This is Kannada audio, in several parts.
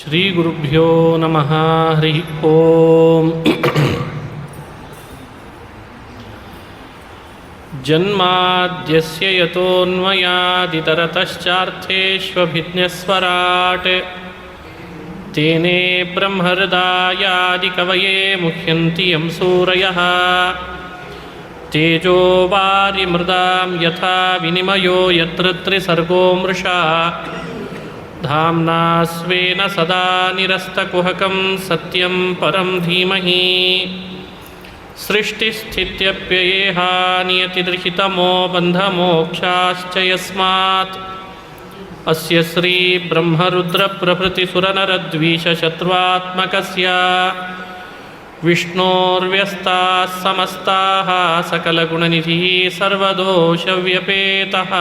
ಶ್ರೀಗುರುಭ್ಯೋ ನಮಃ. ಹರಿ ಓಂ. ಜನ್ಮಾದ್ಯಸ್ಯ ಯತೋನ್ಮಯಾದಿತರತಶ್ಚಾರ್ಥೇಷ್ವಭಿಜ್ಞಸ್ವರಾಟ್ ತೇನೇ ಬ್ರಹ್ಮಹೃದಾಯಾದಿಕವಯೇ ಮುಹ್ಯಂತಿ ಯಂ ಸೂರಯಃ. ತೇಜೋ ವಾರಿಮೃದಾಂ ಯಥಾ ವಿನಿಮಯೋ ಯತ್ರ ತ್ರಿಸರ್ಗೋ ಮೃಷಾ ಧಾಮ್ನಾ ಸ್ವೇನ ಸದಾ ನಿರಸ್ತಕುಹಕಂ ಸತ್ಯಂ ಪರಂ ಧೀಮಹಿ. ಸೃಷ್ಟಿಸ್ಥಿತ್ಯಪ್ಯಯೇಹಾ ನಿಯತಿರ್ಹಿತಮೋ ಬಂಧಮೋಕ್ಷಾಶ್ಚ ಯಸ್ಮಾತ್ ಅಸ್ಯ ಶ್ರೀ ಬ್ರಹ್ಮರುದ್ರಪ್ರಭೃತಿಸುರನರದ್ವೀಷಶತ್ರುವಾತ್ಮಕಸ್ಯ ವಿಷ್ಣೋರ್ವ್ಯಸ್ತಾಃ ಸಮಸ್ತಾಃ ಸಕಲಗುಣನಿಧಿಃ ಸರ್ವದೋಷವ್ಯಪೇತಃ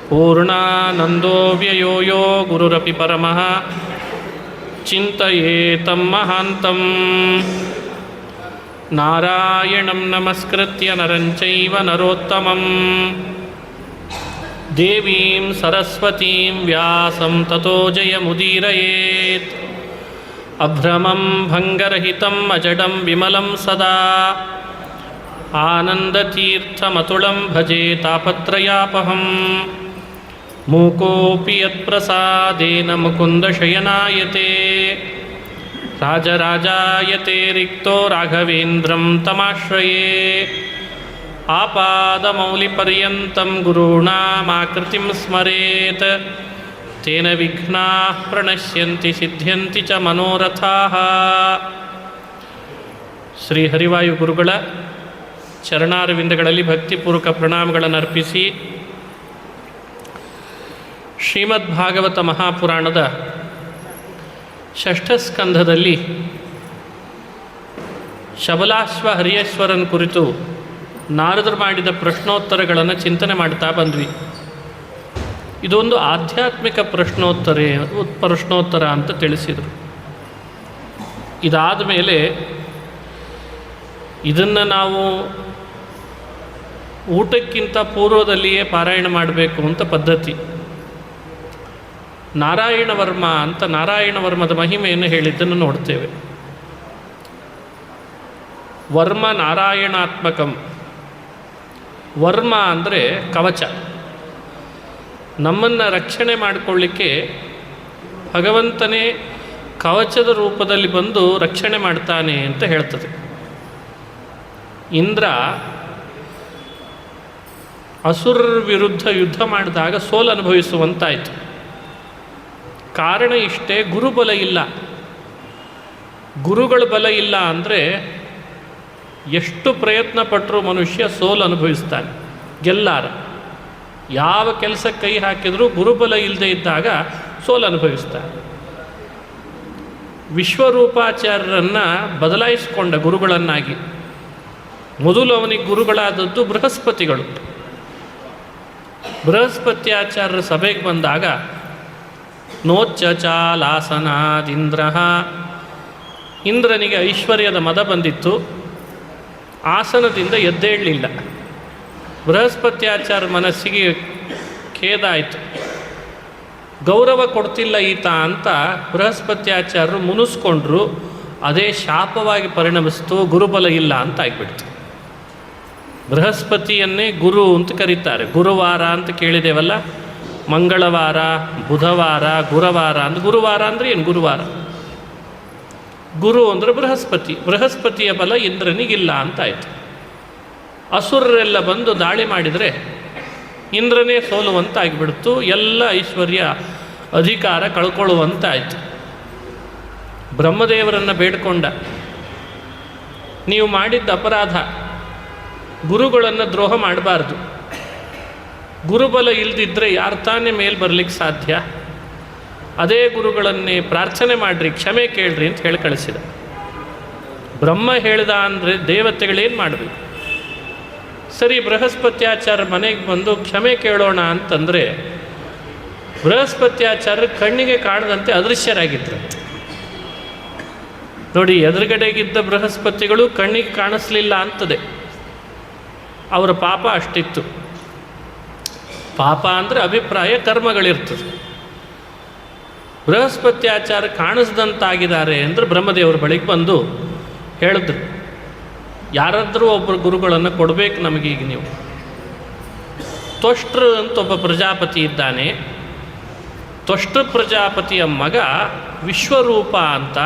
ಪೂರ್ಣಾನಂದೋ ವ್ಯಯೋ ಯೋ ಗುರುರಪಿ ಪರಮಃ ಚಿಂತಯೇತಂ ಮಹಾಂತಂ. ನಾರಾಯಣಂ ನಮಸ್ಕೃತ್ಯ ನರಂ ಚೈವ ನರೋತ್ತಮಂ ದೇವೀಂ ಸರಸ್ವತೀಂ ವ್ಯಾಸಂ ತತೋ ಜಯಮುದೀರಯೇತ್. ಅಭ್ರಮಂ ಭಂಗರಹಿತಂ ಅಜಡಂ ವಿಮಲಂ ಸದಾ ಆನಂದತೀರ್ಥಮತುಳಂ ಭಜೆ ತಾಪತ್ರಯಾಪಹಂ. ಮೂಕೋಪಿ ಯತ್ಪ್ರಸಾದೇನ ಮುಕುಂದಶಯನಾಯತೆ ರಾಜರಾಜಾಯತೆ ರಿಕ್ತೋ ರಾಘವೇಂದ್ರಂ ತಮಾಶ್ರಯೇ. ಆಪಾದಮೌಲಿಪರ್ಯಂತಂ ಗುರುಣಾಮಾಕೃತಿಂ ಸ್ಮರೇತ್ ತೇನ ವಿಘ್ನಾಃ ಪ್ರಣಶ್ಯಂತಿ ಸಿದ್ಧ್ಯಂತಿ ಚ ಮನೋರಥಾಃ. ಶ್ರೀ ಹರಿವಾಯು ಗುರುಗಳ ಚರಣಾರವಿಂದಗಳಲ್ಲಿ ಭಕ್ತಿಪೂರ್ವಕ ಪ್ರಣಾಮಗಳನ್ನು ಅರ್ಪಿಸಿ ಶ್ರೀಮದ್ಭಾಗವತ ಮಹಾಪುರಾಣದ ಷಷ್ಠ ಸ್ಕಂಧದಲ್ಲಿ ಶಬಲಾಶ್ವ ಹರಿಯೇಶ್ವರನ ಕುರಿತು ನಾರದರು ಮಾಡಿದ ಪ್ರಶ್ನೋತ್ತರಗಳನ್ನು ಚಿಂತನೆ ಮಾಡ್ತಾ ಬಂದ್ವಿ. ಇದೊಂದು ಆಧ್ಯಾತ್ಮಿಕ ಪ್ರಶ್ನೋತ್ತರ ಅಂತ ತಿಳಿಸಿದರು. ಇದಾದ ಮೇಲೆ ಇದನ್ನು ನಾವು ಊಟಕ್ಕಿಂತ ಪೂರ್ವದಲ್ಲಿಯೇ ಪಾರಾಯಣ ಮಾಡಬೇಕು ಅಂತ ಪದ್ಧತಿ. ನಾರಾಯಣ ವರ್ಮ ಅಂತ ನಾರಾಯಣ ವರ್ಮದ ಮಹಿಮೆಯನ್ನು ಹೇಳಿದ್ದನ್ನು ನೋಡ್ತೇವೆ. ವರ್ಮ ನಾರಾಯಣಾತ್ಮಕಂ. ವರ್ಮ ಅಂದರೆ ಕವಚ. ನಮ್ಮನ್ನು ರಕ್ಷಣೆ ಮಾಡಿಕೊಳ್ಳಿಕ್ಕೆ ಭಗವಂತನೇ ಕವಚದ ರೂಪದಲ್ಲಿ ಬಂದು ರಕ್ಷಣೆ ಮಾಡ್ತಾನೆ ಅಂತ ಹೇಳ್ತದೆ. ಇಂದ್ರ ಅಸುರರ ವಿರುದ್ಧ ಯುದ್ಧ ಮಾಡಿದಾಗ ಸೋಲು ಅನುಭವಿಸುವಂತಾಯಿತು. ಕಾರಣ ಇಷ್ಟೇ, ಗುರುಬಲ ಇಲ್ಲ. ಗುರುಗಳ ಬಲ ಇಲ್ಲ ಅಂದರೆ ಎಷ್ಟು ಪ್ರಯತ್ನ ಪಟ್ಟರೂ ಮನುಷ್ಯ ಸೋಲು ಅನುಭವಿಸ್ತಾನೆ, ಗೆಲ್ಲಾರ. ಯಾವ ಕೆಲಸಕ್ಕೆ ಕೈ ಹಾಕಿದರೂ ಗುರುಬಲ ಇಲ್ಲದೆ ಇದ್ದಾಗ ಸೋಲು ಅನುಭವಿಸ್ತಾನೆ. ವಿಶ್ವರೂಪಾಚಾರ್ಯರನ್ನು ಬದಲಾಯಿಸಿಕೊಂಡ ಗುರುಗಳನ್ನಾಗಿ. ಮೊದಲು ಅವನಿಗೆ ಗುರುಗಳಾದದ್ದು ಬೃಹಸ್ಪತಿಗಳು. ಬೃಹಸ್ಪತ್ಯಾಚಾರ್ಯರ ಸಭೆಗೆ ಬಂದಾಗ ನೋಚ್ಚಚಾಲಾಸನಾದಿಂದ್ರ, ಇಂದ್ರನಿಗೆ ಐಶ್ವರ್ಯದ ಮದ ಬಂದಿತ್ತು, ಆಸನದಿಂದ ಎದ್ದೇಳಲಿಲ್ಲ. ಬೃಹಸ್ಪತ್ಯಾಚಾರ್ಯ ಮನಸ್ಸಿಗೆ ಖೇದ ಆಯಿತು. ಗೌರವ ಕೊಡ್ತಿಲ್ಲ ಈತ ಅಂತ ಬೃಹಸ್ಪತ್ಯಾಚಾರ್ಯರು ಮುನಿಸ್ಕೊಂಡ್ರು. ಅದೇ ಶಾಪವಾಗಿ ಪರಿಣಮಿಸ್ತು, ಗುರುಬಲ ಇಲ್ಲ ಅಂತ ಆಗಿಬಿಡ್ತು. ಬೃಹಸ್ಪತಿಯನ್ನೇ ಗುರು ಅಂತ ಕರೀತಾರೆ. ಗುರುವಾರ ಅಂತ ಕೇಳಿದೇವಲ್ಲ, ಮಂಗಳವಾರ, ಬುಧವಾರ, ಗುರುವಾರ ಅಂತ. ಗುರುವಾರ ಅಂದರೆ ಏನು? ಗುರುವಾರ. ಗುರು ಅಂದರೆ ಬೃಹಸ್ಪತಿ. ಬೃಹಸ್ಪತಿಯ ಬಲ ಇಂದ್ರನಿಗಿಲ್ಲ ಅಂತಾಯಿತು. ಅಸುರರೆಲ್ಲ ಬಂದು ದಾಳಿ ಮಾಡಿದರೆ ಇಂದ್ರನೇ ಸೋಲುವಂತಾಗಿಬಿಡ್ತು. ಎಲ್ಲ ಐಶ್ವರ್ಯ ಅಧಿಕಾರ ಕಳ್ಕೊಳ್ಳುವಂತಾಯಿತು. ಬ್ರಹ್ಮದೇವರನ್ನು ಬೇಡ್ಕೊಂಡ, ನೀವು ಮಾಡಿದ್ದ ಅಪರಾಧ, ಗುರುಗಳನ್ನು ದ್ರೋಹ ಮಾಡಬಾರ್ದು. ಗುರುಬಲ ಇಲ್ಲದಿದ್ದರೆ ಯಾರು ತಾನೇ ಮೇಲೆ ಬರಲಿಕ್ಕೆ ಸಾಧ್ಯ? ಅದೇ ಗುರುಗಳನ್ನೇ ಪ್ರಾರ್ಥನೆ ಮಾಡಿರಿ, ಕ್ಷಮೆ ಕೇಳ್ರಿ ಅಂತ ಹೇಳಿ ಕಳಿಸಿದ. ಬ್ರಹ್ಮ ಹೇಳ್ದ ಅಂದರೆ ದೇವತೆಗಳೇನು ಮಾಡಬೇಕು? ಸರಿ, ಬೃಹಸ್ಪತ್ಯಾಚಾರ್ಯ ಮನೆಗೆ ಬಂದು ಕ್ಷಮೆ ಕೇಳೋಣ ಅಂತಂದರೆ ಬೃಹಸ್ಪತ್ಯಾಚಾರ್ಯ ಕಣ್ಣಿಗೆ ಕಾಣದಂತೆ ಅದೃಶ್ಯರಾಗಿದ್ರಂತೆ. ನೋಡಿ, ಎದುರುಗಡೆಗಿದ್ದ ಬೃಹಸ್ಪತಿಗಳು ಕಣ್ಣಿಗೆ ಕಾಣಿಸ್ಲಿಲ್ಲ ಅಂತದೆ. ಅವರ ಪಾಪ ಅಷ್ಟಿತ್ತು. ಪಾಪ ಅಂದರೆ ಅಭಿಪ್ರಾಯ, ಕರ್ಮಗಳಿರ್ತದೆ. ಬೃಹಸ್ಪತ್ಯಾಚಾರ್ಯ ಕಾಣಿಸ್ದಂತಾಗಿದ್ದಾರೆ ಅಂದರೆ ಬ್ರಹ್ಮದೇವರ ಬಳಿಗೆ ಬಂದು ಹೇಳಿದ್ರು, ಯಾರಾದರೂ ಒಬ್ಬರು ಗುರುಗಳನ್ನು ಕೊಡಬೇಕು ನಮಗೀಗ ನೀವು. ತ್ವಷ್ಟೃ ಅಂತ ಒಬ್ಬ ಪ್ರಜಾಪತಿ ಇದ್ದಾನೆ. ತ್ವಷ್ಟೃ ಪ್ರಜಾಪತಿಯ ಮಗ ವಿಶ್ವರೂಪ ಅಂತ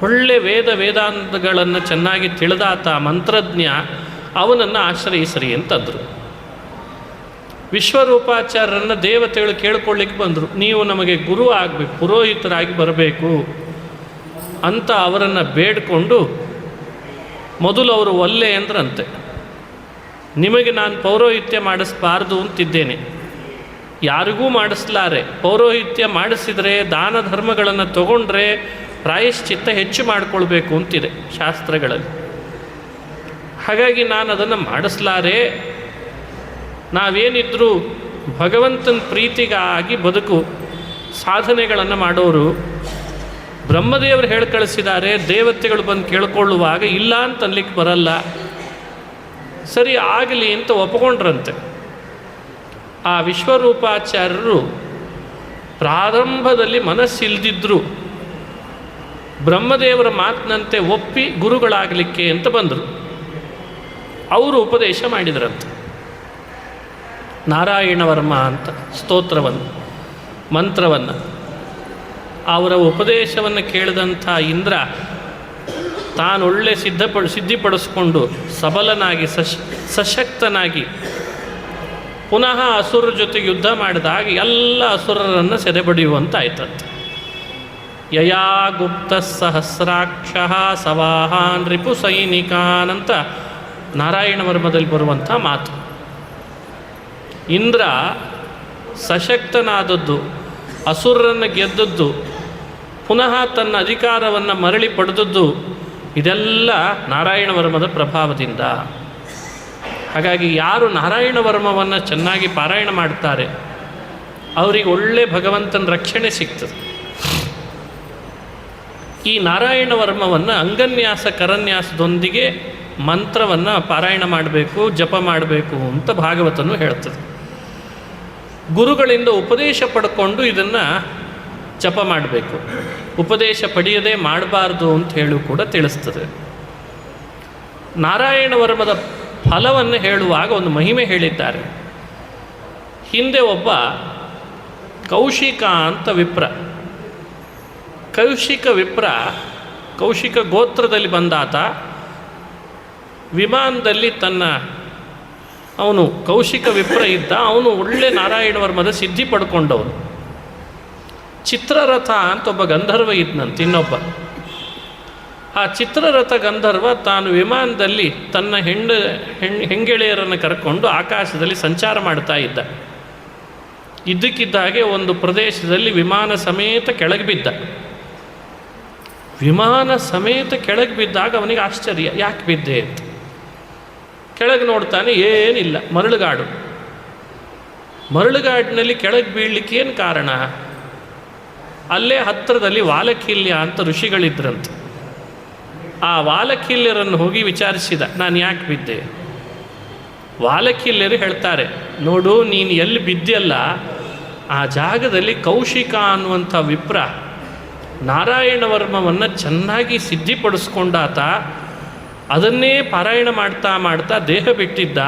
ಒಳ್ಳೆ ವೇದಾಂತಗಳನ್ನು ಚೆನ್ನಾಗಿ ತಿಳಿದಾತ ಮಂತ್ರಜ್ಞ, ಅವನನ್ನು ಆಶ್ರಯಿಸ್ರಿ ಅಂತಂದರು. ವಿಶ್ವರೂಪಾಚಾರ್ಯರನ್ನು ದೇವತೆಗಳು ಕೇಳ್ಕೊಳ್ಳಿಕ್ಕೆ ಬಂದರು, ನೀವು ನಮಗೆ ಗುರು ಆಗಬೇಕು, ಪುರೋಹಿತರಾಗಿ ಬರಬೇಕು ಅಂತ ಅವರನ್ನು ಬೇಡಿಕೊಂಡು, ಮೊದಲು ಅವರು ಒಲ್ಲೆ ಅಂದ್ರಂತೆ, ನಿಮಗೆ ನಾನು ಪೌರೋಹಿತ್ಯ ಮಾಡಿಸಬಾರ್ದು ಅಂತಿದ್ದೇನೆ, ಯಾರಿಗೂ ಮಾಡಿಸ್ಲಾರೆ, ಪೌರೋಹಿತ್ಯ ಮಾಡಿಸಿದರೆ ದಾನ ಧರ್ಮಗಳನ್ನು ತಗೊಂಡ್ರೆ ಪ್ರಾಯಶ್ಚಿತ್ತ ಹೆಚ್ಚು ಮಾಡಿಕೊಳ್ಬೇಕು ಅಂತಿದೆ ಶಾಸ್ತ್ರಗಳಲ್ಲಿ. ಹಾಗಾಗಿ ನಾನು ಅದನ್ನು ಮಾಡಿಸ್ಲಾರೆ, ನಾವೇನಿದ್ರೂ ಭಗವಂತನ ಪ್ರೀತಿಗಾಗಿ ಬದುಕು ಸಾಧನೆಗಳನ್ನು ಮಾಡೋರು, ಬ್ರಹ್ಮದೇವರು ಹೇಳಿ ಕಳಿಸಿದ್ದಾರೆ, ದೇವತೆಗಳು ಬಂದು ಕೇಳ್ಕೊಳ್ಳುವಾಗ ಇಲ್ಲ ಅಂತ ಅನ್ಲಿಕ್ಕೆ ಬರಲ್ಲ, ಸರಿ ಆಗಲಿ ಅಂತ ಒಪ್ಕೊಂಡ್ರಂತೆ. ಆ ವಿಶ್ವರೂಪಾಚಾರ್ಯರು ಪ್ರಾರಂಭದಲ್ಲಿ ಮನಸ್ಸಿಲ್ದಿದ್ರು, ಬ್ರಹ್ಮದೇವರ ಮಾತಿನಂತೆ ಒಪ್ಪಿ ಗುರುಗಳಾಗಲಿಕ್ಕೆ ಅಂತ ಬಂದರು. ಅವರು ಉಪದೇಶ ಮಾಡಿದ್ರಂತೆ ನಾರಾಯಣ ವರ್ಮ ಅಂತ ಸ್ತೋತ್ರವನ್ನು, ಮಂತ್ರವನ್ನು. ಅವರ ಉಪದೇಶವನ್ನು ಕೇಳಿದಂಥ ಇಂದ್ರ ತಾನೊಳ್ಳೆ ಸಿದ್ಧಿಪಡಿಸ್ಕೊಂಡು ಸಬಲನಾಗಿ ಸಶಕ್ತನಾಗಿ ಪುನಃ ಅಸುರರ ಜೊತೆಗೆ ಯುದ್ಧ ಮಾಡಿದಾಗ ಎಲ್ಲ ಅಸುರರನ್ನು ಸೆರೆಬಡಿಯುವಂತಾಯ್ತಂತೆ. ಯಯಾ ಗುಪ್ತ ಸಹಸ್ರಾಕ್ಷ ಸವಾಹಾನ್ ರಿಪು ಸೈನಿಕಾನ್ ಅಂತ ನಾರಾಯಣ ವರ್ಮದಲ್ಲಿ ಬರುವಂಥ ಮಾತು. ಇಂದ್ರ ಸಶಕ್ತನಾದದ್ದು, ಅಸುರರನ್ನು ಗೆದ್ದದ್ದು, ಪುನಃ ತನ್ನ ಅಧಿಕಾರವನ್ನು ಮರಳಿ ಪಡೆದದ್ದು, ಇದೆಲ್ಲ ನಾರಾಯಣ ವರ್ಮದ ಪ್ರಭಾವದಿಂದ. ಹಾಗಾಗಿ ಯಾರು ನಾರಾಯಣ ವರ್ಮವನ್ನು ಚೆನ್ನಾಗಿ ಪಾರಾಯಣ ಮಾಡ್ತಾರೆ ಅವರಿಗೆ ಒಳ್ಳೆ ಭಗವಂತನ ರಕ್ಷಣೆ ಸಿಗ್ತದೆ. ಈ ನಾರಾಯಣ ವರ್ಮವನ್ನು ಅಂಗನ್ಯಾಸ ಕರನ್ಯಾಸದೊಂದಿಗೆ ಮಂತ್ರವನ್ನು ಪಾರಾಯಣ ಮಾಡಬೇಕು, ಜಪ ಮಾಡಬೇಕು ಅಂತ ಭಾಗವತನು ಹೇಳ್ತದೆ. ಗುರುಗಳಿಂದ ಉಪದೇಶ ಪಡ್ಕೊಂಡು ಇದನ್ನು ಜಪ ಮಾಡಬೇಕು, ಉಪದೇಶ ಪಡೆಯದೇ ಮಾಡಬಾರ್ದು ಅಂತ ಹೇಳು ಕೂಡ ತಿಳಿಸ್ತದೆ. ನಾರಾಯಣ ವರ್ಮದ ಫಲವನ್ನು ಹೇಳುವಾಗ ಒಂದು ಮಹಿಮೆ ಹೇಳಿದ್ದಾರೆ. ಹಿಂದೆ ಒಬ್ಬ ಕೌಶಿಕ ಅಂತ ವಿಪ್ರ, ಕೌಶಿಕ ಗೋತ್ರದಲ್ಲಿ ಬಂದಾತ ವಿಮಾನದಲ್ಲಿ ಅವನು ಕೌಶಿಕ ವಿಪ್ರ ಇದ್ದ, ಅವನು ಒಳ್ಳೆ ನಾರಾಯಣ ವರ್ಮದ ಸಿದ್ಧಿ ಪಡ್ಕೊಂಡವನು. ಚಿತ್ರರಥ ಅಂತ ಒಬ್ಬ ಗಂಧರ್ವ ಇದ್ನಂತ ಇನ್ನೊಬ್ಬ. ಆ ಚಿತ್ರರಥ ಗಂಧರ್ವ ತಾನು ವಿಮಾನದಲ್ಲಿ ತನ್ನ ಹೆಂಗೆಳೆಯರನ್ನು ಕರ್ಕೊಂಡು ಆಕಾಶದಲ್ಲಿ ಸಂಚಾರ ಮಾಡ್ತಾ ಇದ್ದ. ಇದ್ದಕ್ಕಿದ್ದಾಗೆ ಒಂದು ಪ್ರದೇಶದಲ್ಲಿ ವಿಮಾನ ಸಮೇತ ಕೆಳಗೆ ಬಿದ್ದ. ವಿಮಾನ ಸಮೇತ ಕೆಳಗೆ ಬಿದ್ದಾಗ ಅವನಿಗೆ ಆಶ್ಚರ್ಯ, ಯಾಕೆ ಬಿದ್ದೆ ಅಂತ. ಕೆಳಗೆ ನೋಡ್ತಾನೆ, ಏನಿಲ್ಲ, ಮರಳುಗಾಡಿನಲ್ಲಿ ಕೆಳಗೆ ಬೀಳಲಿಕ್ಕೆ ಏನು ಕಾರಣ? ಅಲ್ಲೇ ಹತ್ತಿರದಲ್ಲಿ ವಾಲಕಿಲ್ಯ ಅಂತ ಋಷಿಗಳಿದ್ರಂತೆ. ಆ ವಾಲಕಿಲ್ಯರನ್ನು ಹೋಗಿ ವಿಚಾರಿಸಿದ, ನಾನು ಯಾಕೆ ಬಿದ್ದೆ? ವಾಲಕಿಲ್ಯರು ಹೇಳ್ತಾರೆ, ನೋಡು, ನೀನು ಎಲ್ಲಿ ಬಿದ್ದೆಯಲ್ಲ ಆ ಜಾಗದಲ್ಲಿ ಕೌಶಿಕ ಅನ್ನುವಂಥ ವಿಪ್ರ ನಾರಾಯಣ ವರ್ಮವನ್ನು ಚೆನ್ನಾಗಿ ಸಿದ್ಧಿಪಡಿಸ್ಕೊಂಡಾತ, ಅದನ್ನೇ ಪಾರಾಯಣ ಮಾಡ್ತಾ ಮಾಡ್ತಾ ದೇಹ ಬಿಟ್ಟಿದ್ದ.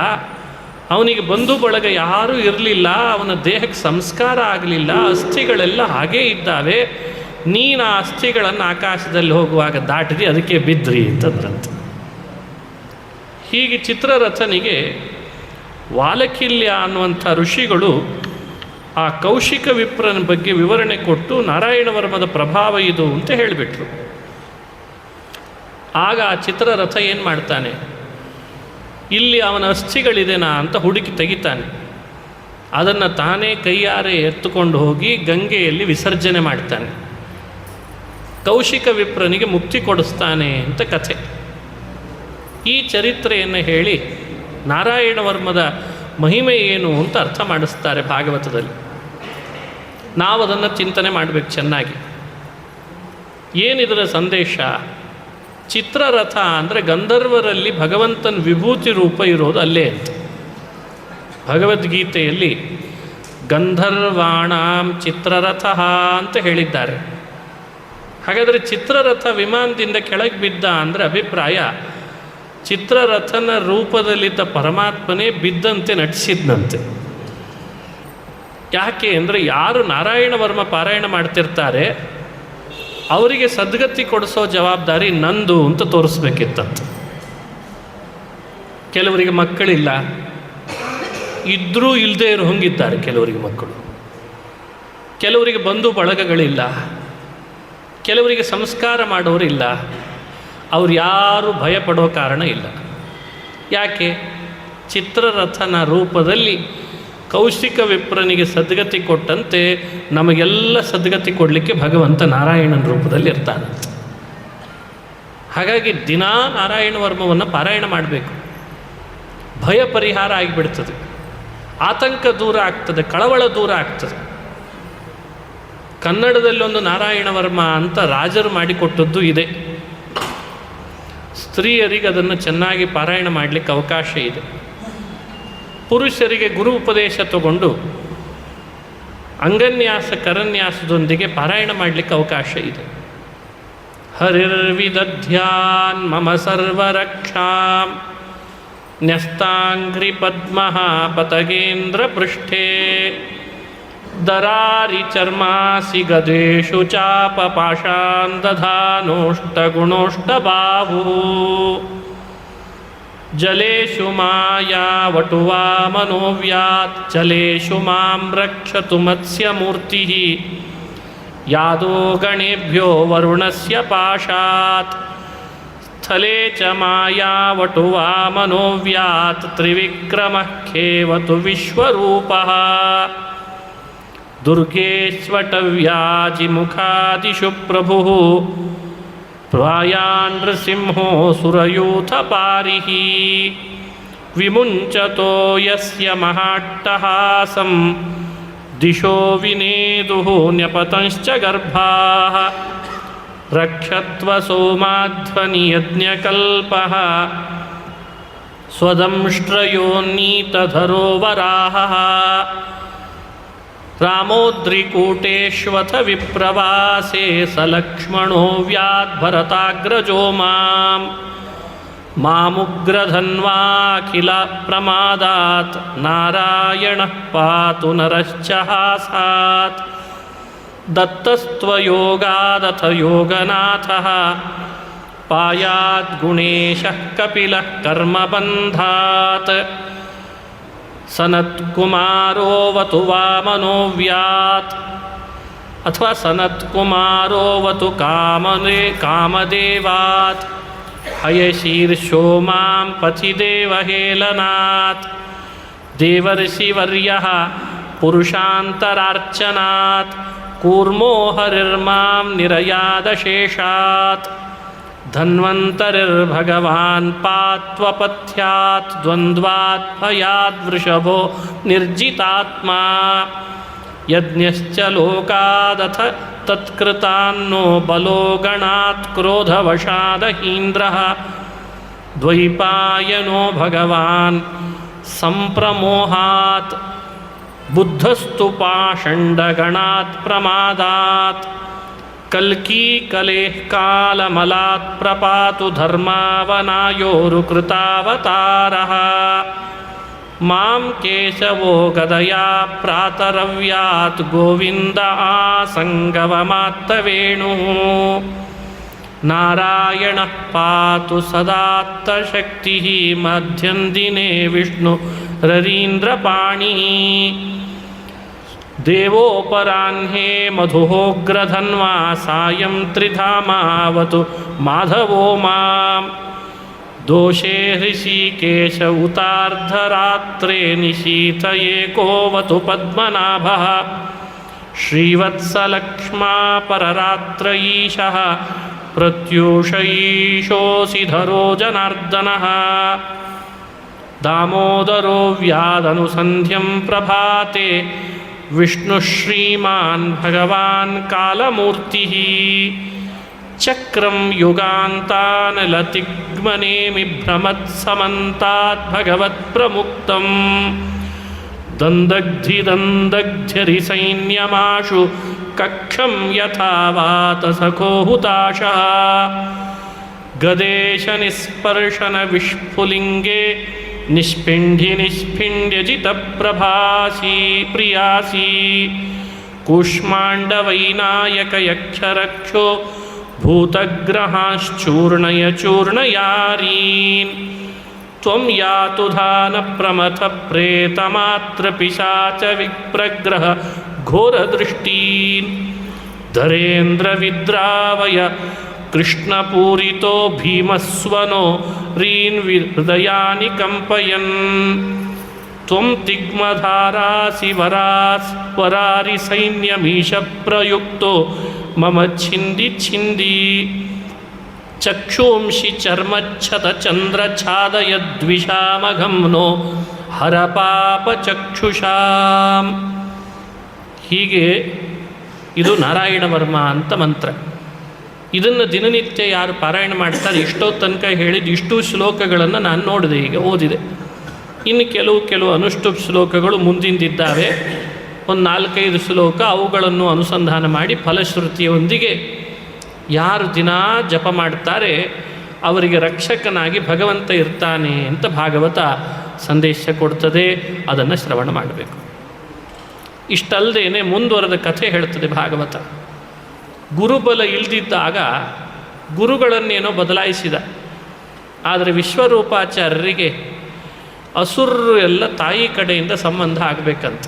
ಅವನಿಗೆ ಬಂಧು ಬಳಗ ಯಾರೂ ಇರಲಿಲ್ಲ, ಅವನ ದೇಹಕ್ಕೆ ಸಂಸ್ಕಾರ ಆಗಲಿಲ್ಲ, ಅಸ್ಥಿಗಳೆಲ್ಲ ಹಾಗೇ ಇದ್ದಾವೆ. ನೀನು ಆ ಅಸ್ಥಿಗಳನ್ನು ಆಕಾಶದಲ್ಲಿ ಹೋಗುವಾಗ ದಾಟಿದಿ, ಅದಕ್ಕೆ ಬಿದ್ರಿ ಅಂತಂದ್ರಂತೆ. ಹೀಗೆ ಚಿತ್ರರಥನಿಗೆ ವಾಲಕಿಲ್ಯ ಅನ್ನುವಂಥ ಋಷಿಗಳು ಆ ಕೌಶಿಕ ವಿಪ್ರನ ಬಗ್ಗೆ ವಿವರಣೆ ಕೊಟ್ಟು ನಾರಾಯಣ ವರ್ಮದ ಪ್ರಭಾವ ಇದು ಅಂತ ಹೇಳಿಬಿಟ್ರು. ಆಗ ಆ ಚಿತ್ರರಥ ಏನು ಮಾಡ್ತಾನೆ, ಇಲ್ಲಿ ಅವನ ಅಸ್ಥಿಗಳಿದೆನಾ ಅಂತ ಹುಡುಕಿ ತೆಗಿತಾನೆ. ಅದನ್ನು ತಾನೇ ಕೈಯಾರೆ ಎತ್ತುಕೊಂಡು ಹೋಗಿ ಗಂಗೆಯಲ್ಲಿ ವಿಸರ್ಜನೆ ಮಾಡ್ತಾನೆ. ಕೌಶಿಕ ವಿಪ್ರನಿಗೆ ಮುಕ್ತಿ ಕೊಡಿಸ್ತಾನೆ ಅಂತ ಕಥೆ. ಈ ಚರಿತ್ರೆಯನ್ನು ಹೇಳಿ ನಾರಾಯಣ ವರ್ಮದ ಮಹಿಮೆ ಏನು ಅಂತ ಅರ್ಥ ಮಾಡಿಸ್ತಾರೆ ಭಾಗವತದಲ್ಲಿ. ನಾವು ಅದನ್ನು ಚಿಂತನೆ ಮಾಡಬೇಕು ಚೆನ್ನಾಗಿ. ಏನಿದರ ಸಂದೇಶ? ಚಿತ್ರರಥ ಅಂದರೆ ಗಂಧರ್ವರಲ್ಲಿ ಭಗವಂತನ ವಿಭೂತಿ ರೂಪ ಇರೋದು ಅಲ್ಲೇ ಅಂತ. ಭಗವದ್ಗೀತೆಯಲ್ಲಿ ಗಂಧರ್ವಾಣಾಂ ಚಿತ್ರರಥ ಅಂತ ಹೇಳಿದ್ದಾರೆ. ಹಾಗಾದರೆ ಚಿತ್ರರಥ ವಿಮಾನದಿಂದ ಕೆಳಗೆ ಬಿದ್ದ ಅಂದರೆ ಅಭಿಪ್ರಾಯ ಚಿತ್ರರಥನ ರೂಪದಲ್ಲಿದ್ದ ಪರಮಾತ್ಮನೇ ಬಿದ್ದಂತೆ ನಟಿಸಿದ್ನಂತೆ. ಯಾಕೆ ಅಂದರೆ ಯಾರು ನಾರಾಯಣ ವರ್ಮ ಪಾರಾಯಣ ಮಾಡ್ತಿರ್ತಾರೆ ಅವರಿಗೆ ಸದ್ಗತಿ ಕೊಡಿಸೋ ಜವಾಬ್ದಾರಿ ನಂದು ಅಂತ ತೋರಿಸ್ಬೇಕಿತ್ತಂತೆ. ಕೆಲವರಿಗೆ ಮಕ್ಕಳಿಲ್ಲ, ಇದ್ದರೂ ಇಲ್ಲದೆ ಇರೋ ಹಂಗಿದ್ದಾರೆ ಕೆಲವರಿಗೆ ಮಕ್ಕಳು, ಕೆಲವರಿಗೆ ಬಂಧು ಬಳಗಗಳಿಲ್ಲ, ಕೆಲವರಿಗೆ ಸಂಸ್ಕಾರ ಮಾಡೋರಿಲ್ಲ. ಅವ್ರು ಯಾರು ಭಯಪಡೋ ಕಾರಣ ಇಲ್ಲ. ಯಾಕೆ? ಚಿತ್ರರಥನ ರೂಪದಲ್ಲಿ ಕೌಶಿಕ ವಿಪ್ರನಿಗೆ ಸದ್ಗತಿ ಕೊಟ್ಟಂತೆ ನಮಗೆಲ್ಲ ಸದ್ಗತಿ ಕೊಡಲಿಕ್ಕೆ ಭಗವಂತ ನಾರಾಯಣನ ರೂಪದಲ್ಲಿ ಇರ್ತಾನಂತೆ. ಹಾಗಾಗಿ ದಿನಾ ನಾರಾಯಣ ವರ್ಮವನ್ನು ಪಾರಾಯಣ ಮಾಡಬೇಕು. ಭಯ ಪರಿಹಾರ ಆಗಿಬಿಡ್ತದೆ, ಆತಂಕ ದೂರ ಆಗ್ತದೆ, ಕಳವಳ ದೂರ ಆಗ್ತದೆ. ಕನ್ನಡದಲ್ಲಿ ಒಂದು ನಾರಾಯಣ ವರ್ಮ ಅಂತ ರಾಜರು ಮಾಡಿಕೊಟ್ಟದ್ದು ಇದೆ. ಸ್ತ್ರೀಯರಿಗೆ ಅದನ್ನು ಚೆನ್ನಾಗಿ ಪಾರಾಯಣ ಮಾಡಲಿಕ್ಕೆ ಅವಕಾಶ ಇದೆ. ಪುರುಷರಿಗೆ ಗುರು ಉಪದೇಶ ತಗೊಂಡು ಅಂಗನ್ಯಾಸ ಕರನ್ಯಾಸದೊಂದಿಗೆ ಪಾರಾಯಣ ಮಾಡಲಿಕ್ಕೆ ಅವಕಾಶ ಇದೆ. ಹರಿರ್ವಿದಧ್ಯಾನ್ ಮಮ ಸರ್ವರಕ್ಷಾಂ ನ್ಯಸ್ತಾಂಘ್ರಿ ಪದ್ಮಃ ಪತಗೇಂದ್ರ ಪೃಷ್ಠೇ ದರಾರಿ ಚರ್ಮಾಸಿ ಗದೇಶು ಚಾಪ ಪಾಶಾನ್ ದಧಾನೋಷ್ಟಗುಣೋಷ್ಟ ಬಾಹು ಜಲೇಶು ಮಾಯಾ ವಟುವಾ ಮನೋವ್ಯಾತ್ ಜಲೇಶು ಮಾಂ ರಕ್ಷತು ಮತ್ಸ್ಯಮೂರ್ತಿ ಯಾದೋ ಗಣೇಭ್ಯೋ ವರುಣಸ್ಯ ಪಾಶಾತ್ ಸ್ಥಳೇ ಚ ಮಾಯಾ ವಟುವಾ ಮನೋವ್ಯಾತ್ ತ್ರಿವಿಕ್ರಮಃ ಖೇವತು ವಿಶ್ವರೂಪಃ ದುರ್ಗೇಶ್ವಟವ್ಯಾಜಿಮುಖಾದಿಷು ಪ್ರಭುಃ ಪ್ರಾಯಾನ್ ನೃಸಿಂಹೋ ಸುರಯೂಥ ಪಾರಿಃ ವಿಮುಂಚತೋ ಯಸ್ಯ ಮಹಾಟ್ಟಹಾಸಂ ದಿಶೋ ವಿನೇದುಃ ನ್ಯಪತಂಶ್ಚ ಗರ್ಭಾಃ ರಕ್ಷತ್ವ ಸೋಮಾಧ್ವನಿ ಯಜ್ಞಕಲ್ಪಃ ಸ್ವದಂಷ್ಟ್ರಯೋನ್ನೀತಧರೋ ವರಾಹಃ ರಾಮೋದ್ರಿಕೂಟೇಶ್ವಥ ವಿಪ್ರವಾಸೇ ಸಲಕ್ಷ್ಮಣೋ ವ್ಯಾದ್ಭರತಾಗ್ರಜೋ ಮಾಮುಗ್ರಧನ್ವಾಖಿಲ ಪ್ರಮಾದಾತ್ ನಾರಾಯಣಃ ಪಾತು ನರಶ್ಚ ಹಾಸಾತ್ ದತ್ತಸ್ತ್ವಯೋಗಾದಥ ಯೋಗನಾಥಃ ಪಾಯಾದ್ಗುಣೇಶಃ ಕಪಿಲಃ ಕರ್ಮಬಂಧಾತ್ ಸನತ್ಕುಮಾರೋವತು ವಾಮನೋವ್ಯಾತ್ ಅಥವಾ ಸನತ್ಕುಮಾರೋವತು ಕಾಮದೇವಾತ್ ಹಯಶೀರ್ಷೋ ಮಾಂ ಪಥಿದೇವಹೇಳನಾತ್ ದೇವರ್ಷಿವರ್ಯಃ ಪುರುಷಾಂತರಾರ್ಚನಾತ್ ಕೂರ್ಮೋ ಹರಿರ್ಮಾಂ ನಿರಯಾದಶೇಷಾತ್ ಧನ್ವಂತರಿರ್ಭಗವಾನ್ ಪಾತ್ವಪಥ್ಯಾತ್ ದ್ವಂದ್ವಾತ್ ಭಯಾದ್ ವೃಷಭೋ ನಿರ್ಜಿತಾತ್ಮ ಯಜ್ಞಶ್ಚ ಲೋಕಾದಥ ತತ್ಕೃತಾನ್ನೋ ಬಲೋ ಗಣಾತ್ ಕ್ರೋಧವಶಾದಹೀಂದ್ರಃ ದ್ವೈಪಾಯನೋ ಭಗವಾನ್ ಸಂಪ್ರಮೋಹಾತ್ ಬುದ್ಧಸ್ತು ಪಾಷಂಡಗಣಾತ್ ಪ್ರಮಾದಾತ್ ಕಲ್ಕೀ ಕಲೇಃ ಕಾಲಮಲಾತ್ ಪ್ರಪಾತು ಧರ್ಮಾವನಾಯೋರು ಕೃತಾವತಾರಃ ಮಾಂ ಕೇಶವೋ ಗದಯಾ ಪ್ರಾತರವ್ಯಾತ್ ಗೋವಿಂದ ಆಸಂಗವಮಾತ್ತವೇಣುಃ ನಾರಾಯಣಃ ಪಾತು ಸದಾತ್ತಶಕ್ತಿಃ ಮಧ್ಯಂ ದಿನೇ ವಿಷ್ಣು ರರೀಂದ್ರಪಾಣಿಃ ದೇವೋಪರಾಹ್ನೇ ಮಧುಹೋಗ್ರಧನ್ವಾ ಸಾಯಂ ತ್ರಿಧಾಮಾವತು ಮಾಧವೋ ಮಾಂ ದೋಷೇ ಹೃಷೀಕೇಶ ಉತಾರ್ಧರಾತ್ರೇ ನಿಶೀಥ ಏಕೋವತು ಪದ್ಮನಾಭಃ ಶ್ರೀವತ್ಸಲಕ್ಷ್ಮಾ ಪರರಾತ್ರ ಈಶಃ ಪ್ರತ್ಯೂಷ ಈಶೋಸಿಧರೋ ಜನಾರ್ದನಃ ದಾಮೋದರೋ ವ್ಯಾದನುಸಂಧ್ಯಂ ಪ್ರಭಾತೆ ವಿಷ್ಣು ಶ್ರೀಮಾನ್ ಭಗವಾನ್ ಕಾಲಮೂರ್ತಿಃ ಚಕ್ರಂ ಯುಗಾಂತಾನಲತಿಗ್ಮನೇಮಿ ಭ್ರಮತ್ಸಮಂತಾತ್ ಭಗವತ್ ಪ್ರಮುಕ್ತಂ ದಂದಗ್ಧಿ ಸೈನ್ಯಮಾಶು ಕಕ್ಷಂ ಯಥಾವಾತ ಸಖೋ ಹುತಾಶಃ ಗದೇಶ ನಿಸ್ಪರ್ಶನ ವಿಷ್ಫುಲಿಂಗೆ ನಿಷ್ಪಿಂಡ್ಯಜಿತ ಪ್ರಭಾಸಿ ಪ್ರಿಯಾಸಿ ಕೂಷ್ಮಾಂಡವೈನಾಯಕ ಯಕ್ಷರಕ್ಷೋ ಭೂತಗ್ರಹಾಶ್ಚೂರ್ಣಯ ಚೂರ್ಣಯಾರೀನ್ ತ್ವಂ ಯಾತು ಧಾನ ಪ್ರಮಥ ಪ್ರೇತಮಾತ್ರ ಪಿಶಾಚ ವಿಪ್ರಗ್ರಹ ಘೋರದೃಷ್ಟೀನ್ ಧರೇಂದ್ರ ವಿದ್ರಾವಯ ಕೃಷ್ಣಪೂರಿತೋ ಭೀಮಸ್ವನೋ ರೀನ್ ಹೃದಯಾನಿ ಕಂಪಯನ್ ತ್ವಂ ತಿಗ್ಮಧಾರಾಸಿ ವರಾರಿ ಸೈನ್ಯಮೀಶ ಪ್ರಯುಕ್ತೋ ಮಮ ಛಿಂದಿ ಚಕ್ಷೂಂಷಿ ಚರ್ಮಚ್ಛತ ಚಂದ್ರ ಛಾದಯದ್ವಿಷಾಮಘಂನೋ ಹರಪಾಪ ಚಕ್ಷುಷಾಂ. ಹೀಗೆ ಇದು ನಾರಾಯಣ ವರ್ಮ ಅಂತ ಮಂತ್ರ. ಇದನ್ನು ದಿನನಿತ್ಯ ಯಾರು ಪಾರಾಯಣ ಮಾಡ್ತಾರೆ ಇಷ್ಟೋ ತನಕ ಹೇಳಿದ ಇಷ್ಟು ಶ್ಲೋಕಗಳನ್ನು ನಾನು ನೋಡಿದೆ, ಈಗ ಓದಿದೆ. ಇನ್ನು ಕೆಲವು ಅನುಷ್ಠುಪ್ ಶ್ಲೋಕಗಳು ಮುಂದಿಂದಿದ್ದಾವೆ. ಒಂದು 4-5 ಶ್ಲೋಕ ಅವುಗಳನ್ನು ಅನುಸಂಧಾನ ಮಾಡಿ ಫಲಶ್ರುತಿಯೊಂದಿಗೆ ಯಾರು ದಿನಾ ಜಪ ಮಾಡ್ತಾರೆ ಅವರಿಗೆ ರಕ್ಷಕನಾಗಿ ಭಗವಂತ ಇರ್ತಾನೆ ಅಂತ ಭಾಗವತ ಸಂದೇಶ ಕೊಡ್ತದೆ. ಅದನ್ನು ಶ್ರವಣ ಮಾಡಬೇಕು. ಇಷ್ಟಲ್ಲದೇನೆ ಮುಂದುವರೆದ ಕಥೆ ಹೇಳ್ತದೆ ಭಾಗವತ. ಗುರುಬಲ ಇಲ್ದಿದ್ದಾಗ ಗುರುಗಳನ್ನೇನೋ ಬದಲಾಯಿಸಿದ. ಆದರೆ ವಿಶ್ವರೂಪಾಚಾರ್ಯರಿಗೆ ಅಸುರರು ಎಲ್ಲ ತಾಯಿ ಕಡೆಯಿಂದ ಸಂಬಂಧ ಆಗಬೇಕಂತ.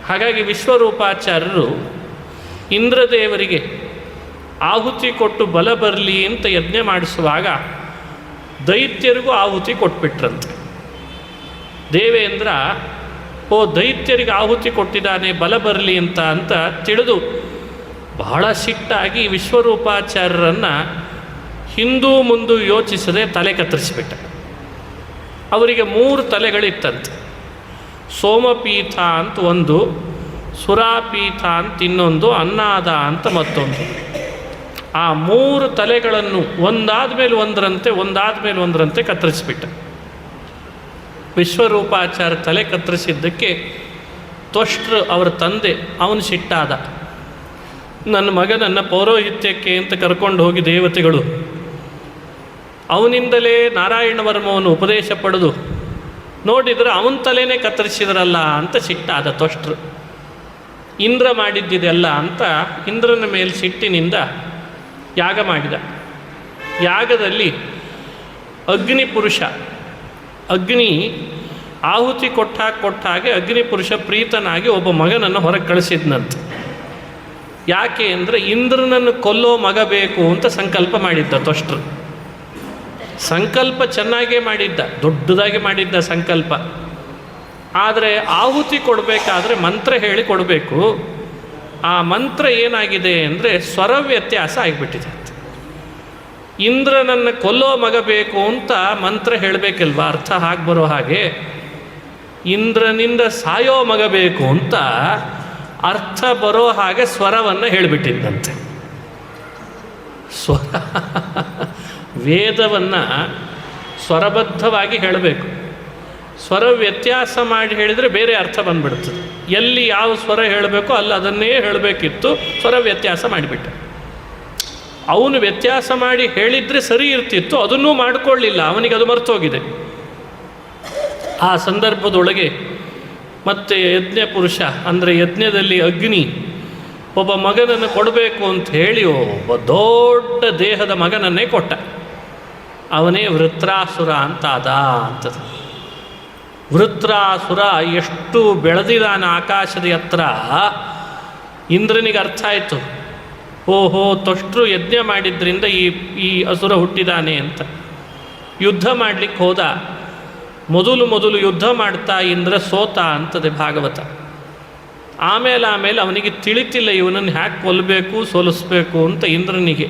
ಹಾಗಾಗಿ ವಿಶ್ವರೂಪಾಚಾರ್ಯರು ಇಂದ್ರದೇವರಿಗೆ ಆಹುತಿ ಕೊಟ್ಟು ಬಲ ಬರಲಿ ಅಂತ ಯಜ್ಞ ಮಾಡಿಸುವಾಗ ದೈತ್ಯರಿಗೂ ಆಹುತಿ ಕೊಟ್ಬಿಟ್ರಂತೆ. ದೇವೇಂದ್ರ ದೈತ್ಯರಿಗೆ ಆಹುತಿ ಕೊಟ್ಟಿದ್ದಾನೆ ಬಲ ಬರಲಿ ಅಂತ ತಿಳಿದು ಬಹಳ ಸಿಟ್ಟಾಗಿ ವಿಶ್ವರೂಪಾಚಾರ್ಯರನ್ನು ಹಿಂದೂ ಮುಂದೂ ಯೋಚಿಸದೆ ತಲೆ ಕತ್ತರಿಸಿಬಿಟ್ಟ. ಅವರಿಗೆ 3 ತಲೆಗಳಿತ್ತಂತೆ. ಸೋಮಪೀಠ ಅಂತ ಒಂದು, ಸುರಾಪೀಠ ಅಂತ ಇನ್ನೊಂದು, ಅನ್ನಾದ ಅಂತ ಮತ್ತೊಂದು. ಆ 3 ತಲೆಗಳನ್ನು ಒಂದಾದ ಮೇಲೆ ಒಂದರಂತೆ ಕತ್ತರಿಸಿಬಿಟ್ಟ. ವಿಶ್ವರೂಪಾಚಾರ್ಯ ತಲೆ ಕತ್ತರಿಸಿದ್ದಕ್ಕೆ ತ್ವಷ್ಟ್ರ ಅವರ ತಂದೆ ಅವನು ಸಿಟ್ಟಾದ. ನನ್ನ ಮಗನನ್ನು ಪೌರೋಹಿತ್ಯಕ್ಕೆ ಅಂತ ಕರ್ಕೊಂಡು ಹೋಗಿ ದೇವತೆಗಳು ಅವನಿಂದಲೇ ನಾರಾಯಣ ವರ್ಮವನ್ನು ಉಪದೇಶ ಪಡೆದು ನೋಡಿದರೆ ಅವನ ತಲೆನೇ ಕತ್ತರಿಸಿದ್ರಲ್ಲ ಅಂತ ಸಿಟ್ಟಾದ ತ್ವಷ್ಟ್ರು. ಇಂದ್ರ ಮಾಡಿದ್ದಿದೆಲ್ಲ ಅಂತ ಇಂದ್ರನ ಮೇಲೆ ಸಿಟ್ಟಿನಿಂದ ಯಾಗ ಮಾಡಿದ. ಯಾಗದಲ್ಲಿ ಅಗ್ನಿಪುರುಷ ಅಗ್ನಿ ಆಹುತಿ ಕೊಟ್ಟ ಹಾಗೆ ಅಗ್ನಿಪುರುಷ ಪ್ರೀತನಾಗಿ ಒಬ್ಬ ಮಗನನ್ನು ಹೊರಗೆ ಕಳಿಸಿದ್ನಂತೆ. ಯಾಕೆ ಅಂದರೆ ಇಂದ್ರನನ್ನು ಕೊಲ್ಲೋ ಮಗ ಬೇಕು ಅಂತ ಸಂಕಲ್ಪ ಮಾಡಿದ್ದ ತ್ವಷ್ಟ್ರು. ಸಂಕಲ್ಪ ಚೆನ್ನಾಗೇ ಮಾಡಿದ್ದ, ದೊಡ್ಡದಾಗಿ ಮಾಡಿದ್ದ ಸಂಕಲ್ಪ. ಆದರೆ ಆಹುತಿ ಕೊಡಬೇಕಾದ್ರೆ ಮಂತ್ರ ಹೇಳಿ ಕೊಡಬೇಕು. ಆ ಮಂತ್ರ ಏನಾಗಿದೆ ಅಂದರೆ ಸ್ವರ ವ್ಯತ್ಯಾಸ ಆಗಿಬಿಟ್ಟಿದೆ. ಇಂದ್ರನನ್ನು ಕೊಲ್ಲೋ ಮಗ ಬೇಕು ಅಂತ ಮಂತ್ರ ಹೇಳಬೇಕಲ್ವ, ಅರ್ಥ ಹಾಗೆ ಬರೋ ಹಾಗೆ. ಇಂದ್ರನಿಂದ ಸಾಯೋ ಮಗ ಬೇಕು ಅಂತ ಅರ್ಥ ಬರೋ ಹಾಗೆ ಸ್ವರವನ್ನು ಹೇಳಿಬಿಟ್ಟಿದ್ದಂತೆ. ಸ್ವರ ವೇದವನ್ನು ಸ್ವರಬದ್ಧವಾಗಿ ಹೇಳಬೇಕು. ಸ್ವರ ವ್ಯತ್ಯಾಸ ಮಾಡಿ ಹೇಳಿದರೆ ಬೇರೆ ಅರ್ಥ ಬಂದ್ಬಿಡ್ತದೆ. ಎಲ್ಲಿ ಯಾವ ಸ್ವರ ಹೇಳಬೇಕೋ ಅಲ್ಲಿ ಅದನ್ನೇ ಹೇಳಬೇಕಿತ್ತು, ಸ್ವರ ವ್ಯತ್ಯಾಸ ಮಾಡಿಬಿಟ್ಟ. ಅವನು ವ್ಯತ್ಯಾಸ ಮಾಡಿ ಹೇಳಿದರೆ ಸರಿ ಇರ್ತಿತ್ತು, ಅದನ್ನೂ ಮಾಡಿಕೊಳ್ಳಿಲ್ಲ, ಅವನಿಗೆ ಅದು ಮರ್ತೋಗಿದೆ. ಆ ಸಂದರ್ಭದೊಳಗೆ ಮತ್ತೆ ಯಜ್ಞ ಪುರುಷ ಅಂದರೆ ಯಜ್ಞದಲ್ಲಿ ಅಗ್ನಿ ಒಬ್ಬ ಮಗನನ್ನು ಕೊಡಬೇಕು ಅಂತ ಹೇಳಿ ಒಬ್ಬ ದೊಡ್ಡ ದೇಹದ ಮಗನನ್ನೇ ಕೊಟ್ಟ. ಅವನೇ ವೃತ್ರಾಸುರ ಅಂತಾದ ಅಂತದ. ವೃತ್ರಾಸುರ ಎಷ್ಟು ಬೆಳೆದಿದಾನ ಆಕಾಶದ ಎತ್ತರ. ಇಂದ್ರನಿಗೆ ಅರ್ಥ ಆಯಿತು, ಓಹೋ ತ್ವಷ್ಟ್ರು ಯಜ್ಞ ಮಾಡಿದ್ರಿಂದ ಈ ಅಸುರ ಹುಟ್ಟಿದಾನೆ ಅಂತ. ಯುದ್ಧ ಮಾಡಲಿಕ್ಕೆ ಹೋದ. ಮೊದಲು ಯುದ್ಧ ಮಾಡ್ತಾ ಇಂದ್ರ ಸೋತ ಅಂತದೆ ಭಾಗವತ. ಆಮೇಲೆ ಅವನಿಗೆ ತಿಳಿತಿಲ್ಲ ಇವನನ್ನು ಹ್ಯಾಕೆ ಕೊಲ್ಲಬೇಕು ಸೋಲಿಸ್ಬೇಕು ಅಂತ. ಇಂದ್ರನಿಗೆ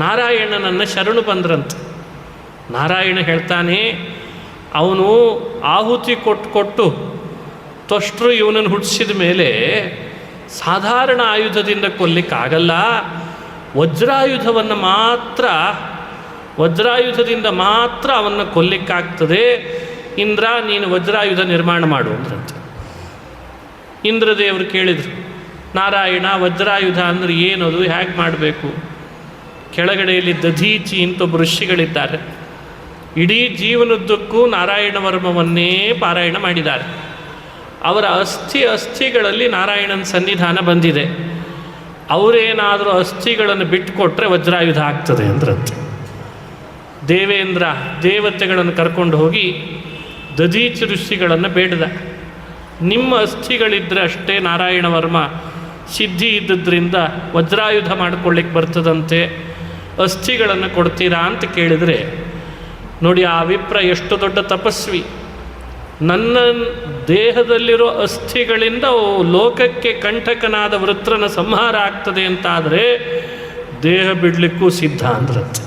ನಾರಾಯಣನನ್ನು ಶರಣು ಬಂದ್ರಂತೆ. ನಾರಾಯಣ ಹೇಳ್ತಾನೆ, ಅವನು ಆಹುತಿ ಕೊಟ್ಟು ತ್ವಷ್ಟ್ರು ಇವನನ್ನು ಹುಟ್ಟಿಸಿದ ಮೇಲೆ ಸಾಧಾರಣ ಆಯುಧದಿಂದ ಕೊಲ್ಲಿಕ್ಕಾಗಲ್ಲ, ವಜ್ರಾಯುಧದಿಂದ ಮಾತ್ರ ಅವನ್ನು ಕೊಲ್ಲಿಕ್ಕಾಗ್ತದೆ. ಇಂದ್ರ ನೀನು ವಜ್ರಾಯುಧ ನಿರ್ಮಾಣ ಮಾಡು ಅಂದ್ರಂತೆ. ಇಂದ್ರದೇವರು ಕೇಳಿದರು, ನಾರಾಯಣ ವಜ್ರಾಯುಧ ಅಂದರೆ ಏನದು, ಹೇಗೆ ಮಾಡಬೇಕು? ಕೆಳಗಡೆಯಲ್ಲಿ ದಧೀಚಿ ಅಂತ ಒಬ್ಬ ಋಷಿಗಳಿದ್ದಾರೆ. ಇಡೀ ಜೀವನದ್ದಕ್ಕೂ ನಾರಾಯಣ ವರ್ಮವನ್ನೇ ಪಾರಾಯಣ ಮಾಡಿದ್ದಾರೆ. ಅವರ ಅಸ್ಥಿಗಳಲ್ಲಿ ನಾರಾಯಣನ ಸನ್ನಿಧಾನ ಬಂದಿದೆ. ಅವರೇನಾದರೂ ಅಸ್ಥಿಗಳನ್ನು ಬಿಟ್ಟುಕೊಟ್ರೆ ವಜ್ರಾಯುಧ ಆಗ್ತದೆ ಅಂದ್ರಂತೆ. ದೇವೇಂದ್ರ ದೇವತೆಗಳನ್ನು ಕರ್ಕೊಂಡು ಹೋಗಿ ದಧೀಚಿ ಋಷಿಗಳನ್ನು ಬೇಡಿದ, ನಿಮ್ಮ ಅಸ್ಥಿಗಳಿದ್ದರೆ ಅಷ್ಟೇ ನಾರಾಯಣ ವರ್ಮ ಸಿದ್ಧಿ ಇದ್ದದ್ರಿಂದ ವಜ್ರಾಯುಧ ಮಾಡಿಕೊಳ್ಳಿಕ್ಕೆ ಬರ್ತದಂತೆ, ಅಸ್ಥಿಗಳನ್ನು ಕೊಡ್ತೀರಾ ಅಂತ ಕೇಳಿದರೆ, ನೋಡಿ ಆ ವಿಪ್ರ ಎಷ್ಟು ದೊಡ್ಡ ತಪಸ್ವಿ. ನನ್ನ ದೇಹದಲ್ಲಿರೋ ಅಸ್ಥಿಗಳಿಂದ ಲೋಕಕ್ಕೆ ಕಂಟಕನಾದ ವೃತ್ರನ ಸಂಹಾರ ಆಗ್ತದೆ ಅಂತಾದರೆ ದೇಹ ಬಿಡಲಿಕ್ಕೂ ಸಿದ್ಧ ಅಂದ್ರಂತೆ.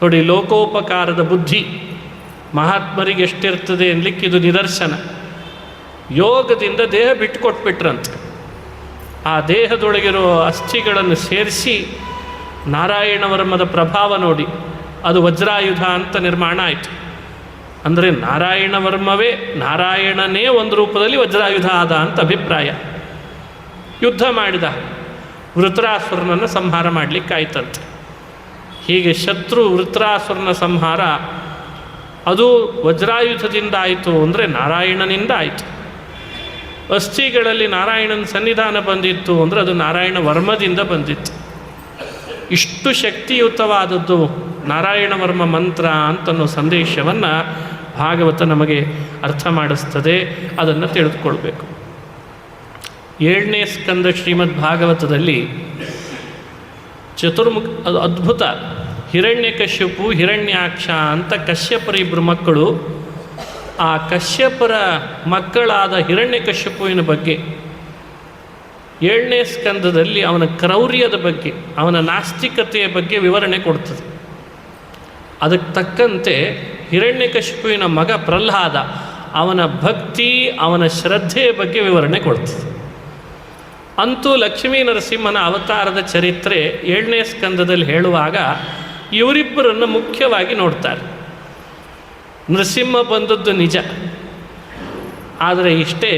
ನೋಡಿ, ಲೋಕೋಪಕಾರದ ಬುದ್ಧಿ ಮಹಾತ್ಮರಿಗೆ ಎಷ್ಟಿರ್ತದೆ ಅನ್ಲಿಕ್ಕೆ ಇದು ನಿದರ್ಶನ. ಯೋಗದಿಂದ ದೇಹ ಬಿಟ್ಟುಕೊಟ್ಬಿಟ್ರಂತೆ. ಆ ದೇಹದೊಳಗಿರೋ ಅಸ್ಥಿಗಳನ್ನು ಸೇರಿಸಿ ನಾರಾಯಣ ವರ್ಮದ ಪ್ರಭಾವ ನೋಡಿ ಅದು ವಜ್ರಾಯುಧ ಅಂತ ನಿರ್ಮಾಣ ಆಯಿತು. ಅಂದರೆ ನಾರಾಯಣ ವರ್ಮವೇ, ನಾರಾಯಣನೇ ಒಂದು ರೂಪದಲ್ಲಿ ವಜ್ರಾಯುಧ ಆದ ಅಂತ ಅಭಿಪ್ರಾಯ. ಯುದ್ಧ ಮಾಡಿದ, ವೃತ್ರಾಸುರನನ್ನು ಸಂಹಾರ ಮಾಡಲಿಕ್ಕಾಯ್ತಂತೆ. ಹೀಗೆ ಶತ್ರು ವೃತ್ರಾಸುರನ ಸಂಹಾರ ಅದು ವಜ್ರಾಯುಧದಿಂದ ಆಯಿತು ಅಂದರೆ ನಾರಾಯಣನಿಂದ ಆಯಿತು. ಅಸ್ಥಿಗಳಲ್ಲಿ ನಾರಾಯಣನ ಸನ್ನಿಧಾನ ಬಂದಿತ್ತು ಅಂದರೆ ಅದು ನಾರಾಯಣ ವರ್ಮದಿಂದ ಬಂದಿತ್ತು. ಇಷ್ಟು ಶಕ್ತಿಯುತವಾದದ್ದು ನಾರಾಯಣ ವರ್ಮ ಮಂತ್ರ ಅಂತನ್ನೋ ಸಂದೇಶವನ್ನು ಭಾಗವತ ನಮಗೆ ಅರ್ಥ ಮಾಡಿಸ್ತದೆ. ಅದನ್ನು ತಿಳಿದುಕೊಳ್ಬೇಕು. 7ನೇ ಸ್ಕಂದ ಶ್ರೀಮದ್ ಭಾಗವತದಲ್ಲಿ ಅದು ಅದ್ಭುತ. ಹಿರಣ್ಯಕಶ್ಯಪು ಹಿರಣ್ಯಾಕ್ಷ ಅಂತ ಕಶ್ಯಪರಿಬ್ಬರು ಮಕ್ಕಳು. ಆ ಕಶ್ಯಪರ ಮಕ್ಕಳಾದ ಹಿರಣ್ಯಕಶ್ಯಪುವಿನ ಬಗ್ಗೆ 7ನೇ ಸ್ಕಂದದಲ್ಲಿ ಅವನ ಕ್ರೌರ್ಯದ ಬಗ್ಗೆ, ಅವನ ನಾಸ್ತಿಕತೆಯ ಬಗ್ಗೆ ವಿವರಣೆ ಕೊಡ್ತದೆ. ಅದಕ್ಕೆ ತಕ್ಕಂತೆ ಹಿರಣ್ಯಕಶ್ಯಪುವಿನ ಮಗ ಪ್ರಹ್ಲಾದ, ಅವನ ಭಕ್ತಿ, ಅವನ ಶ್ರದ್ಧೆಯ ಬಗ್ಗೆ ವಿವರಣೆ ಕೊಡ್ತದೆ. ಅಂತೂ ಲಕ್ಷ್ಮೀ ನರಸಿಂಹನ ಅವತಾರದ ಚರಿತ್ರೆ 7ನೇ ಸ್ಕಂದದಲ್ಲಿ ಹೇಳುವಾಗ ಇವರಿಬ್ಬರನ್ನು ಮುಖ್ಯವಾಗಿ ನೋಡ್ತಾರೆ. ನರಸಿಂಹ ಬಂದದ್ದು ನಿಜ, ಆದರೆ ಇಷ್ಟೇ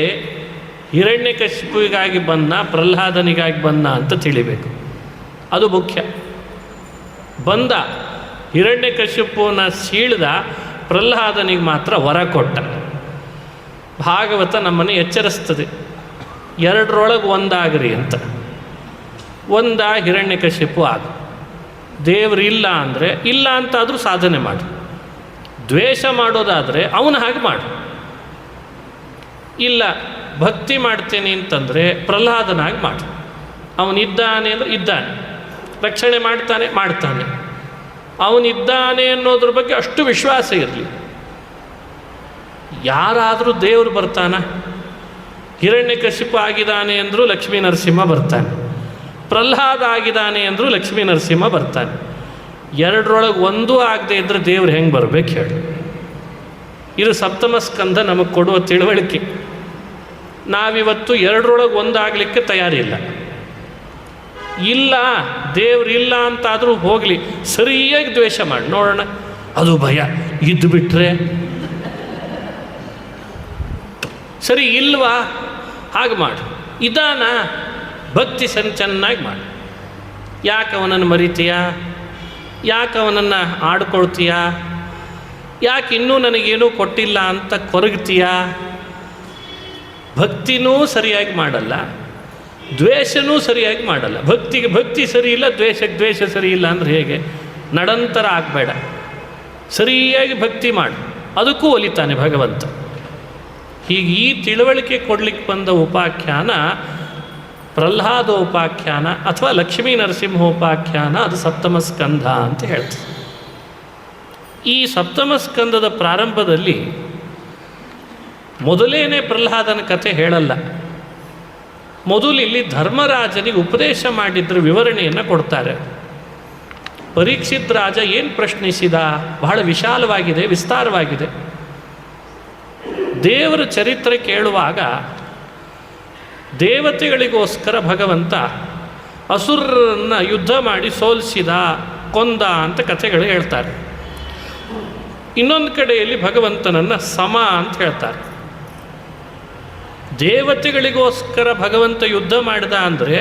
ಹಿರಣ್ಯಕಶಿಪುವಿಗಾಗಿ ಬಂದ, ಪ್ರಹ್ಲಾದನಿಗಾಗಿ ಬಂದ ಅಂತ ತಿಳಿಬೇಕು. ಅದು ಮುಖ್ಯ. ಬಂದ ಹಿರಣ್ಯಕಶಿಪುವನ ಸೀಳ್ದ, ಪ್ರಹ್ಲಾದನಿಗೆ ಮಾತ್ರ ವರ ಕೊಟ್ಟ. ಭಾಗವತ ನಮ್ಮನ್ನು ಎಚ್ಚರಿಸ್ತದೆ, ಎರಡರೊಳಗೆ ಒಂದಾಗ್ರಿ ಅಂತ. ಒಂದ ಹಿರಣ್ಯಕಶಿಪು ಆಗ, ದೇವರು ಇಲ್ಲ ಅಂದರೆ ಇಲ್ಲ ಅಂತಾದರೂ ಸಾಧನೆ ಮಾಡು. ದ್ವೇಷ ಮಾಡೋದಾದರೆ ಅವನು ಹಾಗೆ ಮಾಡು. ಇಲ್ಲ ಭಕ್ತಿ ಮಾಡ್ತೇನೆ ಅಂತಂದರೆ ಪ್ರಹ್ಲಾದನಾಗಿ ಮಾಡು. ಅವನಿದ್ದಾನೆ ಅಂದರೆ ಇದ್ದಾನೆ, ರಕ್ಷಣೆ ಮಾಡ್ತಾನೆ. ಅವನಿದ್ದಾನೆ ಅನ್ನೋದ್ರ ಬಗ್ಗೆ ಅಷ್ಟು ವಿಶ್ವಾಸ ಇರಲಿ. ಯಾರಾದರೂ ದೇವರು ಬರ್ತಾನ? ಹಿರಣ್ಯಕಶಿಪು ಆಗಿದ್ದಾನೆ ಅಂದರೂ ಲಕ್ಷ್ಮೀ ನರಸಿಂಹ ಬರ್ತಾನೆ, ಪ್ರಹ್ಲಾದ ಆಗಿದ್ದಾನೆ ಅಂದರೂ ಲಕ್ಷ್ಮೀ ನರಸಿಂಹ ಬರ್ತಾನೆ. ಎರಡರೊಳಗೆ ಒಂದೂ ಆಗದೆ ಇದ್ದರೆ ದೇವ್ರು ಹೆಂಗೆ ಬರಬೇಕು ಹೇಳಿ? ಇದು ಸಪ್ತಮ ಸ್ಕಂದ ನಮಗೆ ಕೊಡುವ ತಿಳುವಳಿಕೆ. ನಾವಿವತ್ತು ಎರಡರೊಳಗೆ ಒಂದಾಗಲಿಕ್ಕೆ ತಯಾರಿಲ್ಲ. ಇಲ್ಲ, ದೇವ್ರಿಲ್ಲ ಅಂತಾದರೂ ಹೋಗಲಿ, ಸರಿಯಾಗಿ ದ್ವೇಷ ಮಾಡಿ ನೋಡೋಣ. ಅದು ಭಯ, ಇದ್ದು ಬಿಟ್ಟರೆ ಸರಿ ಇಲ್ವಾ? ಹಾಗೆ ಮಾಡು. ಇದಾನ ಭಕ್ತಿ ಚೆನ್ನಾಗಿ ಮಾಡು. ಯಾಕೆ ಅವನನ್ನು ಮರಿತೀಯ? ಯಾಕೆ ಅವನನ್ನು ಆಡ್ಕೊಳ್ತೀಯ? ಯಾಕೆ ಇನ್ನೂ ನನಗೇನೂ ಕೊಟ್ಟಿಲ್ಲ ಅಂತ ಕೊರಗ್ತೀಯ? ಭಕ್ತಿನೂ ಸರಿಯಾಗಿ ಮಾಡಲ್ಲ, ದ್ವೇಷನೂ ಸರಿಯಾಗಿ ಮಾಡಲ್ಲ. ಭಕ್ತಿಗೆ ಭಕ್ತಿ ಸರಿ ಇಲ್ಲ, ದ್ವೇಷಕ್ಕೆ ದ್ವೇಷ ಸರಿ ಇಲ್ಲ ಅಂದರೆ ಹೇಗೆ? ನಡಂತರ ಆಗಬೇಡ, ಸರಿಯಾಗಿ ಭಕ್ತಿ ಮಾಡು, ಅದಕ್ಕೂ ಒಲಿತಾನೆ ಭಗವಂತ. ಹೀಗೆ ಈ ತಿಳುವಳಿಕೆ ಕೊಡಲಿಕ್ಕೆ ಬಂದ ಉಪಾಖ್ಯಾನ ಪ್ರಹ್ಲಾದೋಪಾಖ್ಯಾನ ಅಥವಾ ಲಕ್ಷ್ಮೀ ನರಸಿಂಹೋಪಾಖ್ಯಾನ. ಅದು ಸಪ್ತಮ ಸ್ಕಂಧ ಅಂತ ಹೇಳ್ತಾರೆ. ಈ ಸಪ್ತಮ ಸ್ಕಂದದ ಪ್ರಾರಂಭದಲ್ಲಿ ಮೊದಲೇನೆ ಪ್ರಹ್ಲಾದನ ಕಥೆ ಹೇಳಲ್ಲ. ಮೊದಲು ಇಲ್ಲಿ ಧರ್ಮರಾಜನಿಗೆ ಉಪದೇಶ ಮಾಡಿದ್ರ ವಿವರಣೆಯನ್ನು ಕೊಡ್ತಾರೆ. ಪರೀಕ್ಷಿತ್ ರಾಜ ಏನು ಪ್ರಶ್ನಿಸಿದ? ಬಹಳ ವಿಶಾಲವಾಗಿದೆ, ವಿಸ್ತಾರವಾಗಿದೆ. ದೇವರ ಚರಿತ್ರೆ ಕೇಳುವಾಗ ದೇವತೆಗಳಿಗೋಸ್ಕರ ಭಗವಂತ ಅಸುರರನ್ನು ಯುದ್ಧ ಮಾಡಿ ಸೋಲಿಸಿದ, ಕೊಂದ ಅಂತ ಕಥೆಗಳು ಹೇಳ್ತಾರೆ. ಇನ್ನೊಂದು ಕಡೆಯಲ್ಲಿ ಭಗವಂತನನ್ನು ಸಮ ಅಂತ ಹೇಳ್ತಾರೆ. ದೇವತೆಗಳಿಗೋಸ್ಕರ ಭಗವಂತ ಯುದ್ಧ ಮಾಡಿದ ಅಂದರೆ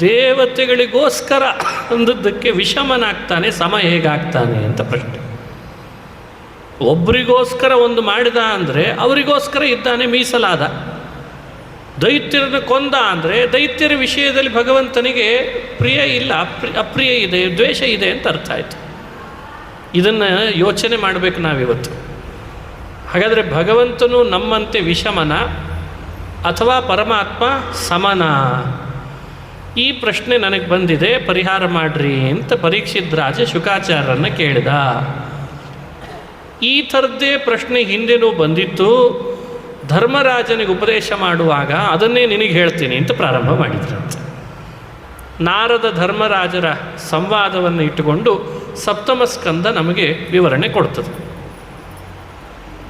ದೇವತೆಗಳಿಗೋಸ್ಕರ ಅಂದದ್ದಕ್ಕೆ ವಿಷಮನಾಗ್ತಾನೆ, ಸಮ ಹೇಗಾಗ್ತಾನೆ ಅಂತ ಪ್ರಶ್ನೆ. ಒಬ್ಬರಿಗೋಸ್ಕರ ಒಂದು ಮಾಡಿದ ಅಂದರೆ ಅವರಿಗೋಸ್ಕರ ಇದ್ದಾನೆ, ಮೀಸಲಾದ. ದೈತ್ಯರನ್ನು ಕೊಂದ ಅಂದರೆ ದೈತ್ಯರ ವಿಷಯದಲ್ಲಿ ಭಗವಂತನಿಗೆ ಪ್ರಿಯ ಇಲ್ಲ, ಅಪ್ರಿಯ ಇದೆ, ದ್ವೇಷ ಇದೆ ಅಂತ ಅರ್ಥ ಆಯಿತು. ಇದನ್ನು ಯೋಚನೆ ಮಾಡಬೇಕು ನಾವಿವತ್ತು. ಹಾಗಾದರೆ ಭಗವಂತನು ನಮ್ಮಂತೆ ವಿಷಮನ ಅಥವಾ ಪರಮಾತ್ಮ ಸಮನ? ಈ ಪ್ರಶ್ನೆ ನನಗೆ ಬಂದಿದೆ, ಪರಿಹಾರ ಮಾಡ್ರಿ ಅಂತ ಪರೀಕ್ಷಿತ್ ರಾಜ ಶುಕಾಚಾರ್ಯರನ್ನು ಕೇಳಿದ. ಈ ಥರದ್ದೇ ಪ್ರಶ್ನೆ ಹಿಂದೆನೂ ಬಂದಿತ್ತು. ಧರ್ಮರಾಜನಿಗೆ ಉಪದೇಶ ಮಾಡುವಾಗ ಅದನ್ನೇ ನಿನಗೆ ಹೇಳ್ತೀನಿ ಅಂತ ಪ್ರಾರಂಭ ಮಾಡಿದ್ರಂತೆ. ನಾರದ ಧರ್ಮರಾಜರ ಸಂವಾದವನ್ನು ಇಟ್ಟುಕೊಂಡು ಸಪ್ತಮ ಸ್ಕಂದ ನಮಗೆ ವಿವರಣೆ ಕೊಡ್ತದೆ.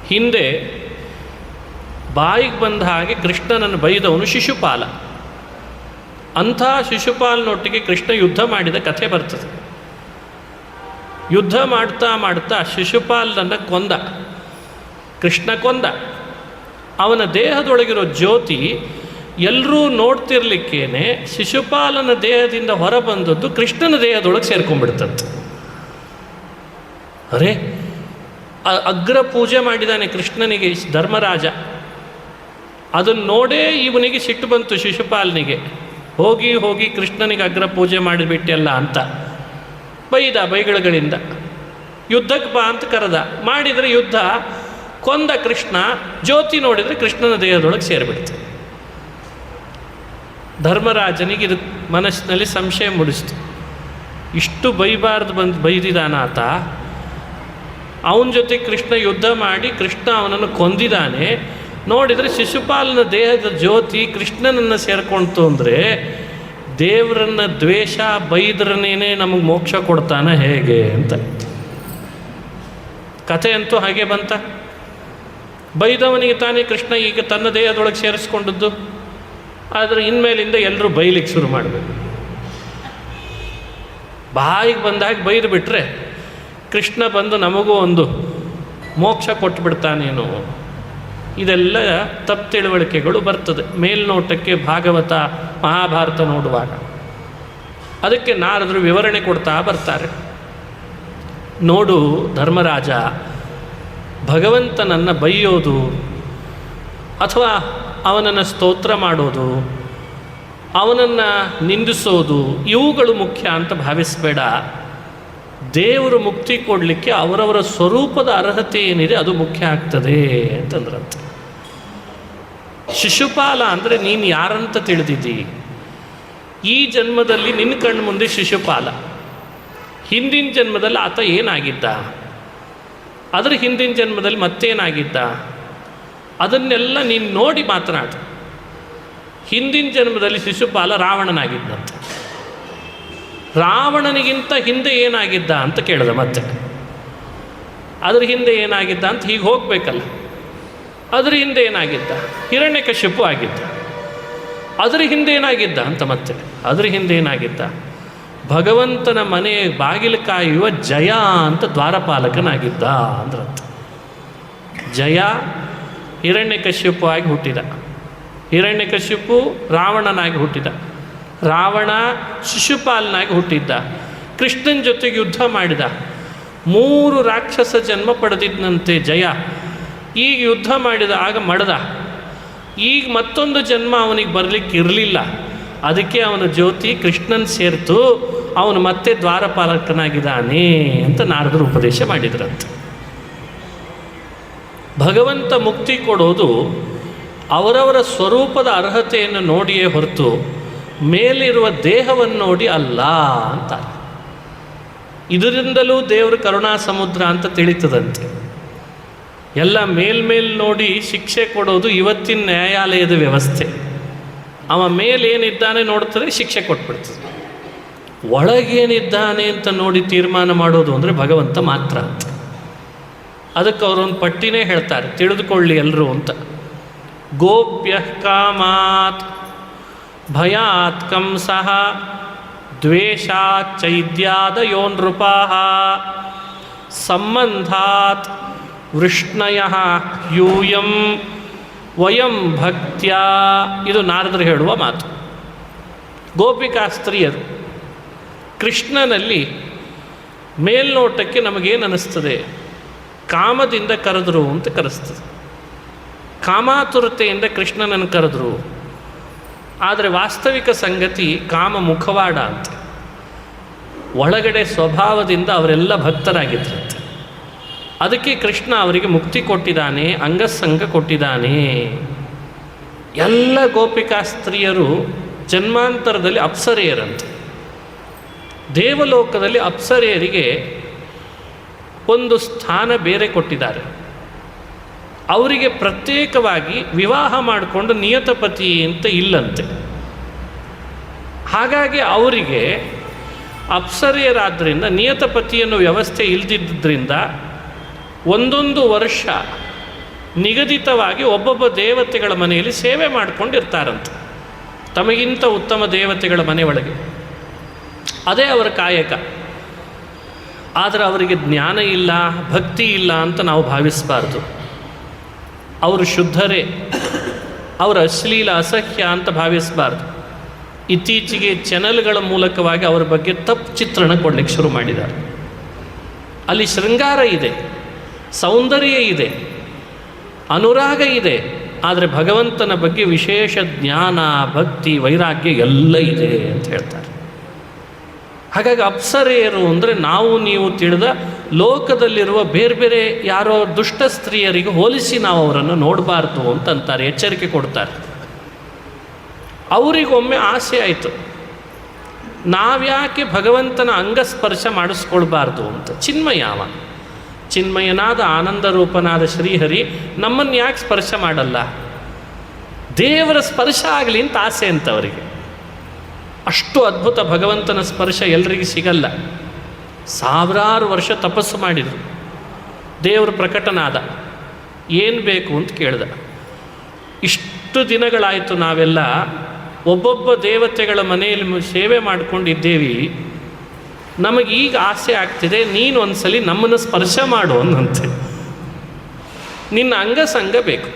ಹಿಂದೆ ಬಾಯಿಗೆ ಬಂದ ಹಾಗೆ ಕೃಷ್ಣನನ್ನು ಬೈದವನು ಶಿಶುಪಾಲ. ಅಂಥ ಶಿಶುಪಾಲನೊಟ್ಟಿಗೆ ಕೃಷ್ಣ ಯುದ್ಧ ಮಾಡಿದ ಕಥೆ ಬರ್ತದೆ. ಯುದ್ಧ ಮಾಡ್ತಾ ಮಾಡ್ತಾ ಶಿಶುಪಾಲನನ್ನು ಕೊಂದ, ಕೃಷ್ಣ ಕೊಂದ. ಅವನ ದೇಹದೊಳಗಿರೋ ಜ್ಯೋತಿ ಎಲ್ಲರೂ ನೋಡ್ತಿರ್ಲಿಕ್ಕೇನೆ ಶಿಶುಪಾಲನ ದೇಹದಿಂದ ಹೊರಬಂದದ್ದು ಕೃಷ್ಣನ ದೇಹದೊಳಗೆ ಸೇರ್ಕೊಂಡ್ಬಿಡ್ತಂತೆ. ಅರೆ, ಅಗ್ರ ಪೂಜೆ ಮಾಡಿದ್ದಾನೆ ಕೃಷ್ಣನಿಗೆ ಧರ್ಮರಾಜ. ಅದನ್ನು ನೋಡೇ ಇವನಿಗೆ ಸಿಟ್ಟು ಬಂತು ಶಿಶುಪಾಲನಿಗೆ. ಹೋಗಿ ಹೋಗಿ ಕೃಷ್ಣನಿಗೆ ಅಗ್ರ ಪೂಜೆ ಮಾಡಿಬಿಟ್ಟೆಲ್ಲ ಅಂತ ಬೈದ, ಬೈಗಳಿಂದ. ಯುದ್ಧಕ್ಕೆ ಬಾ ಅಂತ ಕರೆದ, ಮಾಡಿದರೆ ಯುದ್ಧ, ಕೊಂದ ಕೃಷ್ಣ. ಜ್ಯೋತಿ ನೋಡಿದರೆ ಕೃಷ್ಣನ ದೇಹದೊಳಗೆ ಸೇರಿಬಿಡ್ತು. ಧರ್ಮರಾಜನಿಗೆ ಇದು ಮನಸ್ಸಿನಲ್ಲಿ ಸಂಶಯ ಮೂಡಿಸ್ತು. ಇಷ್ಟು ಬೈಬಾರ್ದು ಬೈದಿದಾನಾತ, ಅವನ ಜೊತೆ ಕೃಷ್ಣ ಯುದ್ಧ ಮಾಡಿ ಕೃಷ್ಣ ಅವನನ್ನು ಕೊಂದಿದ್ದಾನೆ. ನೋಡಿದರೆ ಶಿಶುಪಾಲನ ದೇಹದ ಜ್ಯೋತಿ ಕೃಷ್ಣನನ್ನು ಸೇರ್ಕೊಳ್ತು ಅಂದರೆ ದೇವರನ್ನ ದ್ವೇಷ ಬೈದ್ರನೇನೆ ನಮಗೆ ಮೋಕ್ಷ ಕೊಡ್ತಾನೆ ಹೇಗೆ ಅಂತ ಕಥೆ ಅಂತೂ ಹಾಗೆ ಬಂತ. ಬೈದವನಿಗೆ ತಾನೇ ಕೃಷ್ಣ ಈಗ ತನ್ನ ದೇಹದೊಳಗೆ ಸೇರಿಸ್ಕೊಂಡದ್ದು. ಆದರೆ ಇನ್ಮೇಲಿಂದ ಎಲ್ಲರೂ ಬೈಲಿಕ್ಕೆ ಶುರು ಮಾಡಬೇಕು. ಬಾಯಿಗೆ ಬಂದಾಗ ಬೈದು ಬಿಟ್ಟರೆ ಕೃಷ್ಣ ಬಂದು ನಮಗೂ ಒಂದು ಮೋಕ್ಷ ಕೊಟ್ಟುಬಿಡ್ತಾನೇನೋ. ಇದೆಲ್ಲ ತಪ್ಪು ತಿಳುವಳಿಕೆಗಳು ಬರ್ತದೆ ಮೇಲ್ನೋಟಕ್ಕೆ ಭಾಗವತ ಮಹಾಭಾರತ ನೋಡುವಾಗ. ಅದಕ್ಕೆ ನಾರದರು ವಿವರಣೆ ಕೊಡ್ತಾ ಬರ್ತಾರೆ. ನೋಡು ಧರ್ಮರಾಜ, ಭಗವಂತನನ್ನು ಬೈಯೋದು ಅಥವಾ ಅವನನ್ನು ಸ್ತೋತ್ರ ಮಾಡೋದು, ಅವನನ್ನು ನಿಂದಿಸೋದು ಇವುಗಳು ಮುಖ್ಯ ಅಂತ ಭಾವಿಸಬೇಡ. ದೇವರು ಮುಕ್ತಿ ಕೊಡಲಿಕ್ಕೆ ಅವರವರ ಸ್ವರೂಪದ ಅರ್ಹತೆ ಏನಿದೆ ಅದು ಮುಖ್ಯ ಆಗ್ತದೆ ಅಂತಂದ್ರಂತ. ಶಿಶುಪಾಲ ಅಂದರೆ ನೀನು ಯಾರಂತ ತಿಳಿದಿದ್ದಿ? ಈ ಜನ್ಮದಲ್ಲಿ ನಿನ್ನ ಕಣ್ಣು ಮುಂದೆ ಶಿಶುಪಾಲ. ಹಿಂದಿನ ಜನ್ಮದಲ್ಲಿ ಆತ ಏನಾಗಿದ್ದ, ಅದರ ಹಿಂದಿನ ಜನ್ಮದಲ್ಲಿ ಮತ್ತೇನಾಗಿದ್ದ, ಅದನ್ನೆಲ್ಲ ನೀನು ನೋಡಿ ಮಾತನಾಡು. ಹಿಂದಿನ ಜನ್ಮದಲ್ಲಿ ಶಿಶುಪಾಲ ರಾವಣನಾಗಿದ್ದಂತೆ. ರಾವಣನಿಗಿಂತ ಹಿಂದೆ ಏನಾಗಿದ್ದ ಅಂತ ಕೇಳಿದ. ಮತ್ತೆ ಅದ್ರ ಹಿಂದೆ ಏನಾಗಿದ್ದ ಅಂತ ಹೀಗೆ ಹೋಗಬೇಕಲ್ಲ. ಅದ್ರ ಹಿಂದೆ ಏನಾಗಿದ್ದ? ಹಿರಣ್ಯಕಶಿಪು ಆಗಿದ್ದ. ಅದ್ರ ಹಿಂದೆ ಏನಾಗಿದ್ದ ಅಂತ ಮತ್ತೆ ಅದ್ರ ಹಿಂದೆ ಏನಾಗಿದ್ದ? ಭಗವಂತನ ಮನೆ ಬಾಗಿಲು ಕಾಯುವ ಜಯ ಅಂತ ದ್ವಾರಪಾಲಕನಾಗಿದ್ದ ಅಂದ್ರಂತ. ಜಯ ಹಿರಣ್ಯಕಶಿಪು ಆಗಿ ಹುಟ್ಟಿದ. ಹಿರಣ್ಯಕಶಿಪು ರಾವಣನಾಗಿ ಹುಟ್ಟಿದ. ರಾವಣ ಶಿಶುಪಾಲನಾಗಿ ಹುಟ್ಟಿದ್ದ. ಕೃಷ್ಣನ ಜೊತೆಗೆ ಯುದ್ಧ ಮಾಡಿದ. 3 ರಾಕ್ಷಸ ಜನ್ಮ ಪಡೆದಿದ್ದಂತೆ ಜಯ. ಈಗ ಯುದ್ಧ ಮಾಡಿದ ಆಗ ಮಡದ. ಈಗ ಮತ್ತೊಂದು ಜನ್ಮ ಅವನಿಗೆ ಬರಲಿಕ್ಕೆ ಇರಲಿಲ್ಲ. ಅದಕ್ಕೆ ಅವನ ಜ್ಯೋತಿ ಕೃಷ್ಣನ್ ಸೇರ್ತು. ಅವನು ಮತ್ತೆ ದ್ವಾರಪಾಲಕನಾಗಿದ್ದಾನೆ ಅಂತ ನಾರದರು ಉಪದೇಶ ಮಾಡಿದ್ರಂತೆ. ಭಗವಂತ ಮುಕ್ತಿ ಕೊಡೋದು ಅವರವರ ಸ್ವರೂಪದ ಅರ್ಹತೆಯನ್ನು ನೋಡಿಯೇ ಹೊರತು ಮೇಲಿರುವ ದೇಹವನ್ನು ನೋಡಿ ಅಲ್ಲ ಅಂತ. ಇದರಿಂದಲೂ ದೇವರ ಕರುಣಾ ಸಮುದ್ರ ಅಂತ ತಿಳಿತದಂತೆ. ಎಲ್ಲ ಮೇಲ್ಮೇಲೆ ನೋಡಿ ಶಿಕ್ಷೆ ಕೊಡೋದು ಇವತ್ತಿನ ನ್ಯಾಯಾಲಯದ ವ್ಯವಸ್ಥೆ. ಅವ ಮೇಲೇನಿದ್ದಾನೆ ನೋಡ್ತಾರೆ, ಶಿಕ್ಷೆ ಕೊಟ್ಬಿಡ್ತದೆ. ಒಳಗೇನಿದ್ದಾನೆ ಅಂತ ನೋಡಿ ತೀರ್ಮಾನ ಮಾಡೋದು ಅಂದರೆ ಭಗವಂತ ಮಾತ್ರ ಅಂತ. ಅದಕ್ಕೆ ಅವರೊಂದು ಪಟ್ಟಿನೇ ಹೇಳ್ತಾರೆ, ತಿಳಿದುಕೊಳ್ಳಿ ಎಲ್ಲರೂ ಅಂತ. ಗೋಪ್ಯ ಕಾಮಾತ್ ಭಯಾತ್ ಕಂಸಃ ದ್ವೇಷಾತ್ ಚೈದ್ಯಾದಯೋ ನೃಪಾಃ ಸಂಬಂಧಾತ್ ವೃಷ್ಣಯ ಯೂಯಂ ವಯಂ ಭಕ್ತ್ಯ. ಇದು ನಾರದರು ಹೇಳುವ ಮಾತು. ಗೋಪಿಕಾಸ್ತ್ರೀಯರು ಕೃಷ್ಣನಲ್ಲಿ ಮೇಲ್ನೋಟಕ್ಕೆ ನಮಗೇನು ಅನ್ನಿಸ್ತದೆ? ಕಾಮದಿಂದ ಕರೆದರು ಅಂತ ಕರೆಸ್ತದೆ. ಕಾಮಾತುರತೆಯಿಂದ ಕೃಷ್ಣನನ್ನು ಕರೆದರು. ಆದರೆ ವಾಸ್ತವಿಕ ಸಂಗತಿ ಕಾಮ ಮುಖವಾಡ ಅಂತ. ಒಳಗಡೆ ಸ್ವಭಾವದಿಂದ ಅವರೆಲ್ಲ ಭಕ್ತರಾಗಿದ್ರಂತೆ. ಅದಕ್ಕೆ ಕೃಷ್ಣ ಅವರಿಗೆ ಮುಕ್ತಿ ಕೊಟ್ಟಿದ್ದಾನೆ, ಅಂಗಸಂಗ ಕೊಟ್ಟಿದ್ದಾನೆ. ಎಲ್ಲ ಗೋಪಿಕಾಸ್ತ್ರೀಯರು ಜನ್ಮಾಂತರದಲ್ಲಿ ಅಪ್ಸರೆಯರಂತೆ. ದೇವಲೋಕದಲ್ಲಿ ಅಪ್ಸರೆಯರಿಗೆ ಒಂದು ಸ್ಥಾನ ಬೇರೆ ಕೊಟ್ಟಿದ್ದಾರೆ. ಅವರಿಗೆ ಪ್ರತ್ಯೇಕವಾಗಿ ವಿವಾಹ ಮಾಡಿಕೊಂಡು ನಿಯತಪತಿ ಅಂತ ಇಲ್ಲಂತೆ. ಹಾಗಾಗಿ ಅವರಿಗೆ ಅಪ್ಸರೆಯರಾದ್ದರಿಂದ ನಿಯತಪತಿ ಅನ್ನೋ ವ್ಯವಸ್ಥೆ ಇಲ್ಲದಿದ್ದರಿಂದ ಒಂದೊಂದು ವರ್ಷ ನಿಗದಿತವಾಗಿ ಒಬ್ಬೊಬ್ಬ ದೇವತೆಗಳ ಮನೆಯಲ್ಲಿ ಸೇವೆ ಮಾಡಿಕೊಂಡಿರ್ತಾರಂತೆ, ತಮಗಿಂತ ಉತ್ತಮ ದೇವತೆಗಳ ಮನೆಯೊಳಗೆ. ಅದೇ ಅವರ ಕಾಯಕ. ಆದರೆ ಅವರಿಗೆ ಜ್ಞಾನ ಇಲ್ಲ, ಭಕ್ತಿ ಇಲ್ಲ ಅಂತ ನಾವು ಭಾವಿಸಬಾರ್ದು. ಅವರು ಶುದ್ಧರೇ, ಅವರ ಅಶ್ಲೀಲ ಅಸಹ್ಯ ಅಂತ ಭಾವಿಸಬಾರ್ದು. ಇತ್ತೀಚೆಗೆ ಚಾನೆಲ್ಗಳ ಮೂಲಕವಾಗಿ ಅವರ ಬಗ್ಗೆ ತಪ್ಪು ಚಿತ್ರಣ ಕೊಡಲಿಕ್ಕೆ ಶುರು ಮಾಡಿದ್ದಾರೆ. ಅಲ್ಲಿ ಶೃಂಗಾರ ಇದೆ, ಸೌಂದರ್ಯ ಇದೆ, ಅನುರಾಗ ಇದೆ, ಆದರೆ ಭಗವಂತನ ಬಗ್ಗೆ ವಿಶೇಷ ಜ್ಞಾನ, ಭಕ್ತಿ, ವೈರಾಗ್ಯ ಎಲ್ಲ ಇದೆ ಅಂತ ಹೇಳ್ತಾರೆ. ಹಾಗಾಗಿ ಅಪ್ಸರೆಯರು ಅಂದರೆ ನಾವು ನೀವು ತಿಳಿದ ಲೋಕದಲ್ಲಿರುವ ಬೇರೆ ಬೇರೆ ಯಾರೋ ದುಷ್ಟ ಸ್ತ್ರೀಯರಿಗೆ ಹೋಲಿಸಿ ನಾವು ಅವರನ್ನು ನೋಡಬಾರ್ದು ಅಂತಂತಾರೆ, ಎಚ್ಚರಿಕೆ ಕೊಡ್ತಾರೆ. ಅವರಿಗೊಮ್ಮೆ ಆಸೆ ಆಯಿತು, ನಾವ್ಯಾಕೆ ಭಗವಂತನ ಅಂಗಸ್ಪರ್ಶ ಮಾಡಿಸ್ಕೊಳ್ಬಾರ್ದು ಅಂತ. ಚಿನ್ಮಯಾವ, ಚಿನ್ಮಯನಾದ ಆನಂದ ರೂಪನಾದ ಶ್ರೀಹರಿ ನಮ್ಮನ್ನು ಯಾಕೆ ಸ್ಪರ್ಶ ಮಾಡಲ್ಲ? ದೇವರ ಸ್ಪರ್ಶ ಆಗಲಿ ಅಂತ ಆಸೆ ಅಂತ ಅವರಿಗೆ. ಅಷ್ಟು ಅದ್ಭುತ ಭಗವಂತನ ಸ್ಪರ್ಶ ಎಲ್ರಿಗೂ ಸಿಗಲ್ಲ. ಸಾವಿರಾರು ವರ್ಷ ತಪಸ್ಸು ಮಾಡಿದರು. ದೇವರು ಪ್ರಕಟನಾದ, ಏನು ಬೇಕು ಅಂತ ಕೇಳ್ದ. ಇಷ್ಟು ದಿನಗಳಾಯಿತು ನಾವೆಲ್ಲ ಒಬ್ಬೊಬ್ಬ ದೇವತೆಗಳ ಮನೆಯಲ್ಲಿ ಸೇವೆ ಮಾಡಿಕೊಂಡಿದ್ದೇವೆ, ನಮಗೀಗ ಆಸೆ ಆಗ್ತಿದೆ, ನೀನು ಒಂದ್ಸಲಿ ನಮ್ಮನ್ನು ಸ್ಪರ್ಶ ಮಾಡು ಅನ್ನಂತೆ. ನಿನ್ನ ಅಂಗಸಂಗ ಬೇಕು,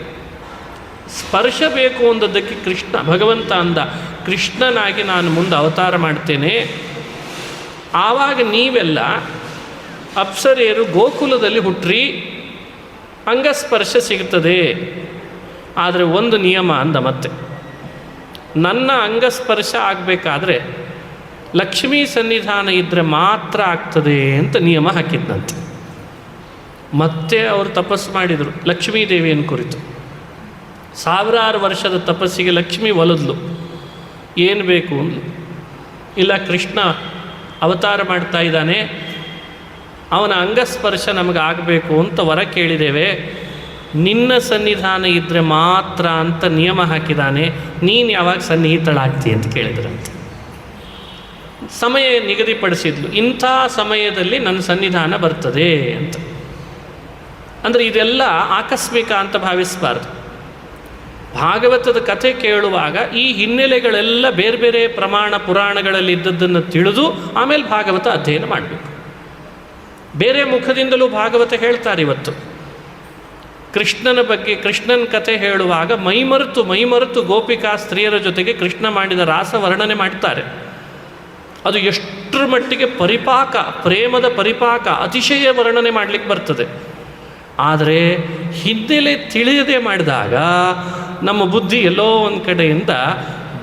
ಸ್ಪರ್ಶ ಬೇಕು ಅಂದದ್ದಕ್ಕೆ ಕೃಷ್ಣ ಭಗವಂತ ಅಂದ, ಕೃಷ್ಣನಾಗಿ ನಾನು ಮುಂದೆ ಅವತಾರ ಮಾಡ್ತೇನೆ. ಆವಾಗ ನೀವೆಲ್ಲ ಅಪ್ಸರೆಯರು ಗೋಕುಲದಲ್ಲಿ ಹುಟ್ಟ್ರಿ, ಅಂಗಸ್ಪರ್ಶ ಸಿಗ್ತದೆ. ಆದರೆ ಒಂದು ನಿಯಮ ಅಂದ, ಮತ್ತೆ ನನ್ನ ಅಂಗಸ್ಪರ್ಶ ಆಗಬೇಕಾದ್ರೆ ಲಕ್ಷ್ಮೀ ಸನ್ನಿಧಾನ ಇದ್ದರೆ ಮಾತ್ರ ಆಗ್ತದೆ ಅಂತ ನಿಯಮ ಹಾಕಿದ್ದಂತೆ. ಮತ್ತೆ ಅವರು ತಪಸ್ಸು ಮಾಡಿದರು ಲಕ್ಷ್ಮೀದೇವಿಯನ್ನು ಕುರಿತು. ಸಾವಿರಾರು ವರ್ಷದ ತಪಸ್ಸಿಗೆ ಲಕ್ಷ್ಮಿ ಒಲಿದ್ಲು. ಏನು ಬೇಕು ಅಂದ್ಲು. ಇಲ್ಲ, ಕೃಷ್ಣ ಅವತಾರ ಮಾಡ್ತಾ ಇದ್ದಾನೆ, ಅವನ ಅಂಗಸ್ಪರ್ಶ ನಮಗೆ ಆಗಬೇಕು ಅಂತ ವರ ಕೇಳಿದ್ದೇವೆ, ನಿನ್ನ ಸನ್ನಿಧಾನ ಇದ್ದರೆ ಮಾತ್ರ ಅಂತ ನಿಯಮ ಹಾಕಿದ್ದಾನೆ, ನೀನು ಯಾವಾಗ ಸನ್ನಿಹಿತಳಾಗ್ತಿ ಅಂತ ಕೇಳಿದ್ರಂತೆ. ಸಮಯ ನಿಗದಿಪಡಿಸಿದ್ಲು, ಇಂಥ ಸಮಯದಲ್ಲಿ ನನ್ನ ಸನ್ನಿಧಾನ ಬರ್ತದೆ ಅಂತ. ಅಂದರೆ ಇದೆಲ್ಲ ಆಕಸ್ಮಿಕ ಅಂತ ಭಾವಿಸಬಾರ್ದು. ಭಾಗವತದ ಕಥೆ ಕೇಳುವಾಗ ಈ ಹಿನ್ನೆಲೆಗಳೆಲ್ಲ ಬೇರೆ ಬೇರೆ ಪ್ರಮಾಣ ಪುರಾಣಗಳಲ್ಲಿ ಇದ್ದದ್ದನ್ನು ತಿಳಿದು ಆಮೇಲೆ ಭಾಗವತ ಅಧ್ಯಯನ ಮಾಡಬೇಕು. ಬೇರೆ ಮುಖದಿಂದಲೂ ಭಾಗವತ ಹೇಳ್ತಾರೆ. ಇವತ್ತು ಕೃಷ್ಣನ ಬಗ್ಗೆ, ಕೃಷ್ಣನ ಕಥೆ ಹೇಳುವಾಗ ಮೈಮರೆತು ಗೋಪಿಕಾ ಸ್ತ್ರೀಯರ ಜೊತೆಗೆ ಕೃಷ್ಣ ಮಾಡಿದ ರಾಸ ವರ್ಣನೆ ಮಾಡ್ತಾರೆ. ಅದು ಎಷ್ಟರ ಮಟ್ಟಿಗೆ ಪರಿಪಾಕ, ಪ್ರೇಮದ ಪರಿಪಾಕ, ಅತಿಶಯ ವರ್ಣನೆ ಮಾಡಲಿಕ್ಕೆ ಬರ್ತದೆ. ಆದರೆ ಹಿನ್ನೆಲೆ ತಿಳಿಯದೆ ಮಾಡಿದಾಗ ನಮ್ಮ ಬುದ್ಧಿ ಎಲ್ಲೋ ಒಂದು ಕಡೆಯಿಂದ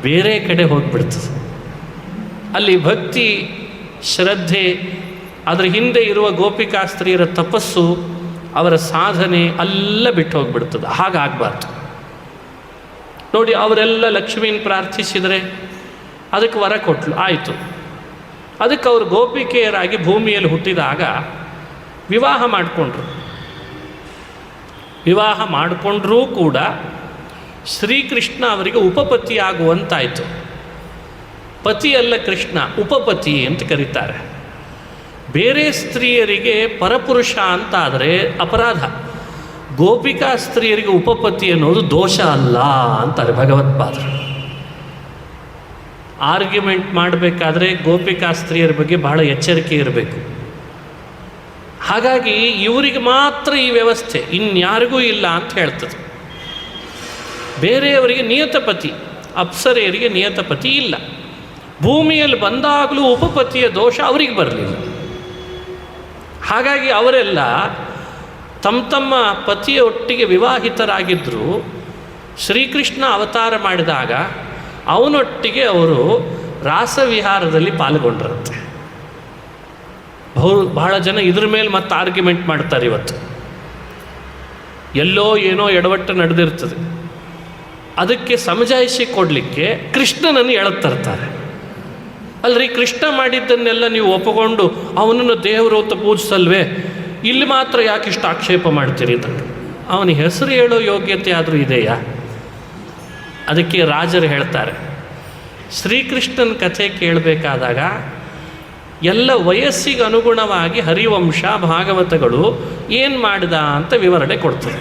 ಬೇರೆ ಕಡೆ ಹೋಗಿಬಿಡ್ತದೆ. ಅಲ್ಲಿ ಭಕ್ತಿ, ಶ್ರದ್ಧೆ, ಅದರ ಹಿಂದೆ ಇರುವ ಗೋಪಿಕಾಸ್ತ್ರೀಯರ ತಪಸ್ಸು, ಅವರ ಸಾಧನೆ ಎಲ್ಲ ಬಿಟ್ಟು ಹೋಗಿಬಿಡ್ತದೆ. ಹಾಗಾಗಬಾರ್ದು. ನೋಡಿ, ಅವರೆಲ್ಲ ಲಕ್ಷ್ಮೀನ ಪ್ರಾರ್ಥಿಸಿದರೆ ಅದಕ್ಕೆ ವರ ಕೊಟ್ಲು, ಆಯಿತು. ಅದಕ್ಕೆ ಅವರು ಗೋಪಿಕೆಯರಾಗಿ ಭೂಮಿಯಲ್ಲಿ ಹುಟ್ಟಿದಾಗ ವಿವಾಹ ಮಾಡಿಕೊಂಡ್ರು. ವಿವಾಹ ಮಾಡಿಕೊಂಡ್ರೂ ಕೂಡ ಶ್ರೀಕೃಷ್ಣ ಅವರಿಗೆ ಉಪಪತಿ ಆಗುವಂತಾಯಿತು. ಪತಿಯಲ್ಲ ಕೃಷ್ಣ, ಉಪಪತಿ ಅಂತ ಕರೀತಾರೆ. ಬೇರೆ ಸ್ತ್ರೀಯರಿಗೆ ಪರಪುರುಷ ಅಂತ ಆದರೆ ಅಪರಾಧ, ಗೋಪಿಕಾ ಸ್ತ್ರೀಯರಿಗೆ ಉಪಪತಿ ಅನ್ನೋದು ದೋಷ ಅಲ್ಲ ಅಂತಾರೆ ಭಗವತ್ಪಾದರು. ಆರ್ಗ್ಯುಮೆಂಟ್ ಮಾಡಬೇಕಾದ್ರೆ ಗೋಪಿಕಾ ಸ್ತ್ರೀಯರ ಬಗ್ಗೆ ಬಹಳ ಎಚ್ಚರಿಕೆ ಇರಬೇಕು. ಹಾಗಾಗಿ ಇವರಿಗೆ ಮಾತ್ರ ಈ ವ್ಯವಸ್ಥೆ, ಇನ್ಯಾರಿಗೂ ಇಲ್ಲ ಅಂತ ಹೇಳ್ತದೆ. ಬೇರೆಯವರಿಗೆ ನಿಯತಪತಿ, ಅಪ್ಸರೆಯರಿಗೆ ನಿಯತಪತಿ ಇಲ್ಲ. ಭೂಮಿಯಲ್ಲಿ ಬಂದಾಗಲೂ ಉಪಪತಿಯ ದೋಷ ಅವರಿಗೆ ಬರಲಿಲ್ಲ. ಹಾಗಾಗಿ ಅವರೆಲ್ಲ ತಮ್ಮ ತಮ್ಮ ಪತಿಯ ಒಟ್ಟಿಗೆ ವಿವಾಹಿತರಾಗಿದ್ದರು. ಶ್ರೀಕೃಷ್ಣ ಅವತಾರ ಮಾಡಿದಾಗ ಅವನೊಟ್ಟಿಗೆ ಅವರು ರಾಸವಿಹಾರದಲ್ಲಿ ಪಾಲ್ಗೊಂಡ್ರಂತೆ. ಬಹಳ ಜನ ಇದ್ರ ಮೇಲೆ ಮತ್ತೆ ಆರ್ಗ್ಯುಮೆಂಟ್ ಮಾಡ್ತಾರೆ. ಇವತ್ತು ಎಲ್ಲೋ ಏನೋ ಎಡವಟ್ಟು ನಡೆದಿರ್ತದೆ, ಅದಕ್ಕೆ ಸಮಜಾಯಿಷಿ ಕೊಡಲಿಕ್ಕೆ ಕೃಷ್ಣನನ್ನು ಎಳತ್ತರ್ತಾರೆ. ಅಲ್ರಿ, ಕೃಷ್ಣ ಮಾಡಿದ್ದನ್ನೆಲ್ಲ ನೀವು ಒಪ್ಪಿಕೊಂಡು ಅವನನ್ನು ದೇವರು ಅಂತ ಪೂಜಿಸಲ್ವೇ, ಇಲ್ಲಿ ಮಾತ್ರ ಯಾಕಿಷ್ಟು ಆಕ್ಷೇಪ ಮಾಡ್ತೀರಿ ಅಂತ. ಅವನ ಹೆಸರು ಹೇಳೋ ಯೋಗ್ಯತೆ ಆದರೂ ಇದೆಯಾ? ಅದಕ್ಕೆ ರಾಜರು ಹೇಳ್ತಾರೆ, ಶ್ರೀಕೃಷ್ಣನ ಕಥೆ ಕೇಳಬೇಕಾದಾಗ ಎಲ್ಲ ವಯಸ್ಸಿಗೆ ಅನುಗುಣವಾಗಿ ಹರಿವಂಶ ಭಾಗವತಗಳು ಏನು ಮಾಡಿದ ಅಂತ ವಿವರಣೆ ಕೊಡ್ತದೆ.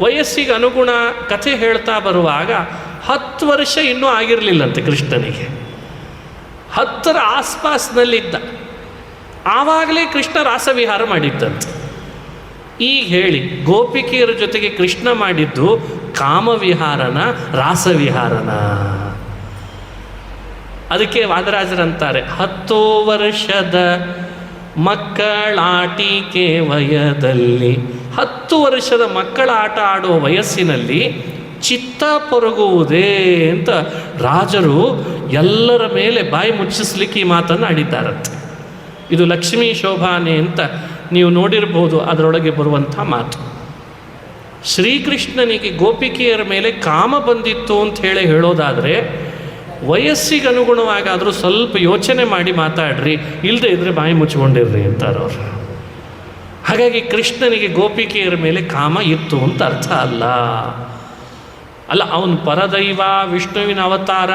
ವಯಸ್ಸಿಗೆ ಅನುಗುಣ ಕಥೆ ಹೇಳ್ತಾ ಬರುವಾಗ 10 ವರ್ಷ ಇನ್ನೂ ಆಗಿರಲಿಲ್ಲಂತೆ ಕೃಷ್ಣನಿಗೆ. 10ರ ಆಸ್ಪಾಸ್ನಲ್ಲಿದ್ದ. ಆವಾಗಲೇ ಕೃಷ್ಣ ರಾಸವಿಹಾರ ಮಾಡಿದ್ದಂತೆ. ಈಗ ಹೇಳಿ, ಗೋಪಿಕೆಯರ ಜೊತೆಗೆ ಕೃಷ್ಣ ಮಾಡಿದ್ದು ಕಾಮವಿಹಾರನ ರಾಸವಿಹಾರನ? ಅದಕ್ಕೆ ವಾದರಾಜರಂತಾರೆ, 10 ವರ್ಷದ ಮಕ್ಕಳಾಟಿಕೆ ವಯದಲ್ಲಿ, 10 ವರ್ಷದ ಮಕ್ಕಳ ಆಟ ಆಡುವ ವಯಸ್ಸಿನಲ್ಲಿ ಚಿತ್ತ ಪೊರಗುವುದೇ ಅಂತ ರಾಜರು ಎಲ್ಲರ ಮೇಲೆ ಬಾಯಿ ಮುಚ್ಚಿಸ್ಲಿಕ್ಕೆ ಈ ಮಾತನ್ನು ಆಡಿದ್ದಾರಂತೆ. ಇದು ಲಕ್ಷ್ಮೀ ಶೋಭಾನೆ ಅಂತ ನೀವು ನೋಡಿರ್ಬೋದು, ಅದರೊಳಗೆ ಬರುವಂಥ ಮಾತು. ಶ್ರೀಕೃಷ್ಣನಿಗೆ ಗೋಪಿಕೆಯರ ಮೇಲೆ ಕಾಮ ಬಂದಿತ್ತು ಅಂತ ಹೇಳೋದಾದರೆ ವಯಸ್ಸಿಗೆ ಅನುಗುಣವಾಗಾದರೂ ಸ್ವಲ್ಪ ಯೋಚನೆ ಮಾಡಿ ಮಾತಾಡ್ರಿ, ಇಲ್ಲದೆ ಇದ್ದರೆ ಬಾಯಿ ಮುಚ್ಕೊಂಡಿರ್ರಿ ಅಂತಾರವ್ರು. ಹಾಗಾಗಿ ಕೃಷ್ಣನಿಗೆ ಗೋಪಿಕೆಯರ ಮೇಲೆ ಕಾಮ ಇತ್ತು ಅಂತ ಅರ್ಥ ಅಲ್ಲ. ಅವನು ಪರದೈವ, ವಿಷ್ಣುವಿನ ಅವತಾರ,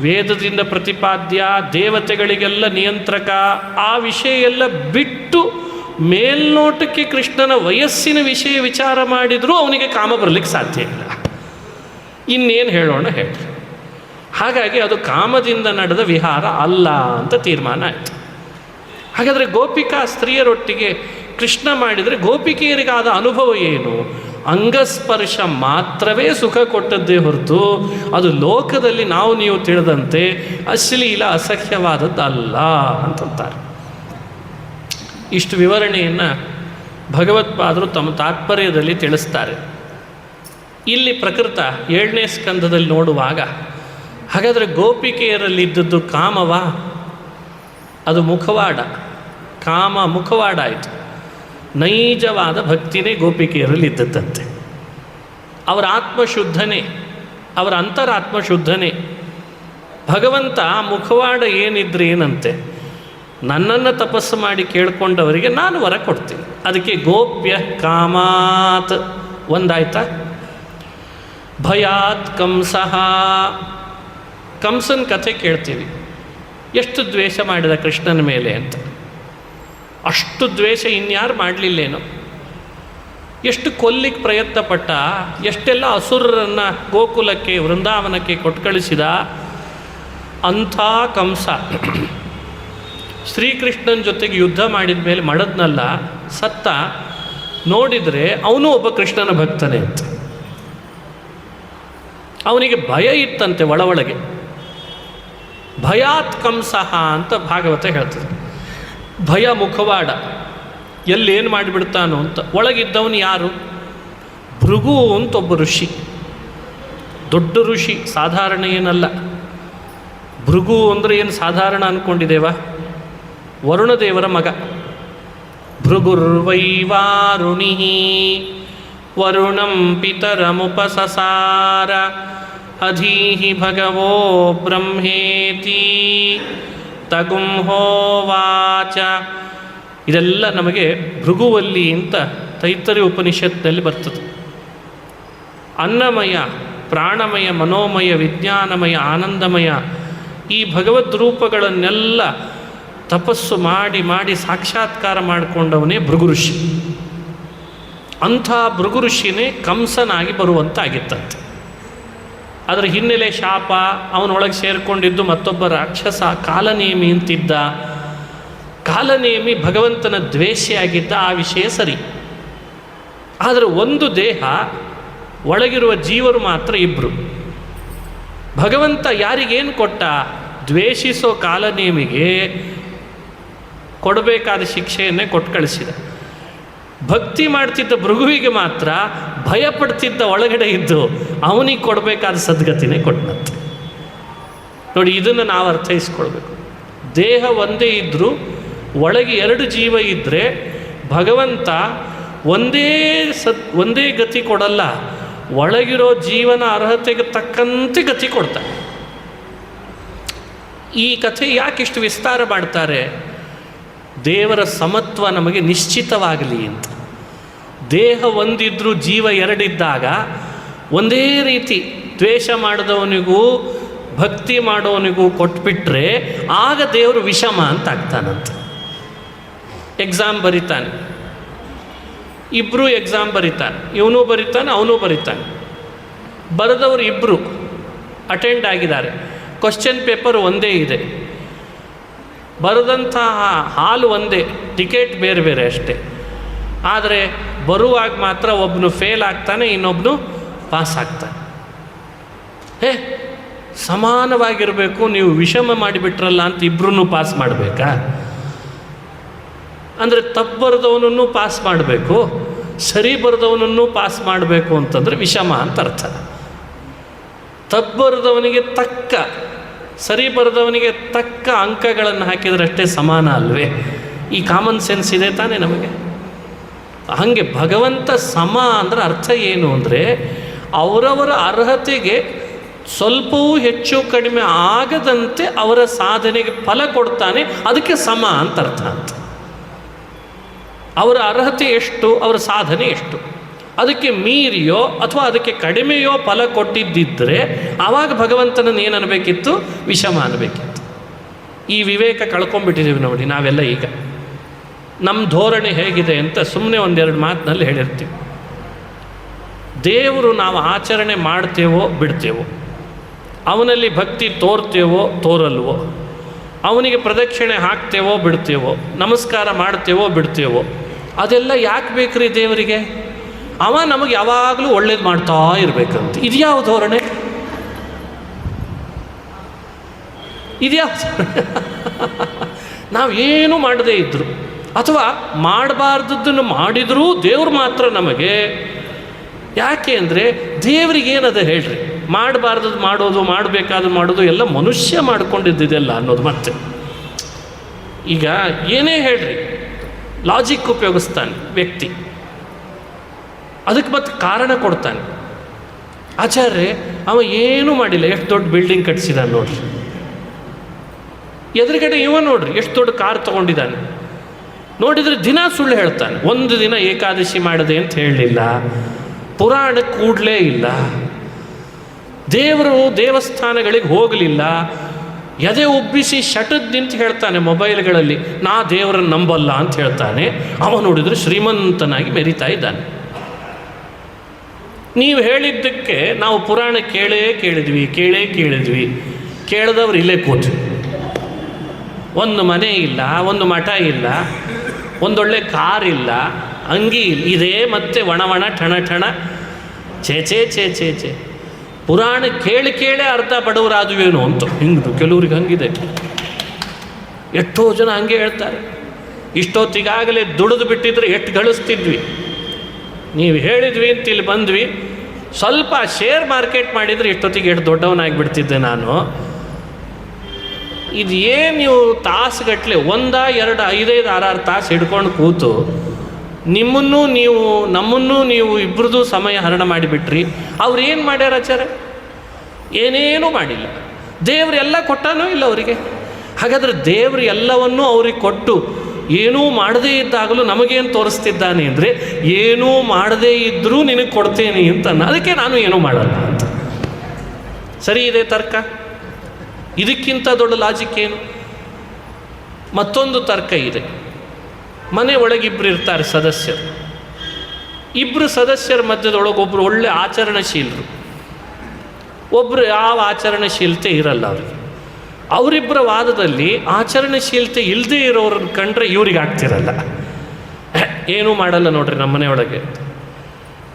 ವೇದದಿಂದ ಪ್ರತಿಪಾದ್ಯ, ದೇವತೆಗಳಿಗೆಲ್ಲ ನಿಯಂತ್ರಕ, ಆ ವಿಷಯ ಎಲ್ಲ ಬಿಟ್ಟು ಮೇಲ್ನೋಟಕ್ಕೆ ಕೃಷ್ಣನ ವಯಸ್ಸಿನ ವಿಷಯ ವಿಚಾರ ಮಾಡಿದರೂ ಅವನಿಗೆ ಕಾಮ ಬರಲಿಕ್ಕೆ ಸಾಧ್ಯ ಇಲ್ಲ. ಇನ್ನೇನು ಹೇಳೋಣ ಹೇಳಿ. ಹಾಗಾಗಿ ಅದು ಕಾಮದಿಂದ ನಡೆದ ವಿಹಾರ ಅಲ್ಲ ಅಂತ ತೀರ್ಮಾನ ಆಯಿತು. ಹಾಗಾದರೆ ಗೋಪಿಕಾ ಸ್ತ್ರೀಯರೊಟ್ಟಿಗೆ ಕೃಷ್ಣ ಮಾಡಿದರೆ ಗೋಪಿಕೆಯರಿಗಾದ ಅನುಭವ ಏನು? ಅಂಗಸ್ಪರ್ಶ ಮಾತ್ರವೇ ಸುಖ ಕೊಟ್ಟದ್ದೇ ಹೊರತು ಅದು ಲೋಕದಲ್ಲಿ ನಾವು ನೀವು ತಿಳಿದಂತೆ ಅಶ್ಲೀಲ ಅಸಹ್ಯವಾದದ್ದಲ್ಲ ಅಂತಂತಾರೆ. ಇಷ್ಟು ವಿವರಣೆಯನ್ನು ಭಗವತ್ಪಾದರು ತಮ್ಮ ತಾತ್ಪರ್ಯದಲ್ಲಿ ತಿಳಿಸ್ತಾರೆ. ಇಲ್ಲಿ ಪ್ರಕೃತ 7ನೇ ಸ್ಕಂಧದಲ್ಲಿ ನೋಡುವಾಗ, ಹಾಗಾದರೆ ಗೋಪಿಕೆಯರಲ್ಲಿದ್ದದ್ದು ಕಾಮವ? ಅದು ಮುಖವಾಡ. ಕಾಮ ಮುಖವಾಡ ಆಯಿತು. ನೈಜವಾದ ಭಕ್ತಿನೇ ಗೋಪಿಕೆಯರಲ್ಲಿ ಇದ್ದದ್ದಂತೆ. ಅವರ ಆತ್ಮಶುದ್ಧನೇ, ಅವರ ಅಂತರಾತ್ಮಶುದ್ಧನೇ. ಭಗವಂತ ಮುಖವಾಡ ಏನಿದ್ರೆ ಏನಂತೆ, ನನ್ನನ್ನು ತಪಸ್ಸು ಮಾಡಿ ಕೇಳ್ಕೊಂಡವರಿಗೆ ನಾನು ವರ ಕೊಡ್ತೀನಿ. ಅದಕ್ಕೆ ಗೋಪ್ಯ ಕಾಮಾತ್ ಒಂದಾಯ್ತಾ. ಭಯಾತ್ ಕಂಸಃ, ಕಂಸನ ಕಥೆ ಕೇಳ್ತೀವಿ. ಎಷ್ಟು ದ್ವೇಷ ಮಾಡಿದ ಕೃಷ್ಣನ ಮೇಲೆ ಅಂತ. ಅಷ್ಟು ದ್ವೇಷ ಇನ್ಯಾರು ಮಾಡಲಿಲ್ಲೇನೋ. ಎಷ್ಟು ಕೊಲ್ಲಿಕ್ಕೆ ಪ್ರಯತ್ನ ಪಟ್ಟ, ಎಷ್ಟೆಲ್ಲ ಅಸುರರನ್ನು ಗೋಕುಲಕ್ಕೆ ವೃಂದಾವನಕ್ಕೆ ಕೊಟ್ಟು ಕಳಿಸಿದ. ಅಂಥ ಕಂಸ ಶ್ರೀಕೃಷ್ಣನ ಜೊತೆಗೆ ಯುದ್ಧ ಮಾಡಿದ ಮೇಲೆ ಮಡದ್ನಲ್ಲ, ಸತ್ತ. ನೋಡಿದರೆ ಅವನು ಒಬ್ಬ ಕೃಷ್ಣನ ಭಕ್ತನೇ ಅಂತ. ಅವನಿಗೆ ಭಯ ಇತ್ತಂತೆ ಒಳಗೆ. ಭಯಾತ್ ಕಂಸಃ ಅಂತ ಭಾಗವತ ಹೇಳ್ತದೆ. ಭಯ ಮುಖವಾಡ, ಎಲ್ಲೇನು ಮಾಡಿಬಿಡ್ತಾನೋ ಅಂತ. ಒಳಗಿದ್ದವನು ಯಾರು? ಭೃಗು ಅಂತ ಒಬ್ಬ ಋಷಿ, ದೊಡ್ಡ ಋಷಿ, ಸಾಧಾರಣ ಏನಲ್ಲ. ಭೃಗು ಅಂದರೆ ಏನು ಸಾಧಾರಣ ಅಂದ್ಕೊಂಡಿದ್ದೇವ? ವರುಣದೇವರ ಮಗ. ಭೃಗುರ್ವೈವಾರುಣಿ ವರುಣಂ ಪಿತರಮುಪಸಸಾರ ಅಧೀಹಿ ಭಗವೋ ಬ್ರಹ್ಮೇತಿ ತಗುಂಹೋವಾಚ. ಇದೆಲ್ಲ ನಮಗೆ ಭೃಗುವಲ್ಲಿ ಅಂತ ತೈತ್ತರಿ ಉಪನಿಷತ್ನಲ್ಲಿ ಬರ್ತದೆ. ಅನ್ನಮಯ, ಪ್ರಾಣಮಯ, ಮನೋಮಯ, ವಿಜ್ಞಾನಮಯ, ಆನಂದಮಯ ಈ ಭಗವದ್ ರೂಪಗಳನ್ನೆಲ್ಲ ತಪಸ್ಸು ಮಾಡಿ ಮಾಡಿ ಸಾಕ್ಷಾತ್ಕಾರ ಮಾಡಿಕೊಂಡವನೇ ಭೃಗು ಋಷಿ. ಅಂಥ ಭೃಗು ಋಷಿನೇ ಕಂಸನಾಗಿ ಬರುವಂತಾಗಿತ್ತಂತೆ. ಅದರ ಹಿನ್ನೆಲೆ ಶಾಪ, ಅವನೊಳಗೆ ಸೇರಿಕೊಂಡಿದ್ದು ಮತ್ತೊಬ್ಬ ರಾಕ್ಷಸ ಕಾಲನೇಮಿ ಅಂತಿದ್ದ. ಕಾಲನೇಮಿ ಭಗವಂತನ ದ್ವೇಷಿಯಾಗಿದ್ದ, ಆ ವಿಷಯ ಸರಿ. ಆದರೆ ಒಂದು ದೇಹ, ಒಳಗಿರುವ ಜೀವರು ಮಾತ್ರ ಇಬ್ಬರು. ಭಗವಂತ ಯಾರಿಗೇನು ಕೊಟ್ಟ? ದ್ವೇಷಿಸೋ ಕಾಲನೇಮಿಗೆ ಕೊಡಬೇಕಾದ ಶಿಕ್ಷೆಯನ್ನೇ ಕೊಟ್ಟು ಕಳಿಸಿದ. ಭಕ್ತಿ ಮಾಡ್ತಿದ್ದ ಭೃಗುವಿಗೆ ಮಾತ್ರ ಭಯಪಡ್ತಿದ್ದ ಒಳಗಡೆ ಇದ್ದು ಅವನಿಗೆ ಕೊಡಬೇಕಾದ ಸದ್ಗತಿನೇ ಕೊಟ್ಟಂತೆ. ನೋಡಿ, ಇದನ್ನು ನಾವು ಅರ್ಥೈಸ್ಕೊಳ್ಬೇಕು. ದೇಹ ಒಂದೇ ಇದ್ದರೂ ಒಳಗೆ ಎರಡು ಜೀವ ಇದ್ದರೆ ಭಗವಂತ ಒಂದೇ ಗತಿ ಕೊಡಲ್ಲ, ಒಳಗಿರೋ ಜೀವನ ಅರ್ಹತೆಗೆ ತಕ್ಕಂತೆ ಗತಿ ಕೊಡ್ತಾನೆ. ಈ ಕಥೆ ಯಾಕಿಷ್ಟು ವಿಸ್ತಾರ ಮಾಡ್ತಾರೆ? ದೇವರ ಸಮತ್ವ ನಮಗೆ ನಿಶ್ಚಿತವಾಗಲಿ ಅಂತ. ದೇಹ ಒಂದಿದ್ರೂ ಜೀವ ಎರಡಿದ್ದಾಗ ಒಂದೇ ರೀತಿ ದ್ವೇಷ ಮಾಡಿದವನಿಗೂ ಭಕ್ತಿ ಮಾಡೋವನಿಗೂ ಕೊಟ್ಬಿಟ್ರೆ ಆಗ ದೇವರು ವಿಷಮ ಅಂತ ಆಗ್ತಾನಂತ. ಎಕ್ಸಾಮ್ ಬರಿತಾನೆ, ಇಬ್ಬರು ಎಕ್ಸಾಮ್ ಬರಿತಾನೆ, ಇವನು ಬರಿತಾನೆ ಅವನು ಬರಿತಾನೆ. ಬರೆದವರು ಇಬ್ಬರು ಅಟೆಂಡ್ ಆಗಿದ್ದಾರೆ, ಕ್ವಶ್ಚನ್ ಪೇಪರ್ ಒಂದೇ ಇದೆ, ಬರೆದಂತಹ ಹಾಲು ಒಂದೇ, ಟಿಕೆಟ್ ಬೇರೆ ಬೇರೆ ಅಷ್ಟೇ. ಆದರೆ ಬರುವಾಗ ಮಾತ್ರ ಒಬ್ಬನು ಫೇಲ್ ಆಗ್ತಾನೆ, ಇನ್ನೊಬ್ಬನು ಪಾಸ್ ಆಗ್ತಾನೆ. ಸಮಾನವಾಗಿರಬೇಕು, ನೀವು ವಿಷಮ ಮಾಡಿಬಿಟ್ರಲ್ಲ ಅಂತ ಇಬ್ಬರೂ ಪಾಸ್ ಮಾಡಬೇಕಾ? ಅಂದರೆ ತಪ್ಪು ಬರೆದವನನ್ನು ಪಾಸ್ ಮಾಡಬೇಕು, ಸರಿ ಬರೆದವನನ್ನು ಪಾಸ್ ಮಾಡಬೇಕು ಅಂತಂದರೆ ವಿಷಮ ಅಂತ ಅರ್ಥ. ತಪ್ಪು ಬರೆದವನಿಗೆ ತಕ್ಕ, ಸರಿ ಬರೆದವನಿಗೆ ತಕ್ಕ ಅಂಕಗಳನ್ನು ಹಾಕಿದ್ರಷ್ಟೇ ಸಮಾನ ಅಲ್ವೇ? ಈ ಕಾಮನ್ ಸೆನ್ಸ್ ಇದೆ ತಾನೇ ನಮಗೆ. ಹಾಗೆ ಭಗವಂತ ಸಮ ಅಂದರೆ ಅರ್ಥ ಏನು ಅಂದರೆ ಅವರವರ ಅರ್ಹತೆಗೆ ಸ್ವಲ್ಪವೂ ಹೆಚ್ಚು ಕಡಿಮೆ ಆಗದಂತೆ ಅವರ ಸಾಧನೆಗೆ ಫಲ ಕೊಡ್ತಾನೆ, ಅದಕ್ಕೆ ಸಮ ಅಂತ ಅರ್ಥ ಅಂತ. ಅವರ ಅರ್ಹತೆ ಎಷ್ಟು, ಅವರ ಸಾಧನೆ ಎಷ್ಟು, ಅದಕ್ಕೆ ಮೀರಿಯೋ ಅಥವಾ ಅದಕ್ಕೆ ಕಡಿಮೆಯೋ ಫಲ ಕೊಟ್ಟಿದ್ದಿದ್ದರೆ ಆವಾಗ ಭಗವಂತನನ್ನು ಏನು ಅನ್ನಬೇಕಿತ್ತು? ವಿಷಮ ಅನ್ನಬೇಕಿತ್ತು. ಈ ವಿವೇಕ ಕಳ್ಕೊಂಡ್ಬಿಟ್ಟಿದ್ದೀವಿ ನೋಡಿ ನಾವೆಲ್ಲ. ಈಗ ನಮ್ಮ ಧೋರಣೆ ಹೇಗಿದೆ ಅಂತ ಸುಮ್ಮನೆ ಒಂದೆರಡು ಮಾತಿನಲ್ಲಿ ಹೇಳಿರ್ತೀವಿ. ದೇವರು ನಾವು ಆಚರಣೆ ಮಾಡ್ತೇವೋ ಬಿಡ್ತೇವೋ, ಅವನಲ್ಲಿ ಭಕ್ತಿ ತೋರ್ತೇವೋ ತೋರಲ್ವೋ, ಅವನಿಗೆ ಪ್ರದಕ್ಷಿಣೆ ಹಾಕ್ತೇವೋ ಬಿಡ್ತೇವೋ, ನಮಸ್ಕಾರ ಮಾಡ್ತೇವೋ ಬಿಡ್ತೇವೋ, ಅದೆಲ್ಲ ಯಾಕೆ ಬೇಕ್ರಿ ದೇವರಿಗೆ? ಅವ ನಮಗೆ ಯಾವಾಗಲೂ ಒಳ್ಳೇದು ಮಾಡ್ತಾ ಇರಬೇಕಂತ. ಇದ್ಯಾವ ಧೋರಣೆ? ಇದ್ಯಾವ ನಾವೇನು ಮಾಡದೇ ಇದ್ರು ಅಥವಾ ಮಾಡಬಾರ್ದದ್ದನ್ನು ಮಾಡಿದರೂ ದೇವ್ರು ಮಾತ್ರ ನಮಗೆ. ಯಾಕೆ ಅಂದರೆ ದೇವರಿಗೇನದ ಹೇಳ್ರಿ? ಮಾಡಬಾರ್ದದ್ದು ಮಾಡೋದು, ಮಾಡಬೇಕಾದ್ದು ಮಾಡೋದು ಎಲ್ಲ ಮನುಷ್ಯ ಮಾಡ್ಕೊಂಡಿದ್ದಿದೆಲ್ಲ ಅನ್ನೋದು. ಮತ್ತೆ ಈಗ ಏನೇ ಹೇಳ್ರಿ, ಲಾಜಿಕ್ ಉಪಯೋಗಿಸ್ತಾನೆ ವ್ಯಕ್ತಿ, ಅದಕ್ಕೆ ಮತ್ತೆ ಕಾರಣ ಕೊಡ್ತಾನೆ. ಆಚಾರ್ಯ ಅವ ಏನೂ ಮಾಡಿಲ್ಲ, ಎಷ್ಟು ದೊಡ್ಡ ಬಿಲ್ಡಿಂಗ್ ಕಟ್ಸಿದಾನೆ ನೋಡ್ರಿ, ಎದುರುಗಡೆ ಇವ ನೋಡ್ರಿ ಎಷ್ಟು ದೊಡ್ಡ ಕಾರ್ ತೊಗೊಂಡಿದ್ದಾನೆ, ನೋಡಿದರೆ ದಿನ ಸುಳ್ಳು ಹೇಳ್ತಾನೆ. ಒಂದು ದಿನ ಏಕಾದಶಿ ಮಾಡಿದೆ ಅಂತ ಹೇಳಲಿಲ್ಲ, ಪುರಾಣಕ್ಕೆ ಕೂಡಲೇ ಇಲ್ಲ, ದೇವರು ದೇವಸ್ಥಾನಗಳಿಗೆ ಹೋಗಲಿಲ್ಲ, ಎದೆ ಉಬ್ಬಿಸಿ ಶಟದ್ ನಿಂತು ಹೇಳ್ತಾನೆ ಮೊಬೈಲ್ಗಳಲ್ಲಿ, ನಾ ದೇವರನ್ನು ನಂಬಲ್ಲ ಅಂತ ಹೇಳ್ತಾನೆ. ಅವ ನೋಡಿದರೆ ಶ್ರೀಮಂತನಾಗಿ ಮೆರಿತಾ ಇದ್ದಾನೆ. ನೀವು ಹೇಳಿದ್ದಕ್ಕೆ ನಾವು ಪುರಾಣ ಕೇಳಿದ್ವಿ, ಕೇಳಿದವ್ರು ಇಲ್ಲೇ ಕೂತ್ವಿ. ಒಂದು ಮನೆ ಇಲ್ಲ, ಒಂದು ಮಠ ಇಲ್ಲ, ಒಂದೊಳ್ಳೆ ಕಾರ್ ಇಲ್ಲ, ಅಂಗಿ ಇಲ್ಲ, ಇದೇ ಮತ್ತೆ ಒಣ ಠಣ ಠಣ ಚೇ ಪುರಾಣ ಕೇಳೇ ಅರ್ಧ ಬಡವರಾದುವೇನೋ ಅಂತ ಹಿಂಗೆ ಕೆಲವ್ರಿಗೆ ಹಂಗಿದೆ. ಎಷ್ಟೋ ಜನ ಹಂಗೆ ಹೇಳ್ತಾರೆ. ಇಷ್ಟೊತ್ತಿಗಾಗಲೇ ದುಡಿದು ಬಿಟ್ಟಿದ್ರೆ ಎಷ್ಟು ಗಳಿಸ್ತಿದ್ವಿ, ನೀವು ಹೇಳಿದ್ವಿ ಅಂತ ಇಲ್ಲಿ ಬಂದ್ವಿ, ಸ್ವಲ್ಪ ಶೇರ್ ಮಾರ್ಕೆಟ್ ಮಾಡಿದರೆ ಇಷ್ಟೊತ್ತಿಗೆ ಎಷ್ಟು ದೊಡ್ಡವನಾಗಿಬಿಡ್ತಿದ್ದೆ ನಾನು. ಇದು ಏನು ನೀವು ತಾಸುಗಟ್ಟಲೆ 1, 2, 5, 6 ತಾಸು ಹಿಡ್ಕೊಂಡು ಕೂತು ನಮ್ಮನ್ನು ನೀವು ಇಬ್ಬರದು ಸಮಯ ಹರಣ ಮಾಡಿಬಿಟ್ರಿ. ಅವ್ರು ಏನು ಮಾಡ್ಯಾರ ಆಚಾರ್ಯ? ಏನೇನೂ ಮಾಡಿಲ್ಲ. ದೇವ್ರು ಎಲ್ಲ ಕೊಟ್ಟಾನೋ ಇಲ್ಲ ಅವರಿಗೆ? ಹಾಗಾದರೆ ದೇವರು ಎಲ್ಲವನ್ನೂ ಅವ್ರಿಗೆ ಕೊಟ್ಟು ಏನೂ ಮಾಡದೇ ಇದ್ದಾಗಲೂ ನಮಗೇನು ತೋರಿಸ್ತಿದ್ದಾನೆ ಅಂದರೆ, ಏನೂ ಮಾಡದೇ ಇದ್ದರೂ ನಿನಗೆ ಕೊಡ್ತೇನೆ ಅಂತ. ಅದಕ್ಕೆ ನಾನು ಏನೂ ಮಾಡಲ್ಲ ಅಂತ. ಸರಿ ಇದೆ ತರ್ಕ? ಇದಕ್ಕಿಂತ ದೊಡ್ಡ ಲಾಜಿಕ್ ಏನು? ಮತ್ತೊಂದು ತರ್ಕ ಇದೆ. ಮನೆ ಒಳಗಿಬ್ಬರು ಇರ್ತಾರೆ ಸದಸ್ಯರು. ಇಬ್ಬರು ಸದಸ್ಯರ ಮಧ್ಯದೊಳಗೆ ಒಬ್ಬರು ಒಳ್ಳೆ ಆಚರಣಶೀಲರು, ಒಬ್ಬರು ಯಾವ ಆಚರಣಶೀಲತೆ ಇರಲ್ಲ ಅವರಿಗೆ. ಅವರಿಬ್ಬರ ವಾದದಲ್ಲಿ ಆಚರಣಶೀಲತೆ ಇಲ್ಲದೆ ಇರೋರನ್ನ ಕಂಡ್ರೆ ಇವ್ರಿಗೆ ಆಗ್ತಿರಲ್ಲ. ಏನೂ ಮಾಡಲ್ಲ ನೋಡ್ರಿ ನಮ್ಮ ಮನೆಯೊಳಗೆ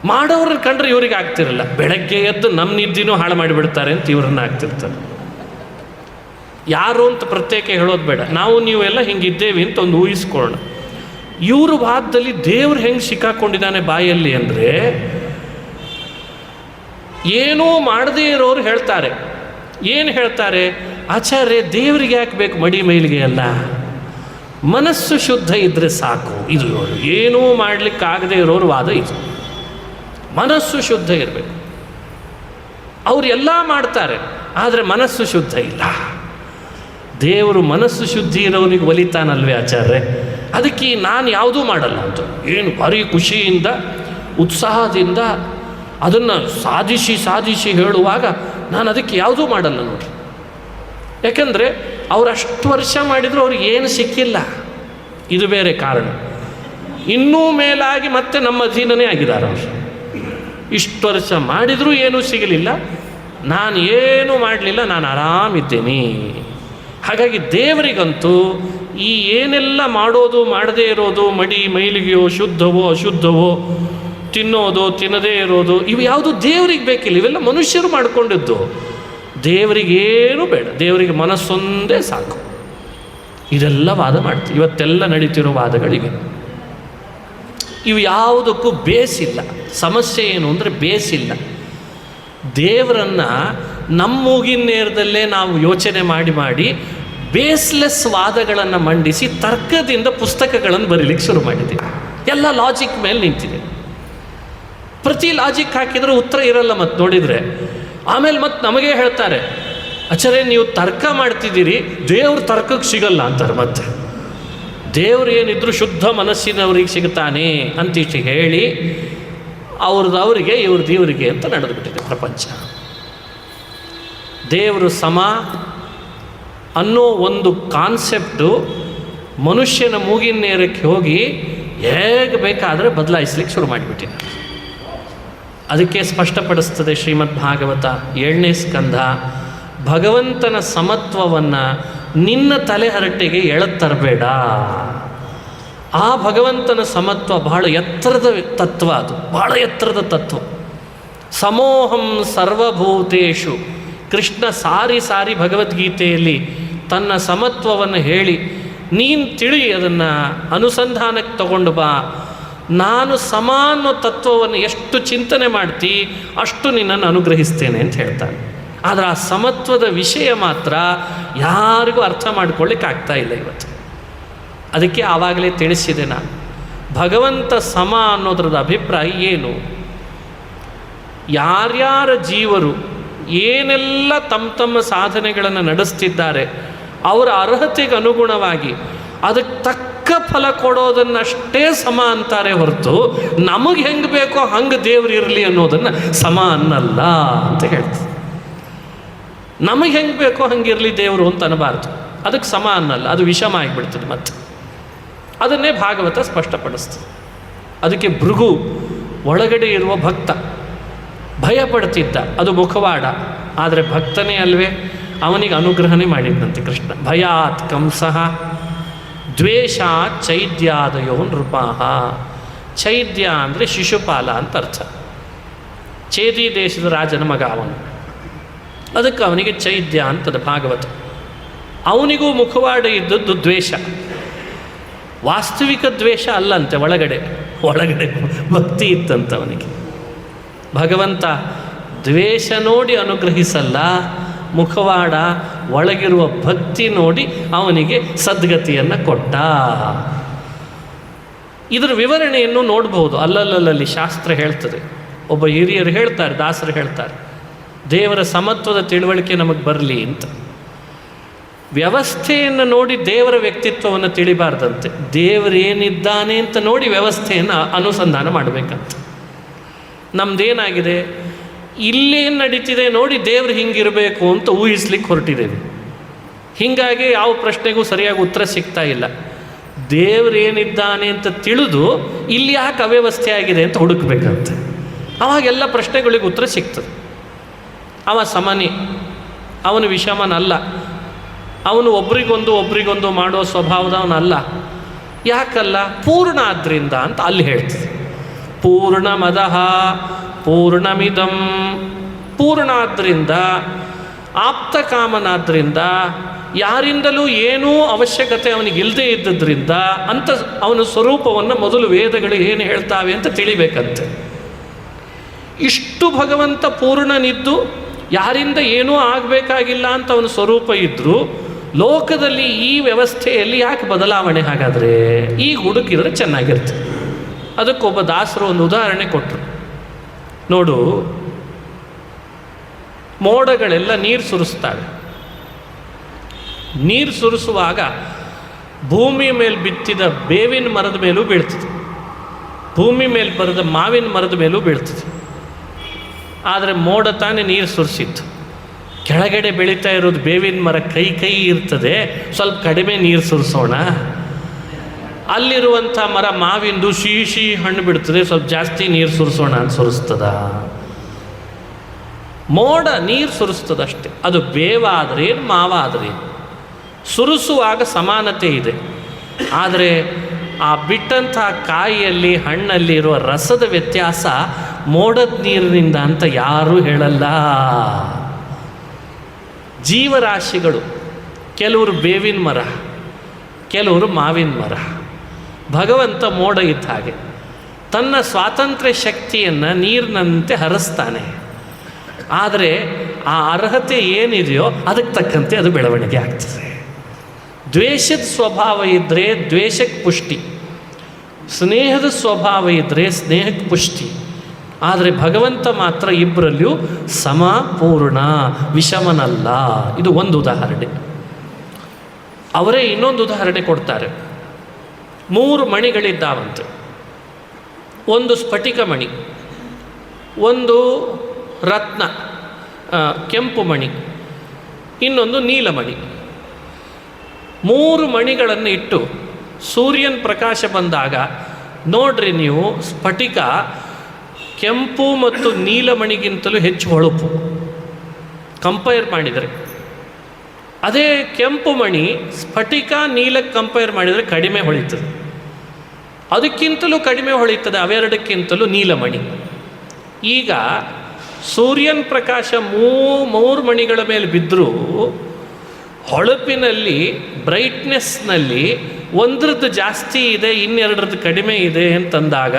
ಮಾಡೋರನ್ನ ಕಂಡ್ರೆ ಇವ್ರಿಗೆ ಆಗ್ತಿರಲ್ಲ. ಬೆಳಗ್ಗೆ ಎದ್ದು ನಮ್ಮ ನಿದ್ದಿನೂ ಹಾಳು ಮಾಡಿಬಿಡ್ತಾರೆ ಅಂತ ಇವ್ರನ್ನ ಆಗ್ತಿರ್ತಾರೆ. ಯಾರು ಅಂತ ಪ್ರತ್ಯೇಕ ಹೇಳೋದು ಬೇಡ, ನಾವು ನೀವೆಲ್ಲ ಹಿಂಗಿದ್ದೇವೆ ಅಂತ ಒಂದು ಊಹಿಸ್ಕೊಳ್ಳೋಣ. ಇವ್ರ ವಾದದಲ್ಲಿ ದೇವ್ರು ಹೆಂಗೆ ಸಿಕ್ಕಾಕೊಂಡಿದ್ದಾನೆ ಬಾಯಲ್ಲಿ ಅಂದರೆ, ಏನೂ ಮಾಡದೇ ಇರೋರು ಹೇಳ್ತಾರೆ. ಏನು ಹೇಳ್ತಾರೆ? ಆಚಾರ್ಯ ದೇವರಿಗೆ ಯಾಕೆ ಬೇಕು ಮಡಿ ಮೈಲಿಗೆ ಎಲ್ಲ, ಮನಸ್ಸು ಶುದ್ಧ ಇದ್ದರೆ ಸಾಕು. ಇದು ಏನೂ ಮಾಡಲಿಕ್ಕಾಗದೇ ಇರೋರು ವಾದ ಇದು. ಮನಸ್ಸು ಶುದ್ಧ ಇರಬೇಕು. ಅವ್ರು ಎಲ್ಲ ಮಾಡ್ತಾರೆ, ಆದರೆ ಮನಸ್ಸು ಶುದ್ಧ ಇಲ್ಲ. ದೇವರು ಮನಸ್ಸು ಶುದ್ಧಿ ಇರೋನಿಗೆ ಒಲಿತಾನಲ್ವೇ ಆಚಾರ್ಯ, ಅದಕ್ಕೆ ನಾನು ಯಾವುದೂ ಮಾಡಲ್ಲ ಅಂತ ಏನು ಭಾರಿ ಖುಷಿಯಿಂದ ಉತ್ಸಾಹದಿಂದ ಅದನ್ನು ಸಾಧಿಸಿ ಹೇಳುವಾಗ ನಾನು ಅದಕ್ಕೆ ಯಾವುದೂ ಮಾಡಲ್ಲ ನೋಡ್ರಿ. ಯಾಕಂದರೆ ಅವ್ರು ಅಷ್ಟು ವರ್ಷ ಮಾಡಿದರೂ ಅವ್ರಿಗೆ ಏನು ಸಿಕ್ಕಿಲ್ಲ. ಇದು ಬೇರೆ ಕಾರಣ. ಇನ್ನೂ ಮೇಲಾಗಿ ಮತ್ತೆ ನಮ್ಮ ಅಧೀನನೇ ಆಗಿದ್ದಾರೆ ಅವರು. ಇಷ್ಟು ವರ್ಷ ಮಾಡಿದರೂ ಏನೂ ಸಿಗಲಿಲ್ಲ, ನಾನು ಏನೂ ಮಾಡಲಿಲ್ಲ, ನಾನು ಆರಾಮಿದ್ದೇನೆ. ಹಾಗಾಗಿ ದೇವರಿಗಂತೂ ಈ ಏನೆಲ್ಲ ಮಾಡೋದು ಮಾಡದೇ ಇರೋದು, ಮಡಿ ಮೈಲಿಗೆಯೋ ಶುದ್ಧವೋ ಅಶುದ್ಧವೋ, ತಿನ್ನೋದು ತಿನ್ನದೇ ಇರೋದು, ಇವು ಯಾವುದು ದೇವರಿಗೆ ಬೇಕಿಲ್ಲ. ಇವೆಲ್ಲ ಮನುಷ್ಯರು ಮಾಡಿಕೊಂಡಿದ್ದು. ದೇವರಿಗೇನು ಬೇಡ, ದೇವರಿಗೆ ಮನಸ್ಸೊಂದೇ ಸಾಕು. ಇದೆಲ್ಲ ವಾದ ಮಾಡ್ತೀವಿ. ಇವತ್ತೆಲ್ಲ ನಡೀತಿರೋ ವಾದಗಳಿವೆ. ಇವು ಯಾವುದಕ್ಕೂ ಬೇಸಿಲ್ಲ. ಸಮಸ್ಯೆ ಏನು ಅಂದರೆ ಬೇಸಿಲ್ಲ. ದೇವರನ್ನು ನಮ್ಮ ಮೂಗಿನ ನೇರದಲ್ಲೇ ನಾವು ಯೋಚನೆ ಮಾಡಿ ಬೇಸ್ಲೆಸ್ ವಾದಗಳನ್ನು ಮಂಡಿಸಿ ತರ್ಕದಿಂದ ಪುಸ್ತಕಗಳನ್ನು ಬರೀಲಿಕ್ಕೆ ಶುರು ಮಾಡಿದ್ದೀವಿ. ಎಲ್ಲ ಲಾಜಿಕ್ ಮೇಲೆ ನಿಂತಿದೆ. ಪ್ರತಿ ಲಾಜಿಕ್ ಹಾಕಿದರೆ ಉತ್ತರ ಇರಲ್ಲ. ಮತ್ತು ನೋಡಿದರೆ ಆಮೇಲೆ ಮತ್ತೆ ನಮಗೇ ಹೇಳ್ತಾರೆ, ಆಚಾರ್ಯ ನೀವು ತರ್ಕ ಮಾಡ್ತಿದ್ದೀರಿ, ದೇವ್ರ ತರ್ಕಕ್ಕೆ ಸಿಗಲ್ಲ ಅಂತಾರೆ. ಮತ್ತೆ ದೇವ್ರು ಏನಿದ್ರು ಶುದ್ಧ ಮನಸ್ಸಿನವ್ರಿಗೆ ಸಿಗ್ತಾನೆ ಅಂತಿಷ್ಟು ಹೇಳಿ ಅವ್ರಿಗೆ ಇವ್ರಿಗೆ ಅಂತ ನಡೆದುಬಿಟ್ಟಿದೆ ಪ್ರಪಂಚ. ದೇವರು ಸಮ ಅನ್ನೋ ಒಂದು ಕಾನ್ಸೆಪ್ಟು ಮನುಷ್ಯನ ಮೂಗಿನ ನೇರಕ್ಕೆ ಹೋಗಿ ಹೇಗೆ ಬೇಕಾದರೆ ಬದಲಾಯಿಸ್ಲಿಕ್ಕೆ ಶುರು ಮಾಡಿಬಿಟ್ಟಿದೆ. ಅದಕ್ಕೆ ಸ್ಪಷ್ಟಪಡಿಸ್ತದೆ ಶ್ರೀಮದ್ ಭಾಗವತ 7ನೇ ಸ್ಕಂಧ, ಭಗವಂತನ ಸಮತ್ವವನ್ನು ನಿನ್ನ ತಲೆಹರಟೆಗೆ ಎಳತರಬೇಡ. ಆ ಭಗವಂತನ ಸಮತ್ವ ಬಹಳ ಎತ್ತರದ ತತ್ವ, ಅದು ಬಹಳ ಎತ್ತರದ ತತ್ವ. ಸಮೋಹಂ ಸರ್ವಭೂತೇಷು, ಕೃಷ್ಣ ಸಾರಿ ಭಗವದ್ಗೀತೆಯಲ್ಲಿ ತನ್ನ ಸಮತ್ವವನ್ನು ಹೇಳಿ, ನೀನು ತಿಳಿ ಅದನ್ನು ಅನುಸಂಧಾನಕ್ಕೆ ತಗೊಂಡು ಬಾ, ನಾನು ಸಮ ಅನ್ನೋ ತತ್ವವನ್ನು ಎಷ್ಟು ಚಿಂತನೆ ಮಾಡ್ತಿ ಅಷ್ಟು ನಿನ್ನನ್ನು ಅನುಗ್ರಹಿಸ್ತೇನೆ ಅಂತ ಹೇಳ್ತಾನೆ. ಆದರೆ ಆ ಸಮತ್ವದ ವಿಷಯ ಮಾತ್ರ ಯಾರಿಗೂ ಅರ್ಥ ಮಾಡ್ಕೊಳ್ಳಿಕ್ಕೆ ಆಗ್ತಾ ಇಲ್ಲ ಇವತ್ತು. ಅದಕ್ಕೆ ಆವಾಗಲೇ ತಿಳಿಸಿದೆ ನಾನು, ಭಗವಂತ ಸಮ ಅನ್ನೋದ್ರದ್ದು ಅಭಿಪ್ರಾಯ ಏನು. ಯಾರ್ಯಾರ ಜೀವರು ಏನೆಲ್ಲ ತಮ್ಮ ಸಾಧನೆಗಳನ್ನು ನಡೆಸ್ತಿದ್ದಾರೆ ಅವರ ಅರ್ಹತೆಗೆ ಅನುಗುಣವಾಗಿ ಅದಕ್ಕೆ ತಕ್ಕ ಫಲ ಕೊಡೋದನ್ನಷ್ಟೇ ಸಮ ಅಂತಾರೆ ಹೊರತು, ನಮಗೆ ಹೆಂಗೆ ಬೇಕೋ ಹಂಗೆ ದೇವ್ರು ಇರಲಿ ಅನ್ನೋದನ್ನು ಸಮ ಅನ್ನಲ್ಲ ಅಂತ ಹೇಳ್ತಾರೆ. ನಮಗೆ ಹೆಂಗೆ ಬೇಕೋ ಹಂಗಿರಲಿ ದೇವರು ಅಂತ ಅನ್ನಬಾರ್ದು, ಅದಕ್ಕೆ ಸಮ ಅನ್ನಲ್ಲ, ಅದು ವಿಷಮ ಆಗಿಬಿಡ್ತದೆ. ಮತ್ತೆ ಅದನ್ನೇ ಭಾಗವತ ಸ್ಪಷ್ಟಪಡಿಸ್ತದೆ. ಅದಕ್ಕೆ ಭೃಗು ಒಳಗಡೆ ಇರುವ ಭಕ್ತ ಭಯ ಪಡ್ತಿದ್ದ, ಅದು ಮುಖವಾಡ, ಆದರೆ ಭಕ್ತನೇ ಅಲ್ವೇ, ಅವನಿಗೆ ಅನುಗ್ರಹನೇ ಮಾಡಿದ್ದಂತೆ ಕೃಷ್ಣ. ಭಯಾತ್ ಕಂಸಃ ದ್ವೇಷಾತ್ ಚೈದ್ಯಾದಯೋ ನೃಪಾಃ. ಚೈದ್ಯ ಅಂದರೆ ಶಿಶುಪಾಲ ಅಂತ ಅರ್ಥ. ಚೇದಿ ದೇಶದ ರಾಜನ ಮಗ ಅವನು, ಅದಕ್ಕೆ ಅವನಿಗೆ ಚೈದ್ಯ ಅಂತದ ಭಾಗವತ. ಅವನಿಗೂ ಮುಖವಾಡ ಇದ್ದದ್ದು ದ್ವೇಷ, ವಾಸ್ತವಿಕ ದ್ವೇಷ ಅಲ್ಲಂತೆ, ಒಳಗಡೆ ಭಕ್ತಿ ಇತ್ತಂತ ಅವನಿಗೆ. ಭಗವಂತ ದ್ವೇಷ ನೋಡಿ ಅನುಗ್ರಹಿಸಲ್ಲ, ಮುಖವಾಡ ಒಳಗಿರುವ ಭಕ್ತಿ ನೋಡಿ ಅವನಿಗೆ ಸದ್ಗತಿಯನ್ನು ಕೊಟ್ಟ. ಇದರ ವಿವರಣೆಯನ್ನು ನೋಡ್ಬೋದು. ಅಲ್ಲಲ್ಲಿ ಶಾಸ್ತ್ರ ಹೇಳ್ತದೆ. ಒಬ್ಬ ಹಿರಿಯರು ಹೇಳ್ತಾರೆ, ದಾಸರು ಹೇಳ್ತಾರೆ, ದೇವರ ಸಮತ್ವದ ತಿಳುವಳಿಕೆ ನಮಗೆ ಬರಲಿ ಅಂತ. ವ್ಯವಸ್ಥೆಯನ್ನು ನೋಡಿ ದೇವರ ವ್ಯಕ್ತಿತ್ವವನ್ನು ತಿಳಿಬಾರ್ದಂತೆ, ದೇವರೇನಿದ್ದಾನೆ ಅಂತ ನೋಡಿ ವ್ಯವಸ್ಥೆಯನ್ನು ಅನುಸಂಧಾನ ಮಾಡಬೇಕಂತ. ನಮ್ಮದೇನಾಗಿದೆ, ಇಲ್ಲೇನು ನಡೀತಿದೆ ನೋಡಿ ದೇವ್ರು ಹಿಂಗಿರಬೇಕು ಅಂತ ಊಹಿಸ್ಲಿಕ್ಕೆ ಹೊರಟಿದ್ದೇವೆ. ಹೀಗಾಗಿ ಯಾವ ಪ್ರಶ್ನೆಗೂ ಸರಿಯಾಗಿ ಉತ್ತರ ಸಿಗ್ತಾ ಇಲ್ಲ. ದೇವ್ರೇನಿದ್ದಾನೆ ಅಂತ ತಿಳಿದು ಇಲ್ಲಿ ಯಾಕೆ ಅವ್ಯವಸ್ಥೆ ಆಗಿದೆ ಅಂತ ಹುಡುಕ್ಬೇಕಂತೆ. ಅವಾಗೆಲ್ಲ ಪ್ರಶ್ನೆಗಳಿಗೆ ಉತ್ತರ ಸಿಗ್ತದೆ. ಅವ ಸಮನೆ, ಅವನು ವಿಷಮನಲ್ಲ. ಅವನು ಒಬ್ರಿಗೊಂದು ಮಾಡೋ ಸ್ವಭಾವದವನಲ್ಲ. ಯಾಕಲ್ಲ? ಪೂರ್ಣ ಆದ್ರಿಂದ ಅಂತ ಅಲ್ಲಿ ಹೇಳ್ತದೆ. ಪೂರ್ಣಮದಃ ಪೂರ್ಣಮಿದಂ, ಪೂರ್ಣ ಆದ್ರಿಂದ, ಆಪ್ತಕಾಮನಾದ್ರಿಂದ, ಯಾರಿಂದಲೂ ಏನೂ ಅವಶ್ಯಕತೆ ಅವನಿಗೆ ಇಲ್ಲದೆ ಇದ್ದದ್ರಿಂದ ಅಂತ ಅವನ ಸ್ವರೂಪವನ್ನು ಮೊದಲು ವೇದಗಳು ಏನು ಹೇಳ್ತಾವೆ ಅಂತ ತಿಳಿಬೇಕಂತೆ. ಇಷ್ಟು ಭಗವಂತ ಪೂರ್ಣನಿದ್ದು ಯಾರಿಂದ ಏನೂ ಆಗಬೇಕಾಗಿಲ್ಲ ಅಂತ ಅವನ ಸ್ವರೂಪ ಇದ್ದರೂ ಲೋಕದಲ್ಲಿ ಈ ವ್ಯವಸ್ಥೆಯಲ್ಲಿ ಯಾಕೆ ಬದಲಾವಣೆ? ಹಾಗಾದರೆ ಈಗ ಹುಡುಕಿದ್ರೆ ಚೆನ್ನಾಗಿರ್ತದೆ. ಅದಕ್ಕೊಬ್ಬ ದಾಸರು ಒಂದು ಉದಾಹರಣೆ ಕೊಟ್ಟರು. ನೋಡು, ಮೋಡಗಳೆಲ್ಲ ನೀರು ಸುರಿಸ್ತವೆ. ನೀರು ಸುರಿಸುವಾಗ ಭೂಮಿ ಮೇಲೆ ಬಿತ್ತಿದ ಬೇವಿನ ಮರದ ಮೇಲೂ ಬೀಳ್ತದೆ, ಭೂಮಿ ಮೇಲೆ ಬರೆದ ಮಾವಿನ ಮರದ ಮೇಲೂ ಬೀಳ್ತದೆ. ಆದರೆ ಮೋಡ ತಾನೇ ನೀರು ಸುರಿಸಿತ್ತು. ಕೆಳಗಡೆ ಬೆಳೀತಾ ಇರೋದು ಬೇವಿನ ಮರ ಕೈ ಇರ್ತದೆ, ಸ್ವಲ್ಪ ಕಡಿಮೆ ನೀರು ಸುರಿಸೋಣ. ಅಲ್ಲಿರುವಂಥ ಮರ ಮಾವಿಂದು ಸಿಹಿ ಹಣ್ಣು ಬಿಡ್ತದೆ, ಸ್ವಲ್ಪ ಜಾಸ್ತಿ ನೀರು ಸುರಿಸೋಣ ಅಂತ ಸುರಿಸ್ತದ. ಮೋಡ ನೀರು ಸುರಿಸ್ತದಷ್ಟೆ. ಅದು ಬೇವಾದ್ರೇನು ಮಾವಾದ್ರೇನು ಸುರಿಸುವಾಗ ಸಮಾನತೆ ಇದೆ. ಆದರೆ ಆ ಬಿಟ್ಟಂಥ ಕಾಯಿಯಲ್ಲಿ ಹಣ್ಣಲ್ಲಿ ಇರುವ ರಸದ ವ್ಯತ್ಯಾಸ ಮೋಡದ ನೀರಿನಿಂದ ಅಂತ ಯಾರೂ ಹೇಳಲ್ಲ. ಜೀವರಾಶಿಗಳು, ಕೆಲವರು ಬೇವಿನ ಮರ, ಕೆಲವರು ಮಾವಿನ ಮರ. ಭಗವಂತ ಮೋಡ ಇದ್ದ ಹಾಗೆ ತನ್ನ ಸ್ವಾತಂತ್ರ್ಯ ಶಕ್ತಿಯನ್ನು ನೀರಿನಂತೆ ಹರಿಸ್ತಾನೆ. ಆದರೆ ಆ ಅರ್ಹತೆ ಏನಿದೆಯೋ ಅದಕ್ಕೆ ತಕ್ಕಂತೆ ಅದು ಬೆಳವಣಿಗೆ ಆಗ್ತದೆ. ದ್ವೇಷದ ಸ್ವಭಾವ ಇದ್ದರೆ ದ್ವೇಷಕ್ಕೆ ಪುಷ್ಟಿ, ಸ್ನೇಹದ ಸ್ವಭಾವ ಇದ್ದರೆ ಸ್ನೇಹಕ್ಕೆ ಪುಷ್ಟಿ. ಆದರೆ ಭಗವಂತ ಮಾತ್ರ ಇಬ್ಬರಲ್ಲಿಯೂ ಸಮಪೂರ್ಣ, ವಿಷಮನಲ್ಲ. ಇದು ಒಂದು ಉದಾಹರಣೆ. ಅವರೇ ಇನ್ನೊಂದು ಉದಾಹರಣೆ ಕೊಡ್ತಾರೆ. 3 ಮಣಿಗಳಿದ್ದಾವಂತೆ. ಒಂದು ಸ್ಫಟಿಕ ಮಣಿ, ಒಂದು ರತ್ನ ಕೆಂಪು ಮಣಿ, ಇನ್ನೊಂದು ನೀಲಮಣಿ. 3 ಮಣಿಗಳನ್ನು ಇಟ್ಟು ಸೂರ್ಯನ ಪ್ರಕಾಶ ಬಂದಾಗ ನೋಡ್ರಿ ನೀವು, ಸ್ಫಟಿಕ ಕೆಂಪು ಮತ್ತು ನೀಲಮಣಿಗಿಂತಲೂ ಹೆಚ್ಚು ಹೊಳಪು ಕಂಪೇರ್ ಮಾಡಿದರೆ. ಅದೇ ಕೆಂಪು ಮಣಿ ಸ್ಫಟಿಕ ನೀಲಕ್ಕೆ ಕಂಪೇರ್ ಮಾಡಿದರೆ ಕಡಿಮೆ ಹೊಳಿತದೆ. ಅದಕ್ಕಿಂತಲೂ ಕಡಿಮೆ ಹೊಳಿತದೆ ಅವೆರಡಕ್ಕಿಂತಲೂ ನೀಲಮಣಿ. ಈಗ ಸೂರ್ಯನ ಪ್ರಕಾಶ 3 ಮಣಿಗಳ ಮೇಲೆ ಬಿದ್ದರೂ ಹೊಳಪಿನಲ್ಲಿ, ಬ್ರೈಟ್ನೆಸ್ನಲ್ಲಿ ಒಂದ್ರದ್ದು ಜಾಸ್ತಿ ಇದೆ, ಇನ್ನೆರಡರದ್ದು ಕಡಿಮೆ ಇದೆ ಅಂತಂದಾಗ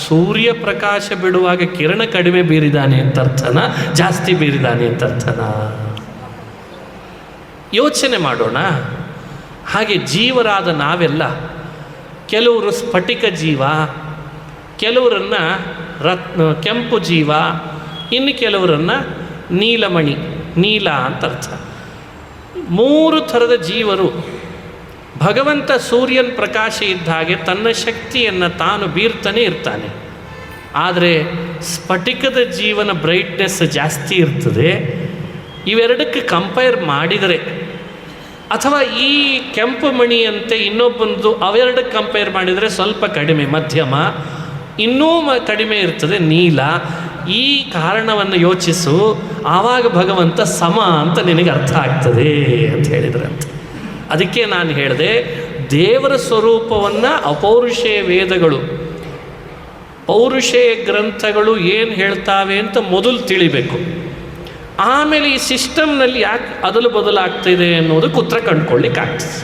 ಸೂರ್ಯ ಪ್ರಕಾಶ ಬಿಡುವಾಗ ಕಿರಣ ಕಡಿಮೆ ಬೀರಿದಾನೆ ಅಂತ ಅರ್ಥನ, ಜಾಸ್ತಿ ಬೀರಿದಾನೆ ಅಂತ ಅರ್ಥನ? ಯೋಚನೆ ಮಾಡೋಣ. ಹಾಗೆ ಜೀವರಾದ ನಾವೆಲ್ಲ ಕೆಲವರು ಸ್ಫಟಿಕ ಜೀವ, ಕೆಲವರನ್ನು ಕೆಂಪು ಜೀವ, ಇನ್ನು ಕೆಲವರನ್ನು ನೀಲಮಣಿ, ನೀಲ ಅಂತ ಅರ್ಥ. 3 ಥರದ ಜೀವರು. ಭಗವಂತ ಸೂರ್ಯನ ಪ್ರಕಾಶ ಇದ್ದ ಹಾಗೆ ತನ್ನ ಶಕ್ತಿಯನ್ನು ತಾನು ಬೀರ್ತಾನೆ ಇರ್ತಾನೆ. ಆದರೆ ಸ್ಫಟಿಕದ ಜೀವನ ಬ್ರೈಟ್ನೆಸ್ ಜಾಸ್ತಿ ಇರ್ತದೆ. ಇವೆರಡಕ್ಕೆ ಕಂಪೇರ್ ಮಾಡಿದರೆ, ಅಥವಾ ಈ ಕೆಂಪು ಮಣಿಯಂತೆ ಇನ್ನೊಬ್ಬಂದು ಅವೆರಡಕ್ಕೆ ಕಂಪೇರ್ ಮಾಡಿದರೆ ಸ್ವಲ್ಪ ಕಡಿಮೆ, ಮಧ್ಯಮ, ಇನ್ನೂ ಕಡಿಮೆ ಇರ್ತದೆ ನೀಲ. ಈ ಕಾರಣವನ್ನು ಯೋಚಿಸು, ಆವಾಗ ಭಗವಂತ ಸಮ ಅಂತ ನಿನಗೆ ಅರ್ಥ ಆಗ್ತದೆ ಅಂತ ಹೇಳಿದ್ರಂತೆ. ಅದಕ್ಕೆ ನಾನು ಹೇಳಿದೆ, ದೇವರ ಸ್ವರೂಪವನ್ನು ಅಪೌರುಷೇಯ ವೇದಗಳು, ಪೌರುಷೇಯ ಗ್ರಂಥಗಳು ಏನು ಹೇಳ್ತಾವೆ ಅಂತ ಮೊದಲು ತಿಳಿಬೇಕು. ಆಮೇಲೆ ಈ ಸಿಸ್ಟಮ್ನಲ್ಲಿ ಯಾಕೆ ಅದಲು ಬದಲಾಗ್ತಿದೆ ಅನ್ನೋದಕ್ಕೆ ಉತ್ತರ ಕಂಡುಕೊಳ್ಳಿಕ್ಕಾಗ್ತದೆ.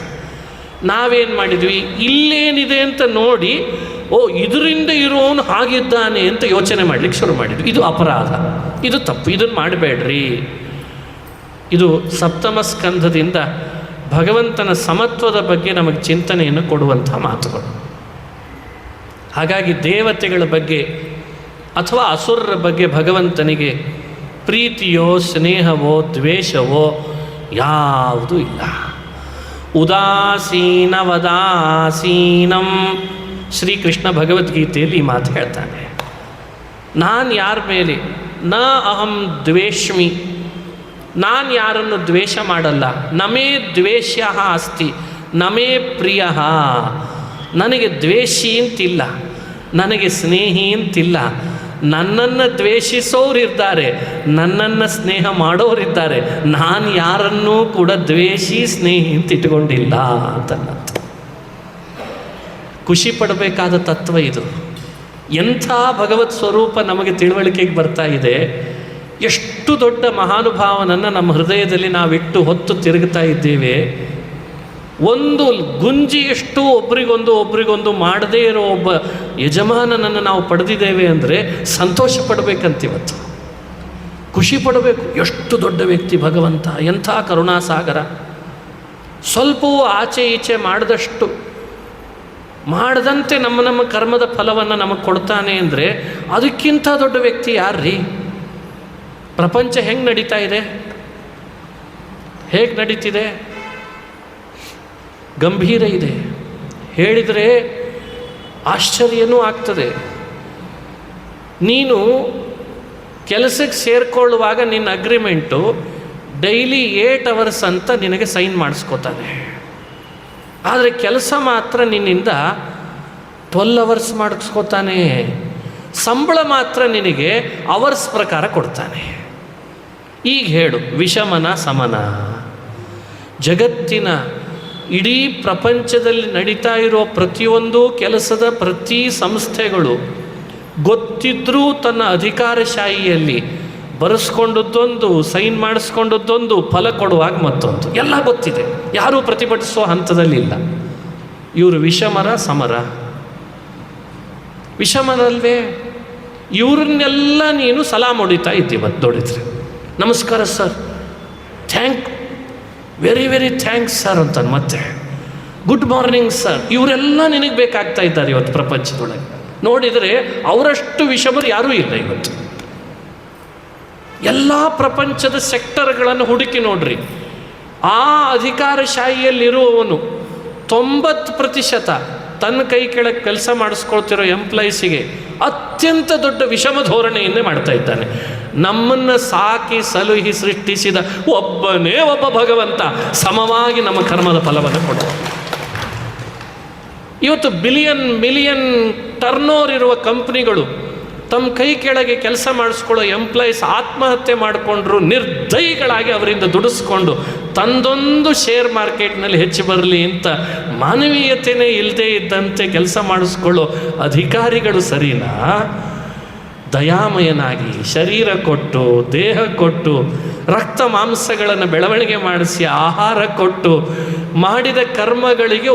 ನಾವೇನು ಮಾಡಿದ್ವಿ, ಇಲ್ಲೇನಿದೆ ಅಂತ ನೋಡಿ, ಓ ಇದರಿಂದ ಇರೋನು ಹಾಗಿದ್ದಾನೆ ಅಂತ ಯೋಚನೆ ಮಾಡಲಿಕ್ಕೆ ಶುರು ಮಾಡಿದ್ವಿ. ಇದು ಅಪರಾಧ, ಇದು ತಪ್ಪು, ಇದನ್ನು ಮಾಡಬೇಡ್ರಿ. ಇದು ಸಪ್ತಮ ಸ್ಕಂಧದಿಂದ ಭಗವಂತನ ಸಮತ್ವದ ಬಗ್ಗೆ ನಮಗೆ ಚಿಂತನೆಯನ್ನು ಕೊಡುವಂಥ ಮಾತುಗಳು. ಹಾಗಾಗಿ ದೇವತೆಗಳ ಬಗ್ಗೆ ಅಥವಾ ಅಸುರರ ಬಗ್ಗೆ ಭಗವಂತನಿಗೆ ಪ್ರೀತಿಯೋ ಸ್ನೇಹವೋ ದ್ವೇಷವೋ ಯಾವುದೂ ಇಲ್ಲ. ಉದಾಸೀನವದಾಸೀನಂ ಶ್ರೀಕೃಷ್ಣ ಭಗವದ್ಗೀತೆಯಲ್ಲಿ ಈ ಮಾತು ಹೇಳ್ತಾನೆ. ನಾನು ಯಾರ ಮೇಲೆ ನ ಅಹಂ ದ್ವೇಷ್ಮಿ, ನಾನು ಯಾರನ್ನು ದ್ವೇಷ ಮಾಡಲ್ಲ. ನಮೇ ದ್ವೇಷ್ಯ ಅಸ್ತಿ ನಮೇ ಪ್ರಿಯ, ನನಗೆ ದ್ವೇಷಿ ಅಂತಿಲ್ಲ, ನನಗೆ ಸ್ನೇಹಿ ಅಂತಿಲ್ಲ, ನನ್ನನ್ನು ದ್ವೇಷಿಸೋರಿದ್ದಾರೆ, ನನ್ನನ್ನು ಸ್ನೇಹ ಮಾಡೋರಿದ್ದಾರೆ. ನಾನು ಯಾರನ್ನೂ ಕೂಡ ದ್ವೇಷಿ ಸ್ನೇಹಿ ಅಂತ ಇಟ್ಕೊಂಡಿಲ್ಲ ಅಂತನ್ನ. ಖುಷಿ ಪಡಬೇಕಾದ ತತ್ವ ಇದು. ಎಂಥ ಭಗವತ್ ಸ್ವರೂಪ ನಮಗೆ ತಿಳುವಳಿಕೆಗೆ ಬರ್ತಾ ಇದೆ. ಎಷ್ಟು ದೊಡ್ಡ ಮಹಾನುಭಾವನನ್ನು ನಮ್ಮ ಹೃದಯದಲ್ಲಿ ನಾವಿಟ್ಟು ಹೊತ್ತು ತಿರುಗ್ತಾ ಇದ್ದೇವೆ. ಒಂದು ಗುಂಜಿಯಷ್ಟು ಒಬ್ರಿಗೊಂದು ಮಾಡದೇ ಇರೋ ಒಬ್ಬ ಯಜಮಾನನನ್ನು ನಾವು ಪಡೆದಿದ್ದೇವೆ ಅಂದರೆ ಸಂತೋಷ ಪಡಬೇಕಂತಿವತ್ತು, ಖುಷಿ ಪಡಬೇಕು. ಎಷ್ಟು ದೊಡ್ಡ ವ್ಯಕ್ತಿ ಭಗವಂತ, ಎಂಥ ಕರುಣಾಸಾಗರ. ಸ್ವಲ್ಪವೂ ಆಚೆ ಈಚೆ ಮಾಡದಂತೆ ನಮ್ಮ ಕರ್ಮದ ಫಲವನ್ನು ನಮಗೆ ಕೊಡ್ತಾನೆ ಅಂದರೆ ಅದಕ್ಕಿಂತ ದೊಡ್ಡ ವ್ಯಕ್ತಿ ಯಾರ್ರೀ? ಪ್ರಪಂಚ ಹೆಂಗೆ ನಡೀತಾ ಇದೆ, ಹೇಗೆ ನಡೀತಿದೆ? ಗಂಭೀರ ಇದೆ. ಹೇಳಿದರೆ ಆಶ್ಚರ್ಯನೂ ಆಗ್ತದೆ. ನೀನು ಕೆಲಸಕ್ಕೆ ಸೇರಿಕೊಳ್ಳುವಾಗ ನಿನ್ನ ಅಗ್ರಿಮೆಂಟು ಡೈಲಿ 8 ಅವರ್ಸ್ ಅಂತ ನಿನಗೆ ಸೈನ್ ಮಾಡಿಸ್ಕೋತಾನೆ. ಆದರೆ ಕೆಲಸ ಮಾತ್ರ ನಿನ್ನಿಂದ 12 ಅವರ್ಸ್ ಮಾಡಿಸ್ಕೋತಾನೆ. ಸಂಬಳ ಮಾತ್ರ ನಿನಗೆ ಅವರ್ಸ್ ಪ್ರಕಾರ ಕೊಡ್ತಾನೆ. ಈಗ ಹೇಳು, ವಿಷಮನ ಸಮನ? ಜಗತ್ತಿನ ಇಡೀ ಪ್ರಪಂಚದಲ್ಲಿ ನಡೀತಾ ಇರೋ ಪ್ರತಿಯೊಂದು ಕೆಲಸದ ಪ್ರತಿ ಸಂಸ್ಥೆಗಳು ಗೊತ್ತಿದ್ರೂ ತನ್ನ ಅಧಿಕಾರಶಾಹಿಯಲ್ಲಿ ಬರೆಸ್ಕೊಂಡದ್ದೊಂದು, ಸೈನ್ ಮಾಡಿಸ್ಕೊಂಡದ್ದೊಂದು, ಫಲ ಕೊಡುವಾಗ ಮತ್ತೊಂದು, ಎಲ್ಲ ಗೊತ್ತಿದೆ. ಯಾರೂ ಪ್ರತಿಭಟಿಸೋ ಹಂತದಲ್ಲಿಲ್ಲ. ಇವರು ವಿಷಮರ ಸಮರ? ವಿಷಮನಲ್ವೇ? ಇವ್ರನ್ನೆಲ್ಲ ನೀನು ಸಲಾಮ್ ಹೊಡಿತಾ ಇದ್ದೀವತ್ತು ನೋಡಿದ್ರೆ. ನಮಸ್ಕಾರ sir, very very thanks sir ಅಂತಾನೆ. ಮತ್ತೆ ಗುಡ್ ಮಾರ್ನಿಂಗ್ ಸರ್. ಇವರೆಲ್ಲ ನಿನಗೆ ಬೇಕಾಗ್ತಾ ಇದ್ದಾರೆ ಇವತ್ತು ಪ್ರಪಂಚದೊಳಗೆ. ನೋಡಿದರೆ ಅವರಷ್ಟು ವಿಷಮರು ಯಾರೂ ಇಲ್ಲ ಇವತ್ತು. ಎಲ್ಲ ಪ್ರಪಂಚದ ಸೆಕ್ಟರ್ಗಳನ್ನು ಹುಡುಕಿ ನೋಡ್ರಿ. ಆ ಅಧಿಕಾರಶಾಹಿಯಲ್ಲಿರುವವನು 90% ತನ್ನ ಕೈ ಕೆಳಗೆ ಕೆಲಸ ಮಾಡಿಸ್ಕೊಳ್ತಿರೋ ಎಂಪ್ಲಾಯೀಸಿಗೆ ಅತ್ಯಂತ ದೊಡ್ಡ ವಿಷಮ ಧೋರಣೆಯನ್ನೇ ಮಾಡ್ತಾ ಇದ್ದಾನೆ. ನಮ್ಮನ್ನು ಸಾಕಿ ಸಲುಹಿ ಸೃಷ್ಟಿಸಿದ ಒಬ್ಬನೇ ಒಬ್ಬ ಭಗವಂತ ಸಮವಾಗಿ ನಮ್ಮ ಕರ್ಮದ ಫಲವನ್ನು ಕೊಡ. ಇವತ್ತು ಮಿಲಿಯನ್ ಟರ್ನೋವರ್ ಇರುವ ಕಂಪ್ನಿಗಳು ತಮ್ಮ ಕೈ ಕೆಳಗೆ ಕೆಲಸ ಮಾಡಿಸ್ಕೊಳ್ಳೋ ಎಂಪ್ಲಾಯೀಸ್ ಆತ್ಮಹತ್ಯೆ ಮಾಡಿಕೊಂಡ್ರು, ನಿರ್ದಯಿಗಳಾಗಿ ಅವರಿಂದ ದುಡಿಸ್ಕೊಂಡು ತಂದೊಂದು ಶೇರ್ ಮಾರ್ಕೆಟ್ನಲ್ಲಿ ಹೆಚ್ಚು ಬರಲಿ ಅಂತ ಮಾನವೀಯತೆಯೇ ಇಲ್ಲದೇ ಇದ್ದಂತೆ ಕೆಲಸ ಮಾಡಿಸ್ಕೊಳ್ಳೋ ಅಧಿಕಾರಿಗಳು ಸರಿನಾ? ದಯಾಮಯನಾಗಿ ಶರೀರ ಕೊಟ್ಟು, ದೇಹ ಕೊಟ್ಟು, ರಕ್ತ ಮಾಂಸಗಳನ್ನು ಬೆಳವಣಿಗೆ ಮಾಡಿಸಿ, ಆಹಾರ ಕೊಟ್ಟು ಮಾಡಿದ ಕರ್ಮಗಳಿಗೆ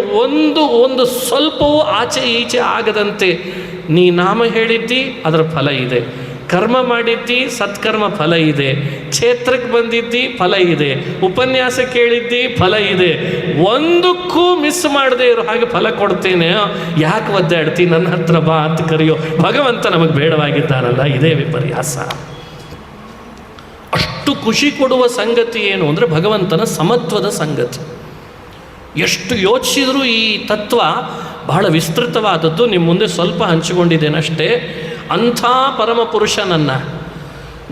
ಒಂದು ಸ್ವಲ್ಪವೂ ಆಚೆ ಈಚೆ ಆಗದಂತೆ ನೀ ನಾಮ ಹೇಳಿದ್ದಿ, ಅದರ ಫಲ ಇದೆ. ಕರ್ಮ ಮಾಡಿದ್ದಿ, ಸತ್ಕರ್ಮ ಫಲ ಇದೆ. ಕ್ಷೇತ್ರಕ್ಕೆ ಬಂದಿದ್ದಿ, ಫಲ ಇದೆ. ಉಪನ್ಯಾಸ ಕೇಳಿದ್ದಿ, ಫಲ ಇದೆ. ಒಂದಕ್ಕೂ ಮಿಸ್ ಮಾಡದೆ ಇರೋ ಹಾಗೆ ಫಲ ಕೊಡ್ತೇನೆ. ಯಾಕೆ ಒದ್ದಾಡ್ತಿ? ನನ್ನ ಹತ್ರ ಬಾ ಅಂತ ಕರೆಯೋ ಭಗವಂತ ನಮಗೆ ಬೇಡವಾಗಿದ್ದಾನಲ್ಲ, ಇದೇ ವಿಪರ್ಯಾಸ. ಅಷ್ಟು ಖುಷಿ ಕೊಡುವ ಸಂಗತಿ ಏನು ಅಂದರೆ ಭಗವಂತನ ಸಮತ್ವದ ಸಂಗತಿ. ಎಷ್ಟು ಯೋಚಿಸಿದರೂ ಈ ತತ್ವ ಬಹಳ ವಿಸ್ತೃತವಾದದ್ದು. ನಿಮ್ಮ ಮುಂದೆ ಸ್ವಲ್ಪ ಹಂಚಿಕೊಂಡಿದ್ದೇನಷ್ಟೇ. ಅಂಥ ಪರಮ ಪುರುಷನನ್ನು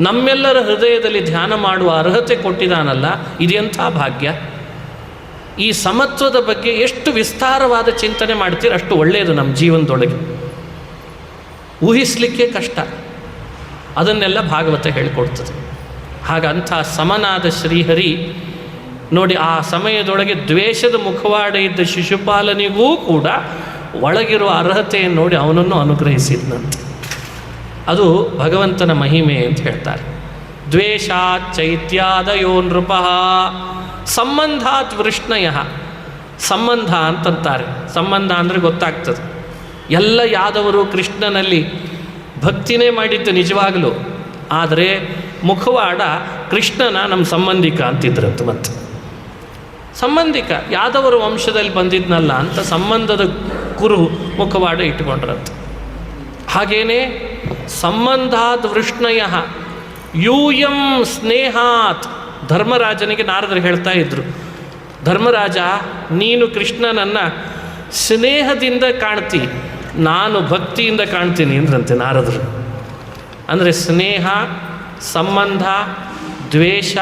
ನಮ್ಮೆಲ್ಲರ ಹೃದಯದಲ್ಲಿ ಧ್ಯಾನ ಮಾಡುವ ಅರ್ಹತೆ ಕೊಟ್ಟಿದ್ದಾನಲ್ಲ, ಇದೆಂಥ ಭಾಗ್ಯ. ಈ ಸಮತ್ವದ ಬಗ್ಗೆ ಎಷ್ಟು ವಿಸ್ತಾರವಾದ ಚಿಂತನೆ ಮಾಡ್ತೀರ ಅಷ್ಟು ಒಳ್ಳೆಯದು ನಮ್ಮ ಜೀವನದೊಳಗೆ. ಊಹಿಸಲಿಕ್ಕೆ ಕಷ್ಟ, ಅದನ್ನೆಲ್ಲ ಭಾಗವತ ಹೇಳಿಕೊಡ್ತದೆ. ಹಾಗಂಥ ಸಮನಾದ ಶ್ರೀಹರಿ ನೋಡಿ, ಆ ಸಮಯದೊಳಗೆ ದ್ವೇಷದ ಮುಖವಾಡ ಇದ್ದ ಶಿಶುಪಾಲನಿಗೂ ಕೂಡ ಒಳಗಿರುವ ಅರ್ಹತೆಯನ್ನು ನೋಡಿ ಅವನನ್ನು ಅನುಗ್ರಹಿಸಿದ್ನಂತೆ. ಅದು ಭಗವಂತನ ಮಹಿಮೆ ಅಂತ ಹೇಳ್ತಾರೆ. ದ್ವೇಷಾತ್ ಚೈತ್ಯಾದಯೋ ನೃಪಃ ಸಂಬಂಧಾತ್ ವೃಷ್ಣಯ. ಸಂಬಂಧ ಅಂತಂತಾರೆ. ಸಂಬಂಧ ಅಂದರೆ ಗೊತ್ತಾಗ್ತದೆ. ಎಲ್ಲ ಯಾದವರು ಕೃಷ್ಣನಲ್ಲಿ ಭಕ್ತಿನೇ ಮಾಡಿದ್ದು ನಿಜವಾಗಲೂ. ಆದರೆ ಮುಖವಾಡ ಕೃಷ್ಣನ ನಮ್ಮ ಸಂಬಂಧಿಕ ಅಂತಿದ್ರಂತ. ಮತ್ತೆ ಸಂಬಂಧಿಕ ಯಾದವರ ವಂಶದಲ್ಲಿ ಬಂದಿದ್ನಲ್ಲ ಅಂತ ಸಂಬಂಧದ ಕುರು ಮುಖವಾಡ ಇಟ್ಟುಕೊಂಡ್ರಂತ. ಹಾಗೇನೆ ಸಂಬಂಧಾತ್ ವೃಷ್ಣಯ ಯೂಯಂ ಸ್ನೇಹಾತ್. ಧರ್ಮರಾಜನಿಗೆ ನಾರದರು ಹೇಳ್ತಾ ಇದ್ರು, ಧರ್ಮರಾಜ ನೀನು ಕೃಷ್ಣನನ್ನು ಸ್ನೇಹದಿಂದ ಕಾಣ್ತಿ, ನಾನು ಭಕ್ತಿಯಿಂದ ಕಾಣ್ತೀನಿ ಅಂದ್ರಂತೆ ನಾರದರು. ಅಂದರೆ ಸ್ನೇಹ, ಸಂಬಂಧ, ದ್ವೇಷ,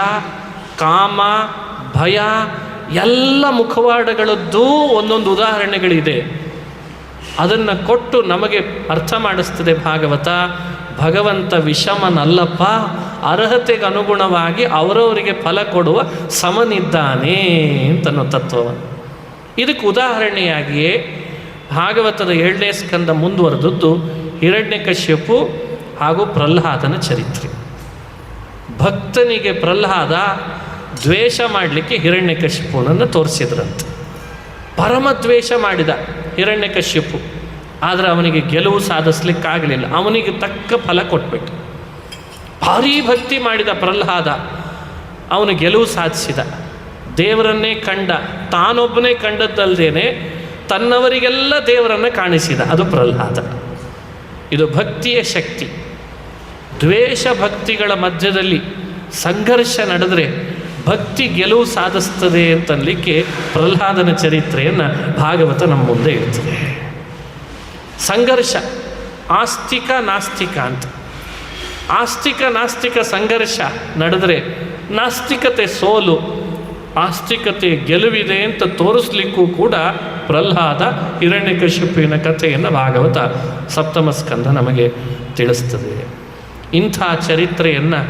ಕಾಮ, ಭಯ ಎಲ್ಲ ಮುಖವಾಡಗಳದ್ದು ಒಂದೊಂದು ಉದಾಹರಣೆಗಳಿದೆ. ಅದನ್ನು ಕೊಟ್ಟು ನಮಗೆ ಅರ್ಥ ಮಾಡಿಸ್ತದೆ ಭಾಗವತ. ಭಗವಂತ ವಿಷಮನಲ್ಲಪ್ಪ, ಅರ್ಹತೆಗೆ ಅನುಗುಣವಾಗಿ ಅವರವರಿಗೆ ಫಲ ಕೊಡುವ ಸಮನಿದ್ದಾನೆ ಅಂತನ್ನೋ ತತ್ವವನ್ನು. ಇದಕ್ಕೆ ಉದಾಹರಣೆಯಾಗಿಯೇ ಭಾಗವತದ 7ನೇ ಸ್ಕಂದ ಮುಂದುವರೆದದ್ದು ಹಿರಣ್ಯಕಶ್ಯಪು ಹಾಗೂ ಪ್ರಹ್ಲಾದನ ಚರಿತ್ರೆ. ಭಕ್ತನಿಗೆ ಪ್ರಹ್ಲಾದ ದ್ವೇಷ ಮಾಡಲಿಕ್ಕೆ ಹಿರಣ್ಯಕಶ್ಯಪುನನ್ನು ತೋರಿಸಿದ್ರಂತೆ. ಪರಮ ದ್ವೇಷ ಮಾಡಿದ ಹಿರಣ್ಯಕಶ್ಯಪು, ಆದರೆ ಅವನಿಗೆ ಗೆಲುವು ಸಾಧಿಸ್ಲಿಕ್ಕಾಗಲಿಲ್ಲ. ಅವನಿಗೆ ತಕ್ಕ ಫಲ ಕೊಟ್ಬಿಟ್ಟು. ಭಾರೀ ಭಕ್ತಿ ಮಾಡಿದ ಪ್ರಹ್ಲಾದ, ಅವನು ಗೆಲುವು ಸಾಧಿಸಿದ. ದೇವರನ್ನೇ ಕಂಡ, ತಾನೊಬ್ಬನೇ ಕಂಡದ್ದಲ್ದೇನೆ ತನ್ನವರಿಗೆಲ್ಲ ದೇವರನ್ನು ಕಾಣಿಸಿದ. ಅದು ಪ್ರಹ್ಲಾದ. ಇದು ಭಕ್ತಿಯ ಶಕ್ತಿ. ದ್ವೇಷ ಭಕ್ತಿಗಳ ಮಧ್ಯದಲ್ಲಿ ಸಂಘರ್ಷ ನಡೆದರೆ ಭಕ್ತಿ ಗೆಲುವು ಸಾಧಿಸ್ತದೆ ಅಂತನ್ಲಿಕ್ಕೆ ಪ್ರಹ್ಲಾದನ ಚರಿತ್ರೆಯನ್ನು ಭಾಗವತ ನಮ್ಮ ಮುಂದೆ ಇರ್ತದೆ. ಸಂಘರ್ಷ ಆಸ್ತಿಕ ನಾಸ್ತಿಕ ಅಂತ. ಆಸ್ತಿಕ ನಾಸ್ತಿಕ ಸಂಘರ್ಷ ನಡೆದರೆ ನಾಸ್ತಿಕತೆ ಸೋಲು, ಆಸ್ತಿಕತೆ ಗೆಲುವಿದೆ ಅಂತ ತೋರಿಸ್ಲಿಕ್ಕೂ ಕೂಡ ಪ್ರಹ್ಲಾದ ಹಿರಣ್ಯಕಶಿಪುವಿನ ಕಥೆಯನ್ನು ಭಾಗವತ 7ಮ ಸ್ಕಂದ ನಮಗೆ ತಿಳಿಸ್ತದೆ. ಇಂಥ ಚರಿತ್ರೆಯನ್ನು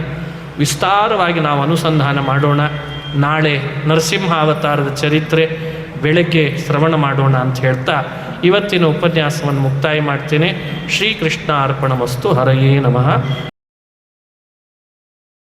ವಿಸ್ತಾರವಾಗಿ ನಾವು ಅನುಸಂಧಾನ ಮಾಡೋಣ. ನಾಳೆ ನರಸಿಂಹಾವತಾರದ ಚರಿತ್ರೆ ಬೆಳಗ್ಗೆ ಶ್ರವಣ ಮಾಡೋಣ ಅಂತ ಹೇಳ್ತಾ ಇವತ್ತಿನ ಉಪನ್ಯಾಸವನ್ನು ಮುಕ್ತಾಯ ಮಾಡ್ತೇನೆ. ಶ್ರೀಕೃಷ್ಣ ಅರ್ಪಣಮಸ್ತು. ಹರಯೇ ನಮಃ.